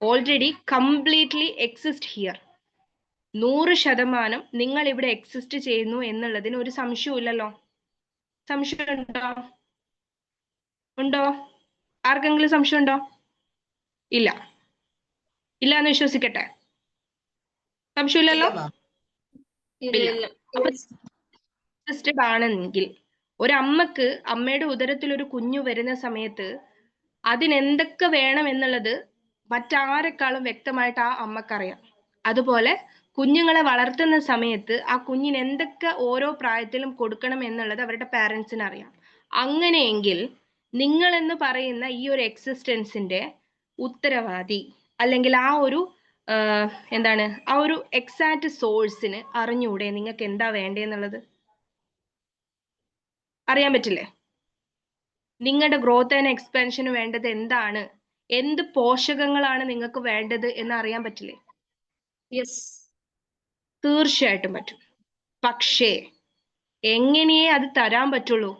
ഓൾറെഡി കംപ്ലീറ്റ്ലി എക്സിസ്റ്റ് ഹിയർ. 100% നിങ്ങൾ ഇവിടെ എക്സിസ്റ്റ് ചെയ്യുന്നു എന്നുള്ളതിന് ഒരു സംശയമില്ലല്ലോ. സംശയം ഉണ്ടോ? ആർക്കെങ്കിലും സംശയം ഉണ്ടോ? ഇല്ല എന്ന് വിശ്വസിക്കട്ടെ. സംശയമില്ലല്ലോ. എക്സിസ്റ്റഡ് ആണെങ്കിൽ ഒരമ്മക്ക് അമ്മയുടെ ഉദരത്തിൽ ഒരു കുഞ്ഞു വരുന്ന സമയത്ത് അതിനെന്തൊക്കെ വേണം എന്നുള്ളത് മറ്റാരെക്കാളും വ്യക്തമായിട്ട് ആ അമ്മക്കറിയാം. അതുപോലെ കുഞ്ഞുങ്ങളെ വളർത്തുന്ന സമയത്ത് ആ കുഞ്ഞിന് എന്തൊക്കെ ഓരോ പ്രായത്തിലും കൊടുക്കണം എന്നുള്ളത് അവരുടെ പാരൻസിന് അറിയാം. അങ്ങനെയെങ്കിൽ നിങ്ങൾ എന്ന് പറയുന്ന ഈ ഒരു എക്സിസ്റ്റൻസിന്റെ ഉത്തരവാദി അല്ലെങ്കിൽ ആ ഒരു ആ ഒരു എക്സാക്ട് സോഴ്സിന് അറിഞ്ഞൂടെ നിങ്ങൾക്ക് എന്താ വേണ്ടതെന്നുള്ളത്? അറിയാൻ പറ്റില്ലേ? നിങ്ങളുടെ ഗ്രോത്ത് ആൻഡ് എക്സ്പാൻഷന് വേണ്ടത് എന്താണ്, എന്ത് പോഷകങ്ങളാണ് നിങ്ങൾക്ക് വേണ്ടത് എന്ന് അറിയാൻ പറ്റില്ലേ? യെസ്, തീർച്ചയായിട്ടും പറ്റും. പക്ഷേ എങ്ങനെയേ അത് തരാൻ പറ്റുള്ളൂ?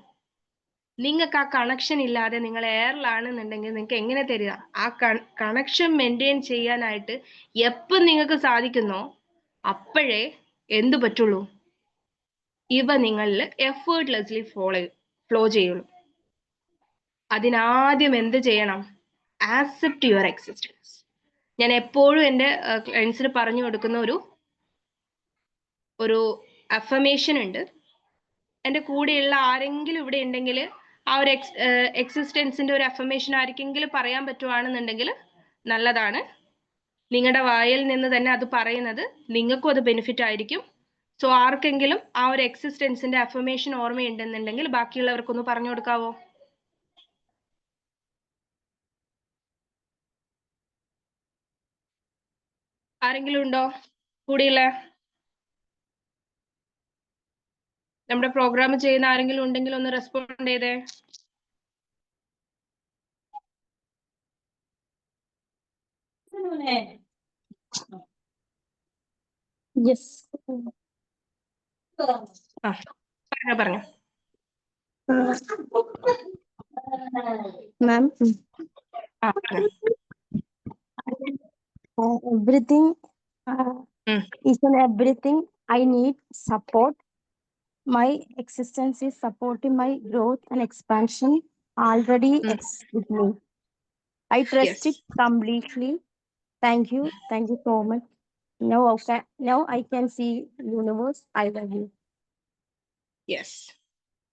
നിങ്ങൾക്ക് ആ കണക്ഷൻ ഇല്ലാതെ നിങ്ങൾ എയറിലാണെന്നുണ്ടെങ്കിൽ നിങ്ങൾക്ക് എങ്ങനെ തരിക? ആ കണക്ഷൻ മെയിൻറ്റെയിൻ ചെയ്യാനായിട്ട് എപ്പം നിങ്ങൾക്ക് സാധിക്കുന്നോ അപ്പോഴേ എന്ത് പറ്റുള്ളൂ? ഇവ നിങ്ങളിൽ എഫേർട്ട്ലെസ്ലി ഫ്ലോ ചെയ്യുള്ളൂ. അതിനാദ്യം എന്ത് ചെയ്യണം? Accept your existence. ഞാൻ എപ്പോഴും എൻ്റെ ക്ലയൻസിന് പറഞ്ഞു കൊടുക്കുന്ന ഒരു അഫർമേഷൻ ഉണ്ട്. എൻ്റെ കൂടെയുള്ള ആരെങ്കിലും ഇവിടെ ഉണ്ടെങ്കിൽ ആ ഒരു എക്സിസ്റ്റൻസിന്റെ ഒരു അഫർമേഷൻ ആർക്കെങ്കിലും പറയാൻ പറ്റുവാണെന്നുണ്ടെങ്കിൽ നല്ലതാണ്. നിങ്ങളുടെ വായിൽ നിന്ന് തന്നെ അത് പറയുന്നത് നിങ്ങൾക്കും അത് ബെനിഫിറ്റ് ആയിരിക്കും. സോ ആർക്കെങ്കിലും ആ ഒരു എക്സിസ്റ്റൻസിന്റെ അഫർമേഷൻ ഓർമ്മയുണ്ടെന്നുണ്ടെങ്കിൽ ബാക്കിയുള്ളവർക്കൊന്ന് പറഞ്ഞു കൊടുക്കാവോ? ആരെങ്കിലും ഉണ്ടോ കൂടെയുള്ള? നമ്മുടെ പ്രോഗ്രാം ചെയ്യുന്ന ആരെങ്കിലും ഉണ്ടെങ്കിൽ ഒന്ന് റെസ്പോണ്ട് ചെയ്തേ. പറഞ്ഞു. മാം, everything each and everything I need support. My existence is supporting my growth and expansion already exists with me. I trust it completely. Thank you so much. Now I can see universe. I love you. Yes.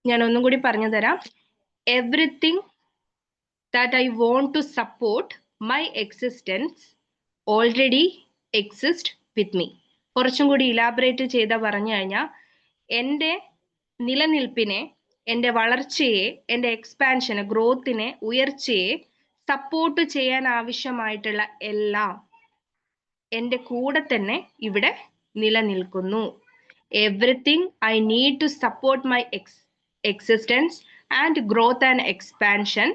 ഞാൻ ഒന്നും കൂടി പറഞ്ഞു തരാം. Everything that I want to support my existence already exist with me. കുറച്ചും കൂടി elaborate ചെയ്ത പറഞ്ഞു കഴിഞ്ഞാൽ എൻ്റെ നിലനിൽപ്പിനെ, എൻ്റെ വളർച്ചയെ, എൻ്റെ എക്സ്പാൻഷന്, ഗ്രോത്തിനെ, ഉയർച്ചയെ സപ്പോർട്ട് ചെയ്യാൻ ആവശ്യമായിട്ടുള്ള എല്ലാം എൻ്റെ കൂടെ തന്നെ ഇവിടെ നിലനിൽക്കുന്നു. Everything I need to support my existence and growth and expansion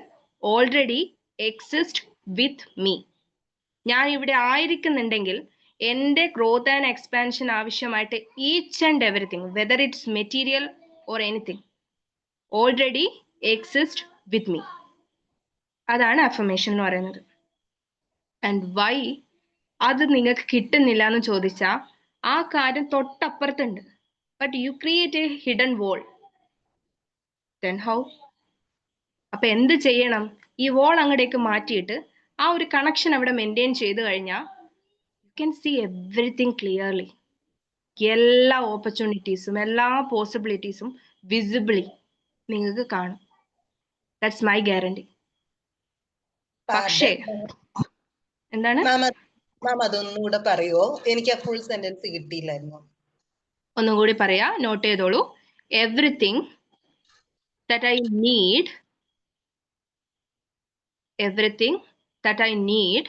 already exist with me. ഞാൻ ഇവിടെ ആയിരിക്കുന്നുണ്ടെങ്കിൽ എൻ്റെ ഗ്രോത്ത് ആൻഡ് എക്സ്പാൻഷൻ ആവശ്യമായിട്ട് each and everything, whether it's material or anything, already exist with me. അതാണ് അഫർമേഷൻ എന്ന് പറയുന്നത്. And Y അത് നിങ്ങൾക്ക് കിട്ടുന്നില്ല എന്ന് ചോദിച്ചാൽ ആ കാര്യം തൊട്ടപ്പുറത്തുണ്ട്. But you create a hidden wall. Then how? അപ്പൊ എന്ത് ചെയ്യണം? ഈ വോൾ അങ്ങോട്ടേക്ക് മാറ്റിയിട്ട് ആ ഒരു കണക്ഷൻ അവിടെ മെയിൻറ്റെയിൻ ചെയ്ത് കഴിഞ്ഞാൽ you can see everything clearly. എല്ലാ ഓപ്പർച്യൂണിറ്റീസും എല്ലാ പോസിബിലിറ്റീസും വിസിബിളി നിങ്ങൾക്ക് കാണും. That's my guarantee. പക്ഷേ എന്താണ് മാം അതൊന്നുകൂടെ പറയുമോ? എനിക്ക് ആ ഫുൾ സെന്റൻസ് കിട്ടിയില്ലായിരുന്നു. ഒന്നും കൂടി പറയാ, നോട്ട് ചെയ്തോളൂ. Everything that I need, everything that I need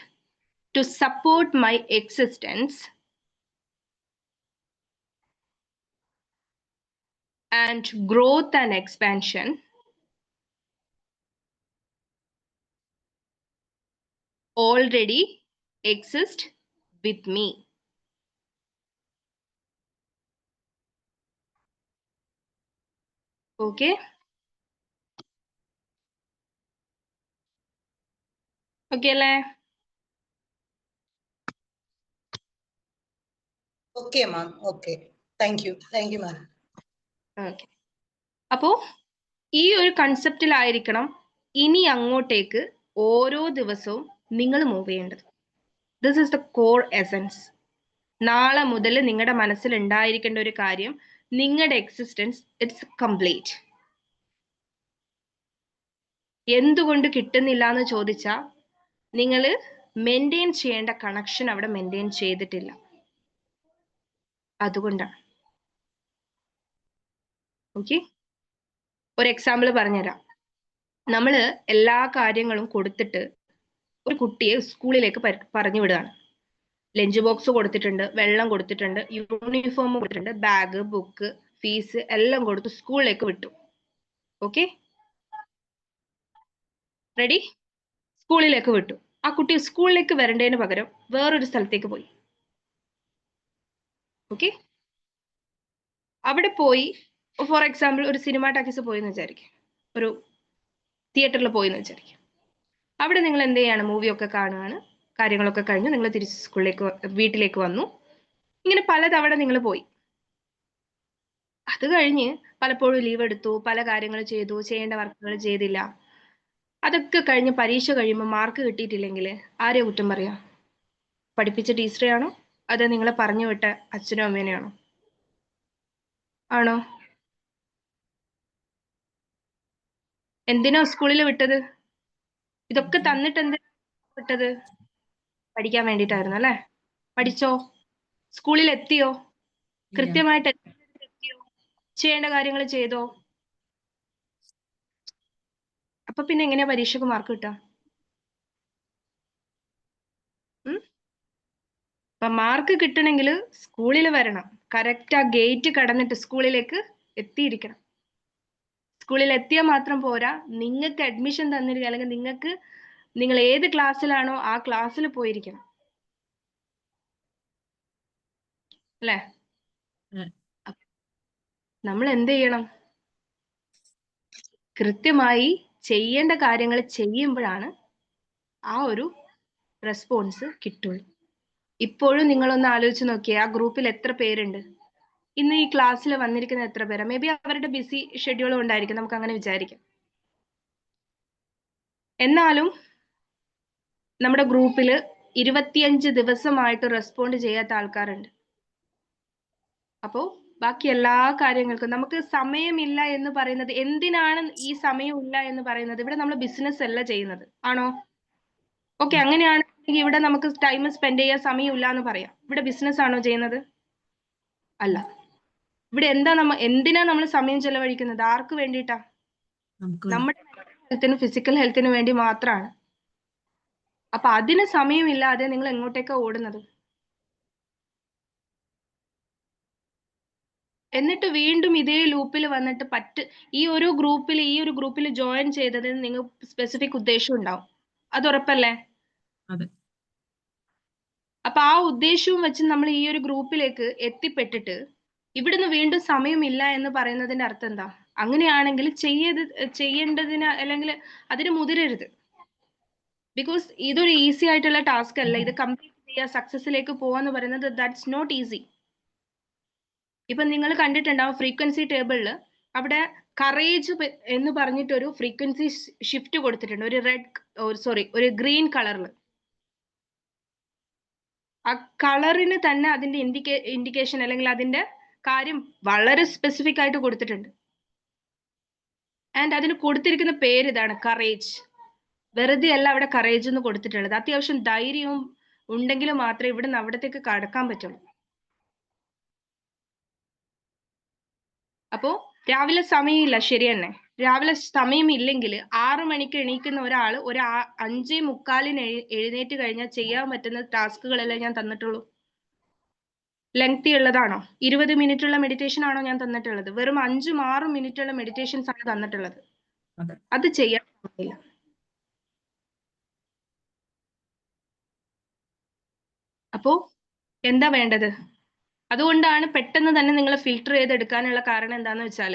to support my existence and growth and expansion already exist with me. Okay? Okay അല്ലേ? Okay ma'am. Okay, thank you ma'am. Okay. അപ്പോ ഈ ഒരു കൺസെപ്റ്റിലായിരിക്കണം ഇനി അങ്ങോട്ടേക്ക് ഓരോ ദിവസവും നിങ്ങൾ മൂവ് ചെയ്യേണ്ടത്. This is the core essence. നാളെ മുതൽ നിങ്ങളുടെ മനസ്സിൽ ഉണ്ടായിരിക്കേണ്ട ഒരു കാര്യം, നിങ്ങളുടെ എക്സിസ്റ്റൻസ് ഇറ്റ്സ് കംപ്ലീറ്റ്. എന്തുകൊണ്ട് കിട്ടുന്നില്ല എന്ന് ചോദിച്ചാൽ നിങ്ങൾ മെയിൻറ്റെയിൻ ചെയ്യേണ്ട കണക്ഷൻ അവിടെ മെയിൻറ്റെയിൻ ചെയ്തിട്ടില്ല. അതുകൊണ്ടാണ്. ഓക്കെ, ഒരു എക്സാമ്പിൾ പറഞ്ഞുതരാം. നമ്മൾ എല്ലാ കാര്യങ്ങളും കൊടുത്തിട്ട് ഒരു കുട്ടിയെ സ്കൂളിലേക്ക് പറഞ്ഞു വിടുകയാണ്. ലഞ്ച് ബോക്സ് കൊടുത്തിട്ടുണ്ട്, വെള്ളം കൊടുത്തിട്ടുണ്ട്, യൂണിഫോം കൊടുത്തിട്ടുണ്ട്, ബാഗ്, ബുക്ക്, ഫീസ് എല്ലാം കൊടുത്ത് സ്കൂളിലേക്ക് വിട്ടു. Okay, ready? സ്കൂളിലേക്ക് വിട്ടു. ആ കുട്ടി സ്കൂളിലേക്ക് വരേണ്ടതിന് പകരം വേറൊരു സ്ഥലത്തേക്ക് പോയി. ഓക്കെ, അവിടെ പോയി ഫോർ എക്സാമ്പിൾ ഒരു സിനിമ ടാക്കീസ് പോയി എന്ന് വിചാരിക്കും, ഒരു തിയേറ്ററിൽ പോയി എന്ന് വിചാരിക്കും. അവിടെ നിങ്ങൾ എന്ത് ചെയ്യാണ്? മൂവിയൊക്കെ കാണുകയാണ്. കാര്യങ്ങളൊക്കെ കഴിഞ്ഞ് നിങ്ങൾ തിരിച്ച് വീട്ടിലേക്ക് വന്നു. ഇങ്ങനെ പലതവണ നിങ്ങൾ പോയി. അത് കഴിഞ്ഞ് പലപ്പോഴും ലീവ് എടുത്തു, പല കാര്യങ്ങൾ ചെയ്തു, ചെയ്യേണ്ട വർക്കുകൾ ചെയ്തില്ല. അതൊക്കെ കഴിഞ്ഞ് പരീക്ഷ കഴിയുമ്പോൾ മാർക്ക് കിട്ടിയിട്ടില്ലെങ്കിൽ ആരെയാ കുറ്റം പറയാ? പഠിപ്പിച്ച ടീച്ചറെയാണോ അതോ നിങ്ങളെ പറഞ്ഞു വിട്ട അച്ഛനോ അമ്മേനെയാണോ? ആണോ? എന്തിനാ സ്കൂളിൽ വിട്ടത്? ഇതൊക്കെ തന്നിട്ട് എന്തിനാ വിട്ടത്? പഠിക്കാൻ വേണ്ടിയിട്ടായിരുന്നു അല്ലേ? പഠിച്ചോ? സ്കൂളിൽ എത്തിയോ? കൃത്യമായിട്ട് എത്തിയോ? ചെയ്യേണ്ട കാര്യങ്ങൾ ചെയ്തോ? അപ്പൊ പിന്നെ എങ്ങനെയാ പരീക്ഷക്ക് മാർക്ക് കിട്ടുക? അപ്പൊ മാർക്ക് കിട്ടണമെങ്കിൽ സ്കൂളിൽ വരണം. കറക്റ്റ് ആ ഗേറ്റ് കടന്നിട്ട് സ്കൂളിലേക്ക് എത്തിയിരിക്കണം. സ്കൂളിൽ എത്തിയാൽ മാത്രം പോരാ, നിങ്ങൾക്ക് അഡ്മിഷൻ തന്നിരിക്കുക അല്ലെങ്കിൽ നിങ്ങൾ ഏത് ക്ലാസ്സിലാണോ ആ ക്ലാസ്സിൽ പോയിരിക്കണം അല്ലേ? നമ്മൾ എന്ത് ചെയ്യണം? കൃത്യമായി ചെയ്യേണ്ട കാര്യങ്ങൾ ചെയ്യുമ്പോഴാണ് ആ ഒരു റെസ്പോൺസ് കിട്ടുള്ളൂ. ഇപ്പോഴും നിങ്ങളൊന്ന് ആലോചിച്ച് നോക്കിയേ, ആ ഗ്രൂപ്പിൽ എത്ര പേരുണ്ട്? ഇന്ന് ഈ ക്ലാസ്സിൽ വന്നിരിക്കുന്ന എത്ര പേരാ? മേ ബി അവരുടെ ബിസി ഷെഡ്യൂൾ കൊണ്ടായിരിക്കും, നമുക്ക് അങ്ങനെ വിചാരിക്കാം. എന്നാലും നമ്മുടെ ഗ്രൂപ്പിൽ 25 ദിവസമായിട്ട് റെസ്പോണ്ട് ചെയ്യാത്ത ആൾക്കാരുണ്ട്. അപ്പോൾ ബാക്കി എല്ലാ കാര്യങ്ങൾക്കും നമുക്ക് സമയമില്ല എന്ന് പറയുന്നത് എന്തിനാണ് ഈ സമയമില്ല എന്ന് പറയുന്നത്? ഇവിടെ നമ്മൾ ബിസിനസ് അല്ല ചെയ്യുന്നത്, ആണോ? ഓക്കെ, അങ്ങനെയാണെങ്കിൽ ഇവിടെ നമുക്ക് ടൈം സ്പെൻഡ് ചെയ്യാൻ സമയമില്ല എന്ന് പറയാം. ഇവിടെ ബിസിനസ് ആണോ ചെയ്യുന്നത്? അല്ല. ഇവിടെ എന്തിനാ നമ്മൾ സമയം ചെലവഴിക്കുന്നത്? ആർക്ക് വേണ്ടിയിട്ടാ? നമ്മുടെ ഹെൽത്തിനും ഫിസിക്കൽ ഹെൽത്തിനും വേണ്ടി മാത്രമാണ്. അപ്പൊ അതിന് സമയമില്ലാതെ നിങ്ങൾ എങ്ങോട്ടേക്കാ ഓടുന്നത്? എന്നിട്ട് വീണ്ടും ഇതേ ലൂപ്പിൽ വന്നിട്ട് ഈ ഒരു ഗ്രൂപ്പിൽ ജോയിൻ ചെയ്തതിന് നിങ്ങൾ സ്പെസിഫിക് ഉദ്ദേശം ഉണ്ടാവും, അത് ഉറപ്പല്ലേ? അതെ. അപ്പൊ ആ ഉദ്ദേശവും വെച്ച് നമ്മൾ ഈ ഒരു ഗ്രൂപ്പിലേക്ക് എത്തിപ്പെട്ടിട്ട് ഇവിടുന്ന് വീണ്ടും സമയമില്ല എന്ന് പറയുന്നതിന്റെ അർത്ഥം എന്താ? അങ്ങനെയാണെങ്കിൽ ചെയ്യേണ്ടതിന് അല്ലെങ്കിൽ അതിന് മുതിരരുത്. ബിക്കോസ് ഇതൊരു ഈസി ആയിട്ടുള്ള ടാസ്ക് അല്ല. ഇത് കംപ്ലീറ്റ് ചെയ്യുക, സക്സസിലേക്ക് പോവാന്ന് പറയുന്നത് ദാറ്റ്സ് നോട്ട് ഈസി. ഇപ്പൊ നിങ്ങൾ കണ്ടിട്ടുണ്ടാവും ഫ്രീക്വൻസി ടേബിളിൽ അവിടെ കറേജ് എന്ന് പറഞ്ഞിട്ടൊരു ഫ്രീക്വൻസി ഷിഫ്റ്റ് കൊടുത്തിട്ടുണ്ട്, ഒരു ഗ്രീൻ കളറിൽ. ആ കളറിന് തന്നെ അതിന്റെ ഇൻഡിക്കേഷൻ അല്ലെങ്കിൽ അതിന്റെ കാര്യം വളരെ സ്പെസിഫിക് ആയിട്ട് കൊടുത്തിട്ടുണ്ട്. ആൻഡ് അതിന് കൊടുത്തിരിക്കുന്ന പേര് ഇതാണ്, കറേജ്. വെറുതെ അല്ല അവിടെ കറേജ് എന്ന് കൊടുത്തിട്ടുള്ളത്. അത്യാവശ്യം ധൈര്യവും ഉണ്ടെങ്കിൽ മാത്രമേ ഇവിടുന്ന് അവിടത്തേക്ക് കടക്കാൻ പറ്റുള്ളൂ. അപ്പോ രാവിലെ സമയമില്ല, ശരി തന്നെ. രാവിലെ സമയമില്ലെങ്കിൽ 6 മണിക്ക് എണീക്കുന്ന ഒരാൾ ഒരു 5:45 എഴുന്നേറ്റ് കഴിഞ്ഞാൽ ചെയ്യാൻ പറ്റുന്ന ടാസ്കുകളല്ലേ ഞാൻ തന്നിട്ടുള്ളൂ? ലെങ്തി ഉള്ളതാണോ? 20 മിനിറ്റ് ഉള്ള മെഡിറ്റേഷൻ ആണോ ഞാൻ തന്നിട്ടുള്ളത്? വെറും 5-6 മിനിറ്റ് ഉള്ള മെഡിറ്റേഷൻസ് ആണ് തന്നിട്ടുള്ളത്. അത് ചെയ്യാൻ പറ്റില്ല. അപ്പോ എന്താ വേണ്ടത്? അതുകൊണ്ടാണ് പെട്ടെന്ന് തന്നെ നിങ്ങൾ ഫിൽട്ടർ ചെയ്തെടുക്കാനുള്ള കാരണം എന്താന്ന് വെച്ചാൽ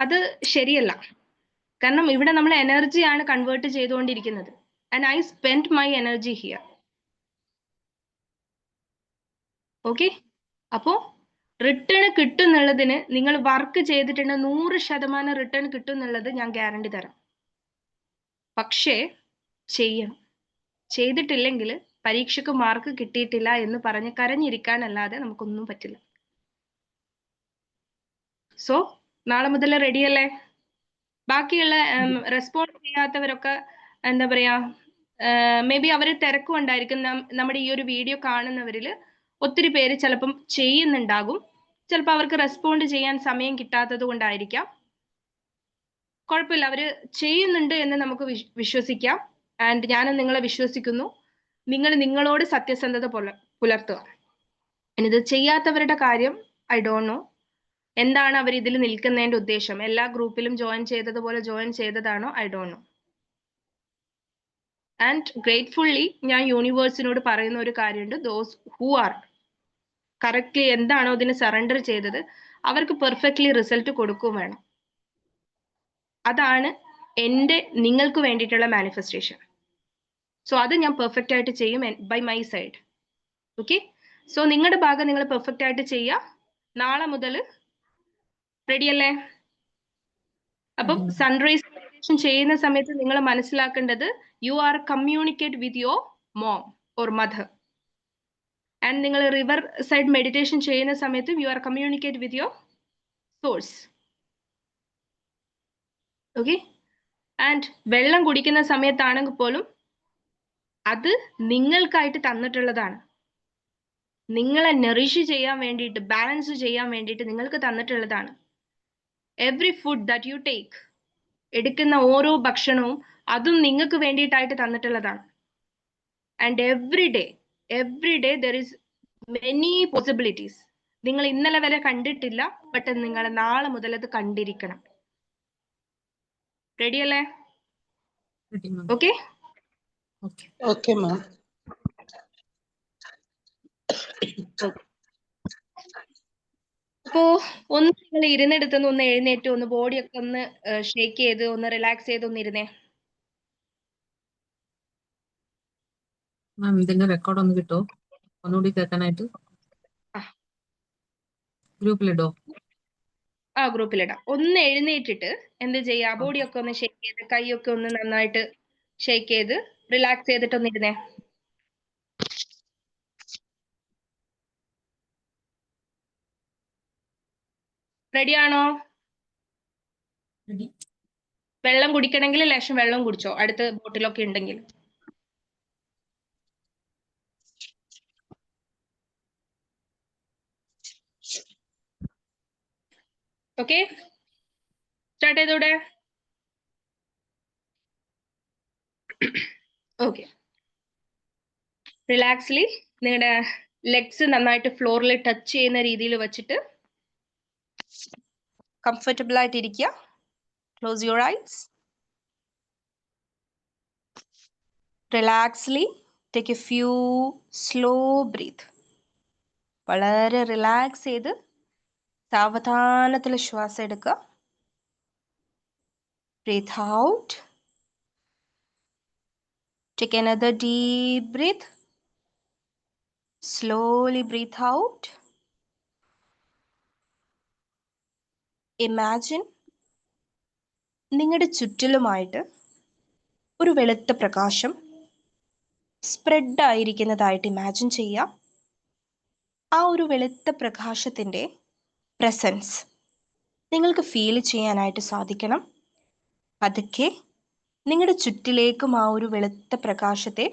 അത് ശരിയല്ല. കാരണം ഇവിടെ നമ്മൾ എനർജിയാണ് കൺവേർട്ട് ചെയ്തുകൊണ്ടിരിക്കുന്നത്. And I spend my energy here. Okay, അപ്പോ റിട്ടേൺ കിട്ടുന്നുള്ളതിന് നിങ്ങൾ വർക്ക് ചെയ്തിട്ടുണ്ട് 100% റിട്ടേൺ കിട്ടുന്നുള്ളത് ഞാൻ ഗ്യാരണ്ടി തരാം. പക്ഷേ ചെയ്യണം. ചെയ്തിട്ടില്ലെങ്കിൽ പരീക്ഷയ്ക്ക് മാർക്ക് കിട്ടിയിട്ടില്ല എന്ന് പറഞ്ഞ് കരഞ്ഞിരിക്കാനല്ലാതെ നമുക്കൊന്നും പറ്റില്ല. സോ നാളെ മുതൽ റെഡിയല്ലേ? ബാക്കിയുള്ള റെസ്പോണ്ട് ചെയ്യാത്തവരൊക്കെ എന്താ പറയാ, മേ ബി അവർ തിരക്കുണ്ടായിരിക്കും. നമ്മുടെ ഈ ഒരു വീഡിയോ കാണുന്നവരിൽ ഒത്തിരി പേര് ചിലപ്പം ചെയ്യുന്നുണ്ടാകും. ചിലപ്പോൾ അവർക്ക് റെസ്പോണ്ട് ചെയ്യാൻ സമയം കിട്ടാത്തത് കൊണ്ടായിരിക്കാം. കുഴപ്പമില്ല, അവര് ചെയ്യുന്നുണ്ട് എന്ന് നമുക്ക് വിശ്വസിക്കാം. ആൻഡ് ഞാൻ നിങ്ങളെ വിശ്വസിക്കുന്നു. നിങ്ങൾ നിങ്ങളോട് സത്യസന്ധത പുലർത്തുക. ഇത് ചെയ്യാത്തവരുടെ കാര്യം ഐ ഡോണ്ട് നോ. എന്താണ് അവർ ഇതിൽ നിൽക്കുന്നതിന്റെ ഉദ്ദേശം? എല്ലാ ഗ്രൂപ്പിലും ജോയിൻ ചെയ്തതുപോലെ ജോയിൻ ചെയ്തതാണോ? I don't know. And gratefully ഞാൻ യൂണിവേഴ്സിനോട് പറയുന്ന ഒരു കാര്യമുണ്ട്. ദോസ് ഹൂ ആർ കറക്റ്റ്ലി എന്താണോ ഇതിന് സറണ്ടർ ചെയ്തത് അവർക്ക് പെർഫെക്റ്റ്ലി റിസൾട്ട് കൊടുക്കുകയും വേണം. അതാണ് എൻ്റെ നിങ്ങൾക്ക് വേണ്ടിയിട്ടുള്ള മാനിഫെസ്റ്റേഷൻ. സോ അത് ഞാൻ പെർഫെക്റ്റ് ആയിട്ട് ചെയ്യും by my side. Okay, so നിങ്ങളുടെ ഭാഗം നിങ്ങൾ പെർഫെക്റ്റ് ആയിട്ട് ചെയ്യുക. നാളെ മുതൽ റെഡിയല്ലേ? അപ്പം സൺറൈസ് മെഡിറ്റേഷൻ ചെയ്യുന്ന സമയത്ത് നിങ്ങൾ മനസ്സിലാക്കേണ്ടത് you are communicate with your mom or mother. And നിങ്ങൾ റിവർ സൈഡ് മെഡിറ്റേഷൻ ചെയ്യുന്ന സമയത്ത് you are communicate with your source. Okay, and വെള്ളം കുടിക്കുന്ന സമയത്താണെങ്കിൽ പോലും അത് നിങ്ങൾക്കായിട്ട് തന്നിട്ടുള്ളതാണ്. നിങ്ങളെ നറിഷ് ചെയ്യാൻ വേണ്ടിയിട്ട്, ബാലൻസ് ചെയ്യാൻ വേണ്ടിയിട്ട് നിങ്ങൾക്ക് തന്നിട്ടുള്ളതാണ്. Every food that you take, എടുക്കുന്ന ഓരോ ഭക്ഷണവും അതും നിങ്ങൾക്ക് വേണ്ടിയിട്ടായിട്ട് തന്നിട്ടുള്ളതാണ്. And every day there is many possibilities. നിങ്ങൾ ഇന്നലെ വരെ കണ്ടിട്ടില്ല, ബട്ട് നിങ്ങൾ നാളെ മുതൽ അത് കണ്ടിരിക്കണം. റെഡിയല്ലേ? Okay okay ma'am. അപ്പോ ഒന്ന് നിങ്ങൾ ഇരുന്നെടുത്തൊന്ന് ഒന്ന് എഴുന്നേറ്റ് ഒന്ന് ബോഡിയൊക്കെ ഒന്ന് ഷേക്ക് ചെയ്ത് ഒന്ന് റിലാക്സ് ചെയ്ത് ഒന്ന് ഇരുന്നേ. മാം ഇതിന്റെ റെക്കോർഡ് ഒന്ന് കിട്ടോ? ഒന്നുകൂടി കേൾക്കാനായിട്ട് ഗ്രൂപ്പിലിടോ? ആ ഗ്രൂപ്പിലിടാം. ഒന്ന് എഴുന്നേറ്റിട്ട് എന്ത് ചെയ്യാ, ബോഡിയൊക്കെ ഒന്ന് ഷേക്ക് ചെയ്ത് കൈയൊക്കെ ഒന്ന് നന്നായിട്ട് ഷേക്ക് ചെയ്ത് റിലാക്സ് ചെയ്തിട്ട് ഒന്ന് ഇരുന്നേ. റെഡിയാണോ? Ready. വെള്ളം കുടിക്കണമെങ്കിൽ ലേശം വെള്ളം കുടിച്ചോ, അടുത്ത് ബോട്ടിലൊക്കെ ഉണ്ടെങ്കിൽ. ഓക്കെ, സ്റ്റാർട്ട് ചെയ്തൂടെ? ഓക്കെ, റിലാക്സ്ലി നിങ്ങളുടെ ലെഗ്സ് നന്നായിട്ട് ഫ്ലോറിൽ ടച്ച് ചെയ്യുന്ന രീതിയിൽ വെച്ചിട്ട് കംഫർട്ടബിൾ ആയിട്ട് ഇരിക്കുക. Close your eyes. Relaxly take a few slow breath. വളരെ റിലാക്സ് ചെയ്ത് സാവധാനത്തിൽ ശ്വാസം എടുക്കുക. Breath out. Take another deep breath. Slowly breathe out. Imagine നിങ്ങളുടെ ചുറ്റിലുമായിട്ട് ഒരു വെളുത്ത പ്രകാശം സ്പ്രെഡ് ആയിരിക്കുന്നതായിട്ട് ഇമാജിൻ ചെയ്യുക. ആ ഒരു വെളുത്ത പ്രകാശത്തിൻ്റെ പ്രസൻസ് നിങ്ങൾക്ക് ഫീൽ ചെയ്യാനായിട്ട് സാധിക്കണം. പതുക്കെ നിങ്ങളുടെ ചുറ്റിലേക്കും ആ ഒരു വെളുത്ത പ്രകാശത്തെ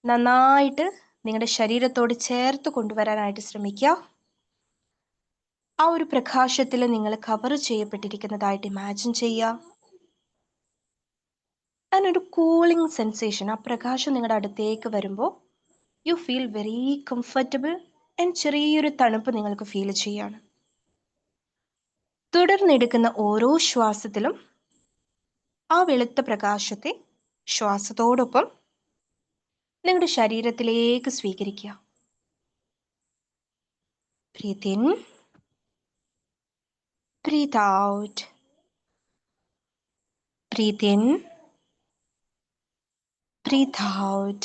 നന്നായിട്ട് നിങ്ങളുടെ ശരീരത്തോട് ചേർത്ത് കൊണ്ടുവരാനായിട്ട് ശ്രമിക്കുക. ആ ഒരു പ്രകാശത്തിൽ നിങ്ങൾ കവർ ചെയ്യപ്പെട്ടിരിക്കുന്നതായിട്ട് ഇമാജിൻ ചെയ്യുക. അതിനൊരു കൂളിംഗ് സെൻസേഷൻ, ആ പ്രകാശം നിങ്ങളുടെ അടുത്തേക്ക് വരുമ്പോൾ you feel very comfortable and ചെറിയൊരു തണുപ്പ് നിങ്ങൾക്ക് ഫീൽ ചെയ്യാണ്. തുടർന്നെടുക്കുന്ന ഓരോ ശ്വാസത്തിലും ആ വെളുത്ത പ്രകാശത്തെ ശ്വാസത്തോടൊപ്പം നിങ്ങളുടെ ശരീരത്തിലേക്ക് സ്വീകരിക്കുക. Breathe in, breathe out. Breathe in, breathe out.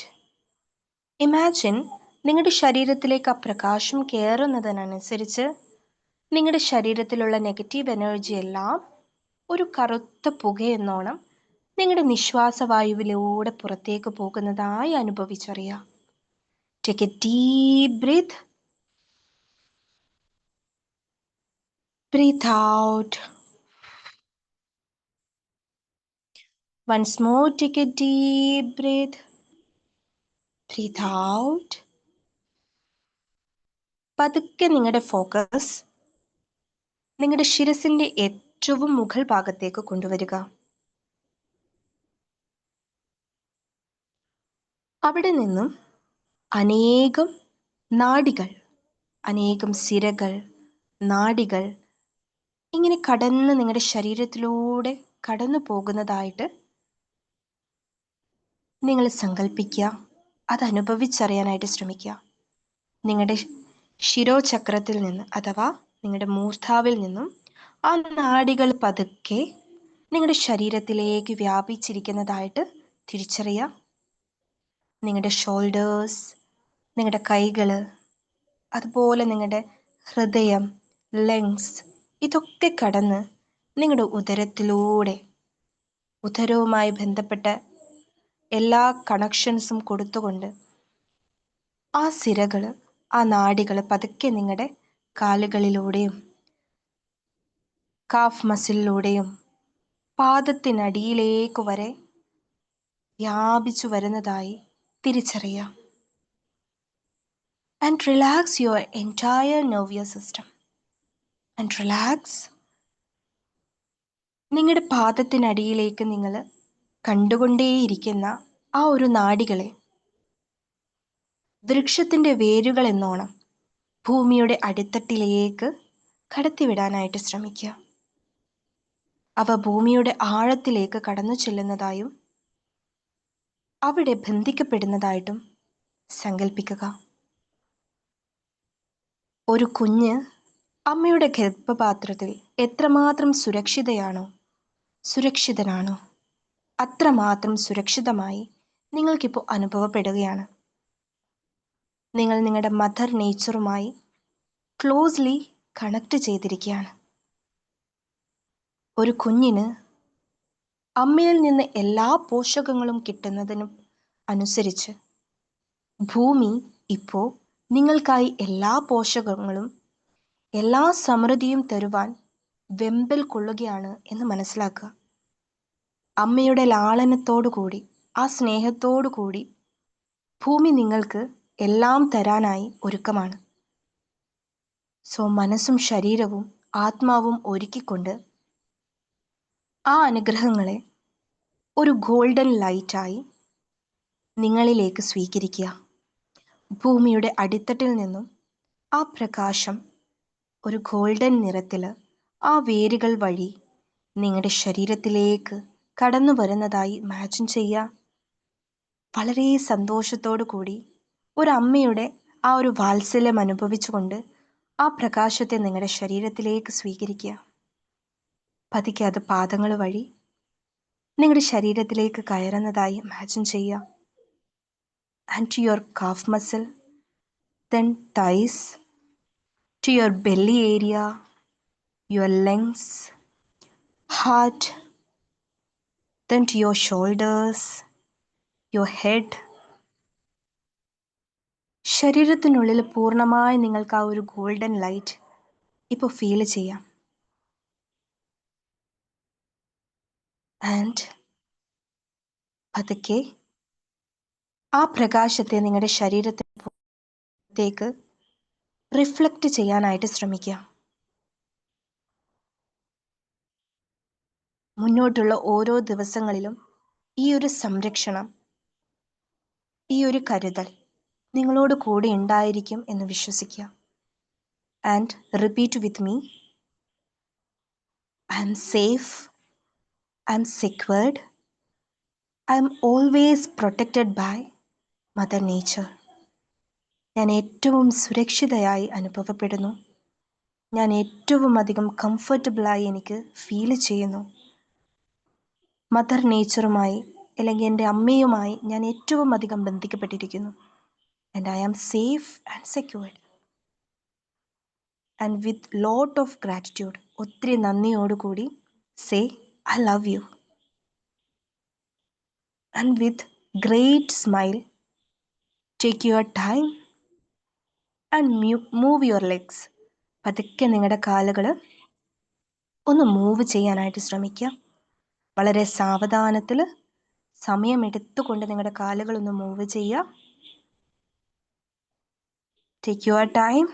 Imagine നിങ്ങളുടെ ശരീരത്തിലേക്ക് ആ പ്രകാശം കയറുന്നതിനനുസരിച്ച് നിങ്ങളുടെ ശരീരത്തിലുള്ള നെഗറ്റീവ് എനർജി എല്ലാം ഒരു കറുത്ത പുകയെന്നോണം നിങ്ങളുടെ നിശ്വാസവായുവിലൂടെ പുറത്തേക്ക് പോകുന്നതായി അനുഭവിച്ചറിയാം. Take a deep breath. Breathe out. Once more, take a deep breath. Breathe out. പതുക്കെ നിങ്ങളുടെ ഫോക്കസ് നിങ്ങളുടെ ശിരസിന്റെ ഏറ്റവും മുകൾ ഭാഗത്തേക്ക് കൊണ്ടുവരിക. അവിടെ നിന്നും അനേകം നാഡികൾ, അനേകം സിരകൾ, നാഡികൾ ഇങ്ങനെ കടന്ന് നിങ്ങളുടെ ശരീരത്തിലൂടെ കടന്നു പോകുന്നതായിട്ട് നിങ്ങൾ സങ്കല്പിക്കുക. അത് അനുഭവിച്ചറിയാനായിട്ട് ശ്രമിക്കുക. നിങ്ങളുടെ ശിരോചക്രത്തിൽ നിന്ന് അഥവാ നിങ്ങളുടെ മൂർധാവിൽ നിന്നും ആ നാഡികൾ പതുക്കെ നിങ്ങളുടെ ശരീരത്തിലേക്ക് വ്യാപിച്ചിരിക്കുന്നതായിട്ട് തിരിച്ചറിയാം. നിങ്ങളുടെ ഷോൾഡേഴ്സ്, നിങ്ങളുടെ കൈകൾ, അതുപോലെ നിങ്ങളുടെ ഹൃദയം, ലങ്സ് ഇതൊക്കെ കടന്ന് നിങ്ങളുടെ ഉദരത്തിലൂടെ ഉദരവുമായി ബന്ധപ്പെട്ട എല്ലാ കണക്ഷൻസും കൊടുത്തുകൊണ്ട് ആ സിരകൾ, ആ നാഡികൾ പതുക്കെ നിങ്ങളുടെ കാലുകളിലൂടെയും കാഫ് മസിലിലൂടെയും പാദത്തിനടിയിലേക്ക് വരെ വ്യാപിച്ചു വരുന്നതായി തിരിച്ചറിയാം. And relax your entire nervous system. And relax. നിങ്ങളുടെ പാദത്തിനടിയിലേക്ക് നിങ്ങൾ കണ്ടുകൊണ്ടേയിരിക്കുന്ന ആ ഒരു നാഡികളെ വൃക്ഷത്തിൻ്റെ വേരുകൾ എന്നോണം ഭൂമിയുടെ അടിത്തട്ടിലേക്ക് കടത്തിവിടാനായിട്ട് ശ്രമിക്കുക. അവ ഭൂമിയുടെ ആഴത്തിലേക്ക് കടന്നു ചെല്ലുന്നതായും അവിടെ ബന്ധിക്കപ്പെടുന്നതായിട്ടും സങ്കല്പിക്കുക. ഒരു കുഞ്ഞ് അമ്മയുടെ ഗർഭപാത്രത്തിൽ എത്രമാത്രം സുരക്ഷിതനാണോ അത്രമാത്രം സുരക്ഷിതമായി നിങ്ങൾക്കിപ്പോൾ അനുഭവപ്പെടുകയാണ്. നിങ്ങൾ നിങ്ങളുടെ മദർ നേച്ചറുമായി ക്ലോസ്ലി കണക്ട് ചെയ്തിരിക്കുകയാണ്. ഒരു കുഞ്ഞിന് അമ്മയിൽ നിന്ന് എല്ലാ പോഷകങ്ങളും കിട്ടുന്നതിനും അനുസരിച്ച് ഭൂമി ഇപ്പോൾ നിങ്ങൾക്കായി എല്ലാ പോഷകങ്ങളും എല്ലാ സമൃദ്ധിയും തരുവാൻ വെമ്പൽ കൊള്ളുകയാണ് എന്ന് മനസ്സിലാക്കുക. അമ്മയുടെ ലാളനത്തോടു കൂടി, ആ സ്നേഹത്തോടു കൂടി ഭൂമി നിങ്ങൾക്ക് എല്ലാം തരാനായി ഒരുക്കമാണ്. സോ മനസ്സും ശരീരവും ആത്മാവും ഒരുക്കിക്കൊണ്ട് ആ അനുഗ്രഹങ്ങളെ ഒരു ഗോൾഡൻ ലൈറ്റായി നിങ്ങളിലേക്ക് സ്വീകരിക്കുക. ഭൂമിയുടെ അടിത്തട്ടിൽ നിന്നും ആ പ്രകാശം ഒരു ഗോൾഡൻ നിറത്തിൽ ആ വേരുകൾ വഴി നിങ്ങളുടെ ശരീരത്തിലേക്ക് കടന്നു വരുന്നതായി ഇമാജിൻ ചെയ്യുക. വളരെ സന്തോഷത്തോടു കൂടി ഒരമ്മയുടെ ആ ഒരു വാത്സല്യം അനുഭവിച്ചുകൊണ്ട് ആ പ്രകാശത്തെ നിങ്ങളുടെ ശരീരത്തിലേക്ക് സ്വീകരിക്കുക. പതുക്കെ അത് പാദങ്ങൾ വഴി നിങ്ങളുടെ ശരീരത്തിലേക്ക് കയറുന്നതായി ഇമാജിൻ ചെയ്യുക. And to your calf muscle, then thighs, to your belly area, your lungs, heart, then to your shoulders, your head. ശരീരത്തിനുള്ളിൽ പൂർണ്ണമായി നിങ്ങൾക്ക് ആ ഒരു ഗോൾഡൻ ലൈറ്റ് ഇപ്പോൾ ഫീൽ ചെയ്യാം. ആൻഡ് പതുക്കെ ആ പ്രകാശത്തെ നിങ്ങളുടെ ശരീരത്തിലേക്ക് റിഫ്ലക്റ്റ് ചെയ്യാനായിട്ട് ശ്രമിക്കുക. മുന്നോട്ടുള്ള ഓരോ ദിവസങ്ങളിലും ഈ ഒരു സംരക്ഷണം, ഈ ഒരു കരുതൽ നിങ്ങളോട് കൂടെ ഉണ്ടായിരിക്കും എന്ന് വിശ്വസിക്കുക. And repeat with me. I am safe, I am secured, I am always protected by mother nature. ഞാൻ ഏറ്റവും സുരക്ഷിതയായി അനുഭവപ്പെടുന്നു. ഞാൻ ഏറ്റവും അധികം കംഫർട്ടബിളായി എനിക്ക് ഫീൽ ചെയ്യുന്നു. മദർ നേച്ചറുമായി അല്ലെങ്കിൽ എൻ്റെ അമ്മയുമായി ഞാൻ ഏറ്റവും അധികം ബന്ധിക്കപ്പെട്ടിരിക്കുന്നു. And I am safe and secured. And with lot of gratitude, ഒത്തിരി നന്ദിയോടുകൂടി say I love you. And with great smile take your time and move your legs. പതുക്കെ നിങ്ങളുടെ കാലുകൾ ഒന്ന് മൂവ് ചെയ്യാനായിട്ട് ശ്രമിക്കുക. വളരെ സാവധാനത്തിൽ സമയമെടുത്തുകൊണ്ട് നിങ്ങളുടെ കാലുകൾ ഒന്ന് മൂവ് ചെയ്യുക. Take your time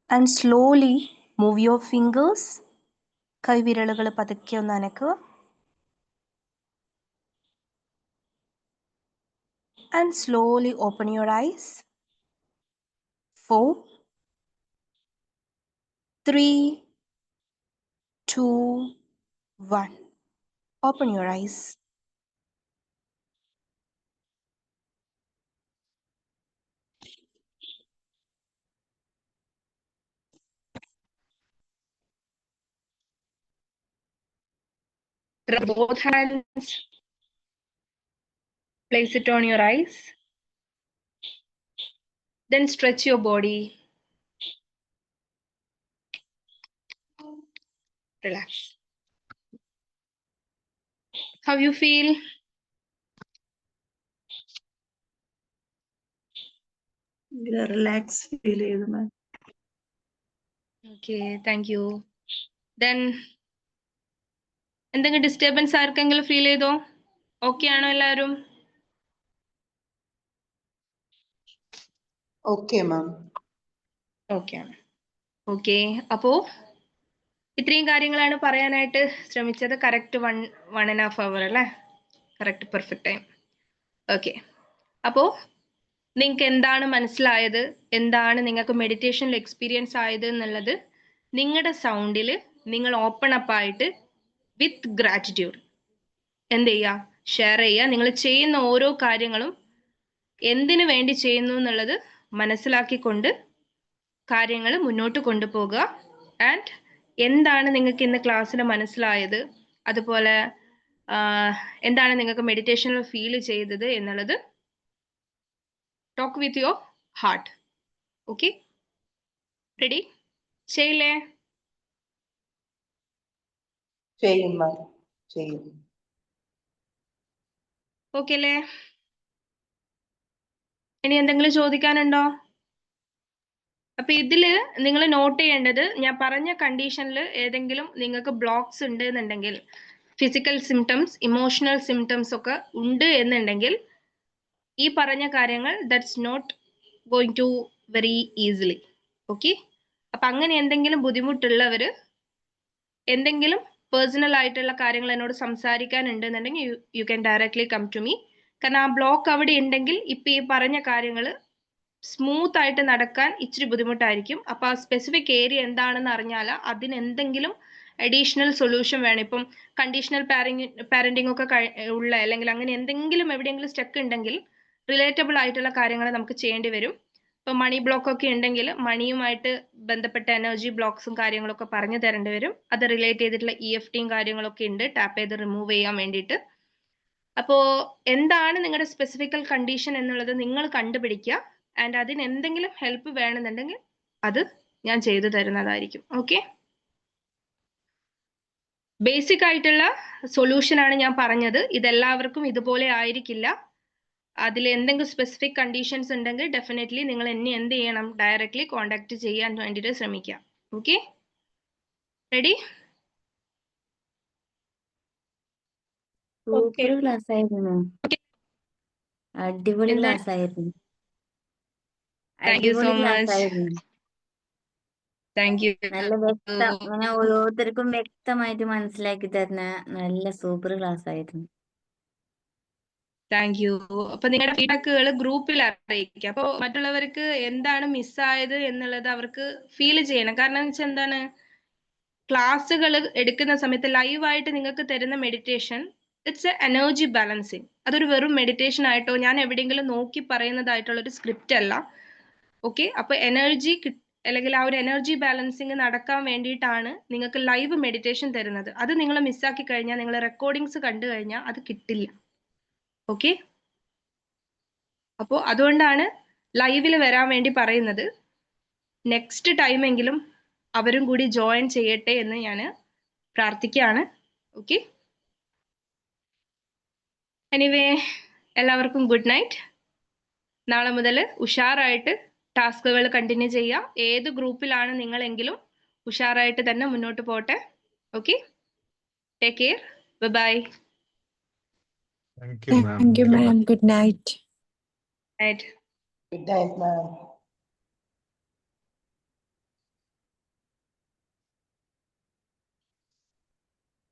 and slowly move your fingers. കൈവിരലുകൾ പതുക്കെ ഒന്ന് അനക്കുക. And slowly open your eyes. 4, 3, 2, 1. Open your eyes. Rub both hands. Place it on your eyes. Then stretch your body. Relax. How you feel? Relax feel ചെയ്തു മാം. Okay, thank you. Then എന്തെങ്കിലും disturbance ആർക്കെങ്കിലും feel ചെയ്തോ? Okay ആണോ എല്ലാവരും? Okay ma'am. Okay ആണ്. Okay, അപ്പോ ഇത്രയും കാര്യങ്ങളാണ് പറയാനായിട്ട് ശ്രമിച്ചത്. കറക്റ്റ് 1.5 hour അല്ലേ? Correct perfect time. ഓക്കെ, അപ്പോ നിങ്ങൾക്ക് എന്താണ് മനസ്സിലായത്, എന്താണ് നിങ്ങൾക്ക് മെഡിറ്റേഷനിൽ എക്സ്പീരിയൻസ് ആയത് എന്നുള്ളത് നിങ്ങളുടെ സൗണ്ടിൽ നിങ്ങൾ ഓപ്പൺ അപ്പ് ആയിട്ട് വിത്ത് ഗ്രാറ്റിറ്റ്യൂഡ് എന്ത് ചെയ്യുക, ഷെയർ ചെയ്യുക. നിങ്ങൾ ചെയ്യുന്ന ഓരോ കാര്യങ്ങളും എന്തിനു വേണ്ടി ചെയ്യുന്നു എന്നുള്ളത് മനസ്സിലാക്കിക്കൊണ്ട് കാര്യങ്ങൾ മുന്നോട്ട് കൊണ്ടുപോകുക. ആൻഡ് എന്താണ് നിങ്ങൾക്ക് ഇന്ന് ക്ലാസ്സിൽ മനസ്സിലായത്, അതുപോലെ എന്താണ് നിങ്ങൾക്ക് മെഡിറ്റേഷനിൽ ഫീൽ ചെയ്തത് എന്നുള്ളത് talk with your heart. Okay, ready? ചെയ്യില്ലേ? ചെയ്യും മാം, ചെയ്യും. ഓക്കെ അല്ലേ? ഇനി എന്തെങ്കിലും ചോദിക്കാനുണ്ടോ? അപ്പൊ ഇതില് നിങ്ങൾ നോട്ട് ചെയ്യേണ്ടത്, ഞാൻ പറഞ്ഞ കണ്ടീഷനിൽ ഏതെങ്കിലും നിങ്ങൾക്ക് ബ്ലോക്സ് ഉണ്ട് എന്നുണ്ടെങ്കിൽ, ഫിസിക്കൽ സിംറ്റംസ്, ഇമോഷണൽ സിംറ്റംസ് ഒക്കെ ഉണ്ട് എന്നുണ്ടെങ്കിൽ, ഈ പറഞ്ഞ കാര്യങ്ങൾ that's not going to very easily. Okay, അപ്പൊ അങ്ങനെ എന്തെങ്കിലും ബുദ്ധിമുട്ടുള്ളവര് എന്തെങ്കിലും പേഴ്സണൽ ആയിട്ടുള്ള കാര്യങ്ങൾ എന്നോട് സംസാരിക്കാൻ ഉണ്ടെന്നുണ്ടെങ്കിൽ you can directly come to me. കാരണം ആ ബ്ലോക്ക് അവിടെ ഉണ്ടെങ്കിൽ ഇപ്പൊ ഈ പറഞ്ഞ കാര്യങ്ങൾ സ്മൂത്ത് ആയിട്ട് നടക്കാൻ ഇച്ചിരി ബുദ്ധിമുട്ടായിരിക്കും. അപ്പൊ ആ സ്പെസിഫിക് ഏരിയ എന്താണെന്ന് അറിഞ്ഞാൽ അതിന് എന്തെങ്കിലും അഡീഷണൽ സൊല്യൂഷൻ വേണം. ഇപ്പം കണ്ടീഷണൽ പാരന്റിംഗ് ഒക്കെ ഉള്ള, അല്ലെങ്കിൽ അങ്ങനെ എന്തെങ്കിലും എവിടെയെങ്കിലും സ്റ്റക്ക് ഉണ്ടെങ്കിൽ റിലേറ്റബിൾ ആയിട്ടുള്ള കാര്യങ്ങൾ നമുക്ക് ചെയ്യേണ്ടി വരും. ഇപ്പൊ മണി ബ്ലോക്ക് ഒക്കെ ഉണ്ടെങ്കിൽ മണിയുമായിട്ട് ബന്ധപ്പെട്ട എനർജി ബ്ലോക്സും കാര്യങ്ങളൊക്കെ പറഞ്ഞു തരേണ്ടി വരും. അത് റിലേറ്റ് ചെയ്തിട്ടുള്ള EFTയും കാര്യങ്ങളൊക്കെ ഉണ്ട്, ടാപ്പ് ചെയ്ത് റിമൂവ് ചെയ്യാൻ വേണ്ടിയിട്ട്. അപ്പോ എന്താണ് നിങ്ങളുടെ സ്പെസിഫിക്കൽ കണ്ടീഷൻ എന്നുള്ളത് നിങ്ങൾ കണ്ടുപിടിക്കുക. ആൻഡ് അതിന് എന്തെങ്കിലും ഹെൽപ്പ് വേണമെന്നുണ്ടെങ്കിൽ അത് ഞാൻ ചെയ്തു തരുന്നതായിരിക്കും. ഓക്കെ, ബേസിക് ആയിട്ടുള്ള സൊല്യൂഷൻ ആണ് ഞാൻ പറഞ്ഞത്. ഇതെല്ലാവർക്കും ഇതുപോലെ ആയിരിക്കില്ല. അതിൽ എന്തെങ്കിലും സ്പെസിഫിക് കണ്ടീഷൻസ് ഉണ്ടെങ്കിൽ ഡെഫിനറ്റ്ലി നിങ്ങൾ എന്നെ എന്ത് ചെയ്യണം, ഡയറക്ട്ലി കോണ്ടാക്ട് ചെയ്യാൻ വേണ്ടിയിട്ട് ശ്രമിക്കാം. Okay, ready? സൂപ്പർ ക്ലാസ് ആയിരുന്നു. അടിപൊളി ക്ലാസ് ആയിരുന്നു. താങ്ക് യു സോ അടിപൊളി ക്ലാസ് മച്ച്. ആയിരുന്നു. Thank you. നല്ല വ്യക്തം, അങ്ങനെ ഓരോരുത്തർക്കും വ്യക്തമായിട്ട് മനസ്സിലാക്കി തരുന്ന നല്ല സൂപ്പർ ക്ലാസ് ആയിരുന്നു. Thank you. അപ്പൊ നിങ്ങളുടെ ഫീഡ്ബാക്കുകൾ ഗ്രൂപ്പിൽ അറിയിക്കുക. അപ്പൊ മറ്റുള്ളവർക്ക് എന്താണ് മിസ്സായത് എന്നുള്ളത് അവർക്ക് ഫീൽ ചെയ്യണം. കാരണം എന്ന് വെച്ചാൽ എന്താണ്, ക്ലാസ്സുകൾ എടുക്കുന്ന സമയത്ത് ലൈവായിട്ട് നിങ്ങൾക്ക് തരുന്ന meditation it's A energy balancing. അതൊരു വെറും മെഡിറ്റേഷൻ ആയിട്ടോ ഞാൻ എവിടെയെങ്കിലും നോക്കി പറയുന്നതായിട്ടുള്ള ഒരു സ്ക്രിപ്റ്റ് അല്ല. ഓക്കെ, അപ്പൊ എനർജി അല്ലെങ്കിൽ ആ ഒരു എനർജി ബാലൻസിങ് നടക്കാൻ വേണ്ടിയിട്ടാണ് നിങ്ങൾക്ക് ലൈവ് മെഡിറ്റേഷൻ തരുന്നത്. അത് നിങ്ങൾ മിസ്സാക്കി കഴിഞ്ഞാൽ, നിങ്ങൾ റെക്കോർഡിങ്സ് കണ്ടു കഴിഞ്ഞാൽ അത് കിട്ടില്ല. ഓക്കെ, അപ്പോൾ അതുകൊണ്ടാണ് ലൈവിൽ വരാൻ വേണ്ടി പറയുന്നത്. നെക്സ്റ്റ് ടൈമെങ്കിലും അവരും കൂടി ജോയിൻ ചെയ്യട്ടെ എന്ന് ഞാൻ പ്രാർത്ഥിക്കുകയാണ്. ഓക്കെ, എനിവേ എല്ലാവർക്കും ഗുഡ് നൈറ്റ്. നാളെ മുതൽ ഉഷാറായിട്ട് ടാസ്കുകൾ കണ്ടിന്യൂ ചെയ്യാം. ഏത് ഗ്രൂപ്പിലാണ് നിങ്ങളെങ്കിലും ഉഷാറായിട്ട് തന്നെ മുന്നോട്ട് പോട്ടെ. Okay, take care, bye. Thank you, ma'am. Thank you, ma'am. Good night. Night. Good night, ma'am.